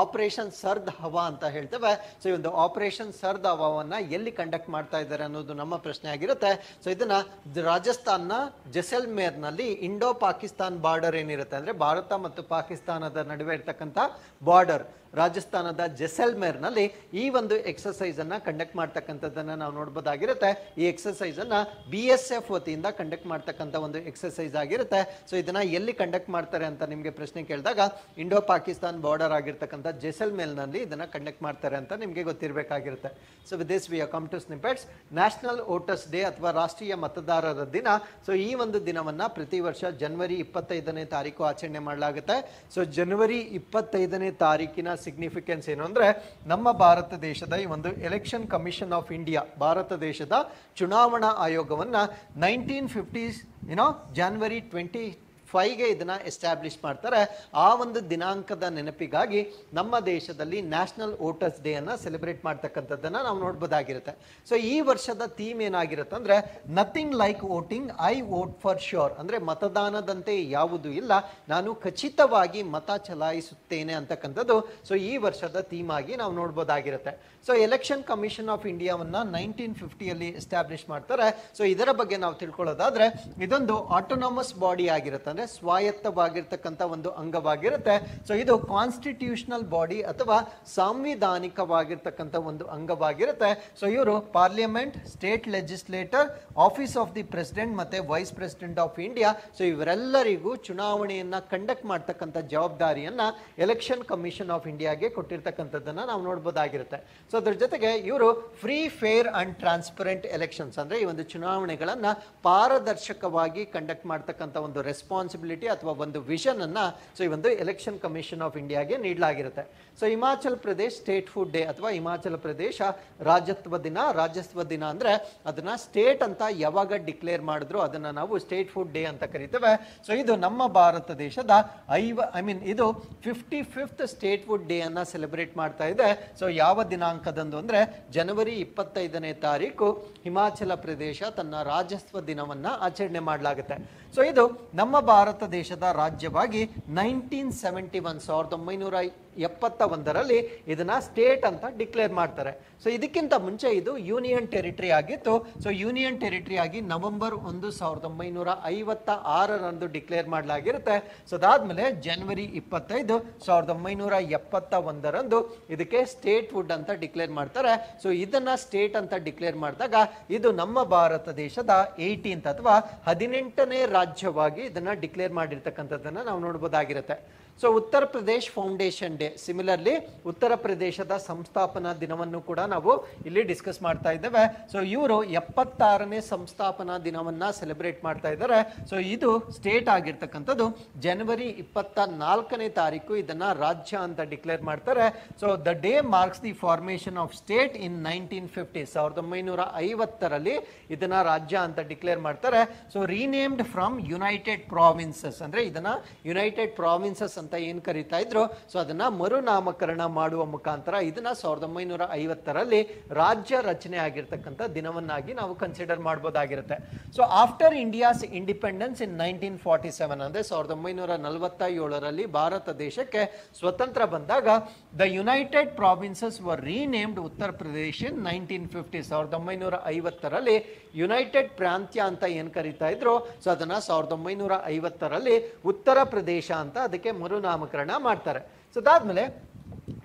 ಆಪರೇಷನ್ ಸರ್ದ್ ಹವಾ ಅಂತ ಹೇಳ್ತೇವೆ. ಸೊ ಈ ಒಂದು ಆಪರೇಷನ್ ಸರ್ ದಾವಾವನ್ನ ಎಲ್ಲಿ ಕಂಡಕ್ಟ್ ಮಾಡ್ತಾ ಇದ್ದಾರೆ ಅನ್ನೋದು ನಮ್ಮ ಪ್ರಶ್ನೆ ಆಗಿರುತ್ತೆ. ಸೊ ಇದನ್ನ ರಾಜಸ್ಥಾನ್ನ ಜೈಸಲ್ಮೇರ್ ನಲ್ಲಿ ಇಂಡೋ ಪಾಕಿಸ್ತಾನ್ ಬಾರ್ಡರ್ ಏನಿರುತ್ತೆ ಅಂದ್ರೆ ಭಾರತ ಮತ್ತು ಪಾಕಿಸ್ತಾನದ ನಡುವೆ ಇರ್ತಕ್ಕಂಥ ಬಾರ್ಡರ್ ರಾಜಸ್ಥಾನದ ಜೈಸಲ್ಮೇರ್ ನಲ್ಲಿ ಈ ಒಂದು ಎಕ್ಸರ್ಸೈಸ್ ಅನ್ನ ಕಂಡಕ್ಟ್ ಮಾಡ್ತಕ್ಕಂಥದ್ದನ್ನ ನಾವು ನೋಡಬಹುದಾಗಿರುತ್ತೆ. ಈ ಎಕ್ಸರ್ಸೈಸ್ ಅನ್ನ BSF ವತಿಯಿಂದ ಕಂಡಕ್ಟ್ ಮಾಡ್ತಕ್ಕಂಥ ಒಂದು ಎಕ್ಸರ್ಸೈಸ್ ಆಗಿರುತ್ತೆ. ಸೊ ಇದನ್ನ ಎಲ್ಲಿ ಕಂಡಕ್ಟ್ ಮಾಡ್ತಾರೆ ಅಂತ ನಿಮ್ಗೆ ಪ್ರಶ್ನೆ ಕೇಳಿದಾಗ ಇಂಡೋ ಪಾಕಿಸ್ತಾನ್ ಬಾರ್ಡರ್ ಆಗಿರ್ತಕ್ಕಂಥ ಜೈಸಲ್ಮೇರ್ ನಲ್ಲಿ ಇದನ್ನ ಕಂಡಕ್ಟ್ ಮಾಡ್ತಾರೆ ಅಂತ ನಿಮ್ಗೆ ಗೊತ್ತಿರಬೇಕಾಗಿರುತ್ತೆ. So with this we come to snippets. National voters day ಅಥವಾ ರಾಷ್ಟ್ರೀಯ ಮತದಾರರ ದಿನ. ಸೊ ಈ ಒಂದು ದಿನವನ್ನ ಪ್ರತಿ ವರ್ಷ ಜನವರಿ 25ನೇ ತಾರೀಕು ಆಚರಣೆ ಮಾಡಲಾಗುತ್ತೆ. ಸೊ ಜನವರಿ 25ನೇ ತಾರೀಕಿನ ಸಿಗ್ನಿಫಿಕೆನ್ಸ್ ಏನು ಅಂದ್ರೆ ನಮ್ಮ ಭಾರತ ದೇಶದ ಈ ಒಂದು election commission of India, Bharat ದೇಶದ ಚುನಾವಣಾ ಆಯೋಗವನ್ನ 1950 ಜನವರಿ 25ಗೆ ಇದನ್ನ ಎಸ್ಟಾಬ್ಲಿಷ್ ಮಾಡ್ತಾರೆ. ಆ ಒಂದು ದಿನಾಂಕದ ನೆನಪಿಗಾಗಿ ನಮ್ಮ ದೇಶದಲ್ಲಿ ನ್ಯಾಷನಲ್ ವೋಟರ್ಸ್ ಡೇ ಅನ್ನ ಸೆಲೆಬ್ರೇಟ್ ಮಾಡ್ತಕ್ಕಂಥದ್ದನ್ನ ನಾವು ನೋಡ್ಬೋದಾಗಿರುತ್ತೆ. ಸೊ ಈ ವರ್ಷದ ಥೀಮ್ ಏನಾಗಿರುತ್ತೆ ಅಂದ್ರೆ nothing like voting, I vote for sure. ಅಂದ್ರೆ ಮತದಾನದಂತೆ ಯಾವುದು ಇಲ್ಲ, ನಾನು ಖಚಿತವಾಗಿ ಮತ ಚಲಾಯಿಸುತ್ತೇನೆ ಅಂತಕ್ಕಂಥದ್ದು ಸೊ ಈ ವರ್ಷದ ಥೀಮ್ ಆಗಿ ನಾವು ನೋಡ್ಬೋದಾಗಿರುತ್ತೆ. ಸೊ ಎಲೆಕ್ಷನ್ ಕಮಿಷನ್ ಆಫ್ ಇಂಡಿಯಾವನ್ನ 1950ಯಲ್ಲಿ ಎಸ್ಟಾಬ್ಲಿಷ್ ಮಾಡ್ತಾರೆ. ಸೊ ಇದರ ಬಗ್ಗೆ ನಾವು ತಿಳ್ಕೊಳ್ಳೋದಾದ್ರೆ ಇದೊಂದು ಆಟೋನಮಸ್ ಬಾಡಿ ಆಗಿರುತ್ತೆ, ಅಂದ್ರೆ ಸ್ವಾಯತ್ತವಾಗಿರ್ತಕ್ಕಂಥ ಒಂದು ಅಂಗವಾಗಿರುತ್ತೆ. ಸೊ ಇದು ಕಾನ್ಸ್ಟಿಟ್ಯೂಷನಲ್ ಬಾಡಿ ಅಥವಾ ಸಾಂವಿಧಾನಿಕವಾಗಿರ್ತಕ್ಕಂಥ ಒಂದು ಅಂಗವಾಗಿರುತ್ತೆ. ಸೊ ಇವರು parliament, state legislator, office of the president ಮತ್ತೆ vice president of India, so ಇವರೆಲ್ಲರಿಗೂ ಚುನಾವಣೆಯನ್ನ ಕಂಡಕ್ಟ್ ಮಾಡ್ತಕ್ಕಂಥ ಜವಾಬ್ದಾರಿಯನ್ನ ಎಲೆಕ್ಷನ್ ಕಮಿಷನ್ ಆಫ್ ಇಂಡಿಯಾಗೆ ಕೊಟ್ಟಿರ್ತಕ್ಕಂಥದ್ದನ್ನ ನಾವು ನೋಡ್ಬೋದಾಗಿರುತ್ತೆ. ಸೊ ಅದ್ರ ಜೊತೆಗೆ ಇವರು free, fair and transparent elections ಅಂದ್ರೆ ಈ ಒಂದು ಚುನಾವಣೆಗಳನ್ನ ಪಾರದರ್ಶಕವಾಗಿ ಕಂಡಕ್ಟ್ ಮಾಡ್ತಕ್ಕಂಥ ಒಂದು ರೆಸ್ಪಾನ್ಸಿಬಿಲಿಟಿ ಅಥವಾ ಒಂದು ವಿಷನ್ ಅನ್ನ ಸೊ ಈ ಒಂದು ಎಲೆಕ್ಷನ್ ಕಮಿಷನ್ ಆಫ್ ಇಂಡಿಯಾಗೆ ನೀಡಲಾಗಿರುತ್ತೆ. So Himachal Pradesh state food day ಅಥವಾ ಹಿಮಾಚಲ ಪ್ರದೇಶ ರಾಜ್ಯತ್ವ ದಿನ ಅಂದ್ರೆ ಅದನ್ನ ಸ್ಟೇಟ್ ಅಂತ ಯಾವಾಗ ಡಿಕ್ಲೇರ್ ಮಾಡಿದ್ರು ಅದನ್ನ ನಾವು ಸ್ಟೇಟ್ ಫುಡ್ ಡೇ ಅಂತ ಕರಿತೇವೆ. ಸೊ ಇದು ನಮ್ಮ ಭಾರತ ದೇಶದ ಇದು 55th ಸ್ಟೇಟ್ ಫುಡ್ ಡೇ ಅನ್ನ ಸೆಲೆಬ್ರೇಟ್ ಮಾಡ್ತಾ ಇದೆ. ಸೊ ಯಾವ ದಿನಾಂಕದಂದು ಅಂದ್ರೆ ಜನವರಿ 25ನೇ ತಾರೀಕು ಹಿಮಾಚಲ ಪ್ರದೇಶ ತನ್ನ ರಾಜ್ಯತ್ವ ದಿನವನ್ನ ಆಚರಣೆ ಮಾಡಲಾಗುತ್ತೆ. ಸೊ ಇದು ನಮ್ಮ ಭಾರತ ದೇಶದ ರಾಜ್ಯವಾಗಿ 1971 ಇದನ್ನ ಸ್ಟೇಟ್ ಅಂತ ಡಿಕ್ಲೇರ್ ಮಾಡ್ತಾರೆ. ಸೊ ಇದಕ್ಕಿಂತ ಮುಂಚೆ ಇದು ಯೂನಿಯನ್ ಟೆರಿಟರಿ ಆಗಿತ್ತು. ಸೊ ಯೂನಿಯನ್ ಟೆರಿಟರಿ ಆಗಿ ನವೆಂಬರ್ 1, 1956 ಡಿಕ್ಲೇರ್ ಮಾಡಲಾಗಿರುತ್ತೆ. ಸೊ ಅದಾದ್ಮೇಲೆ ಜನವರಿ 25, 1971 ಇದಕ್ಕೆ ಸ್ಟೇಟ್ ವುಡ್ ಅಂತ ಡಿಕ್ಲೇರ್ ಮಾಡ್ತಾರೆ. ಸೊ ಇದನ್ನ ಸ್ಟೇಟ್ ಅಂತ ಡಿಕ್ಲೇರ್ ಮಾಡಿದಾಗ ಇದು ನಮ್ಮ ಭಾರತ ದೇಶದ 18th ಅಥವಾ 18ನೇ ರಾಜ್ಯವಾಗಿ ಇದನ್ನ ಡಿಕ್ಲೇರ್ ಮಾಡಿರ್ತಕ್ಕಂಥದ್ದನ್ನ ನಾವು ನೋಡಬಹುದಾಗಿರುತ್ತೆ. So Uttar Pradesh foundation day, similarly ಉತ್ತರ ಪ್ರದೇಶದ ಸಂಸ್ಥಾಪನಾ ದಿನವನ್ನು ಕೂಡ ನಾವು ಇಲ್ಲಿ ಡಿಸ್ಕಸ್ ಮಾಡ್ತಾ ಇದ್ದೇವೆ. ಸೊ ಇವರು 76ನೇ ಸಂಸ್ಥಾಪನಾ ದಿನವನ್ನ ಸೆಲೆಬ್ರೇಟ್ ಮಾಡ್ತಾ ಇದ್ದಾರೆ. ಸೊ ಇದು ಸ್ಟೇಟ್ ಆಗಿರ್ತಕ್ಕಂಥದ್ದು ಜನವರಿ 24ನೇ ತಾರೀಕು ಇದನ್ನ ರಾಜ್ಯ ಅಂತ ಡಿಕ್ಲೇರ್ ಮಾಡ್ತಾರೆ. So the day marks the formation of state ಇನ್ 1950, 1950 ಇದನ್ನ ರಾಜ್ಯ ಅಂತ ಡಿಕ್ಲೇರ್ ಮಾಡ್ತಾರೆ. So renamed from United provinces, ಅಂದ್ರೆ ಇದನ್ನ ಯುನೈಟೆಡ್ ಪ್ರಾವಿನ್ಸಸ್ ಅಂತ ಏನ್ ಕರೀತಾ ಇದ್ರು, ಸೊ ಅದನ್ನ ಮರುನಾಮಕರಣ ಮಾಡುವ ಮುಖಾಂತರ ಇದನ್ನ 1950 ರಾಜ್ಯ ರಚನೆ ಆಗಿರ್ತಕ್ಕಂಥ ದಿನವನ್ನಾಗಿ ನಾವು ಕನ್ಸಿಡರ್ ಮಾಡಬಹುದಾಗಿರುತ್ತೆ. So after India's independence in 1947, ಅಂದ್ರೆ 1947 ಭಾರತ ದೇಶಕ್ಕೆ ಸ್ವತಂತ್ರ ಬಂದಾಗ the united provinces were renamed Uttar Pradesh in 1950, 1950 United ಪ್ರಾಂತ್ಯ ಅಂತ ಏನ್ ಕರೀತಾ ಇದ್ರು, ಸೊ ಅದನ್ನ 1950 ಉತ್ತರ ಪ್ರದೇಶ ಅಂತ ಅದಕ್ಕೆ ಮರುನಾಮಕರಣ ಮಾಡ್ತಾರೆ. ಸೊ ಅದಾದ್ಮೇಲೆ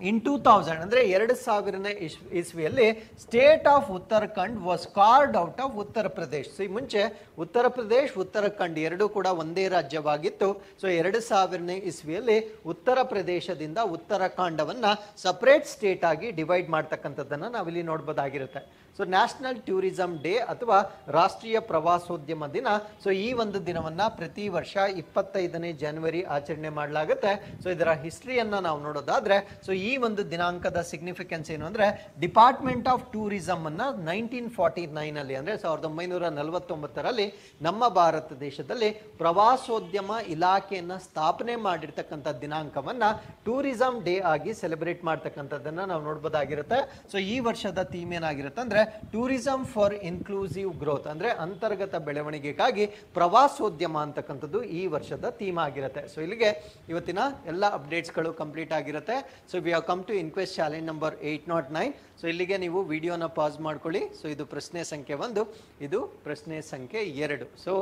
ಇನ್ 2000 ಅಂದ್ರೆ 2000ನೇ ಇಸ್ವಿಯಲ್ಲಿ state of Uttarakhand was carved out of Uttar Pradesh. So ಈ ಮುಂಚೆ ಉತ್ತರ ಪ್ರದೇಶ್, ಉತ್ತರಾಖಂಡ್ ಎರಡೂ ಕೂಡ ಒಂದೇ ರಾಜ್ಯವಾಗಿತ್ತು. ಸೊ 2000ನೇ ಇಸ್ವಿಯಲ್ಲಿ ಉತ್ತರ ಪ್ರದೇಶದಿಂದ ಉತ್ತರಾಖಂಡವನ್ನ ಸಪರೇಟ್ ಸ್ಟೇಟ್ ಆಗಿ ಡಿವೈಡ್ ಮಾಡ್ತಕ್ಕಂಥದ್ದನ್ನ ನಾವಿಲ್ಲಿ ನೋಡ್ಬೋದಾಗಿರುತ್ತೆ. ಸೊ ನ್ಯಾಷನಲ್ ಟೂರಿಸಂ ಡೇ ಅಥವಾ ರಾಷ್ಟ್ರೀಯ ಪ್ರವಾಸೋದ್ಯಮ ದಿನ. ಸೊ ಈ ಒಂದು ದಿನವನ್ನ ಪ್ರತಿ ವರ್ಷ 25ನೇ ಜನವರಿ ಆಚರಣೆ ಮಾಡಲಾಗುತ್ತೆ. ಸೊ ಇದರ ಹಿಸ್ಟ್ರಿಯನ್ನ ನಾವು ನೋಡೋದಾದ್ರೆ, ಸೊ ಈ ಒಂದು ದಿನಾಂಕದ ಸಿಗ್ನಿಫಿಕೆನ್ಸ್ ಏನು ಅಂದ್ರೆ ಡಿಪಾರ್ಟ್ಮೆಂಟ್ ಆಫ್ ಟೂರಿಸಂ ಅನ್ನ 1949 ಅಂದ್ರೆ 1949 ನಮ್ಮ ಭಾರತ ದೇಶದಲ್ಲಿ ಪ್ರವಾಸೋದ್ಯಮ ಇಲಾಖೆಯನ್ನ ಸ್ಥಾಪನೆ ಮಾಡಿರ್ತಕ್ಕಂಥ ದಿನಾಂಕವನ್ನ ಟೂರಿಸಂ ಡೇ ಆಗಿ ಸೆಲೆಬ್ರೇಟ್ ಮಾಡ್ತಕ್ಕಂಥದ್ದನ್ನ ನಾವು ನೋಡ್ಬೋದಾಗಿರುತ್ತೆ. ಸೊ ಈ ವರ್ಷದ ಥೀಮ್ ಏನಾಗಿರುತ್ತೆ ಅಂದ್ರೆ ಟೂರಿಸಂ ಫಾರ್ ಇನ್ಕ್ಲೂಸಿವ್ ಗ್ರೋತ್, ಅಂದರೆ ಅಂತರ್ಗತ ಬೆಳವಣಿಗೆಗಾಗಿ ಪ್ರವಾಸೋದ್ಯಮ ಅಂತಕ್ಕಂಥದ್ದು ಈ ವರ್ಷದ ಥೀಮ್ ಆಗಿರುತ್ತೆ. ಸೊ ಇಲ್ಲಿಗೆ ಇವತ್ತಿನ ಎಲ್ಲ ಅಪ್ಡೇಟ್ಸ್ಗಳು ಕಂಪ್ಲೀಟ್ ಆಗಿರುತ್ತೆ. So we have come to inquest challenge number 809. So ಇಲ್ಲಿಗೆ ನೀವು ವಿಡಿಯೋನ ಪಾಸ್ ಮಾಡ್ಕೊಳ್ಳಿ. ಸೊ ಇದು ಪ್ರಶ್ನೆ ಸಂಖ್ಯೆ 1, ಇದು ಪ್ರಶ್ನೆ ಸಂಖ್ಯೆ 2. ಸೊ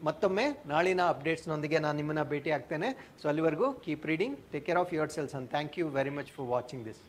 ಮತ್ತೊಮ್ಮೆ ನಾಳಿನ ಅಪ್ಡೇಟ್ಸ್ನೊಂದಿಗೆ ನಾನು ನಿಮ್ಮನ್ನ ಭೇಟಿ ಆಗ್ತೇನೆ. ಸೊ ಅಲ್ಲಿವರೆಗೂ keep reading, take care of your selves, and thank you very much for watching this.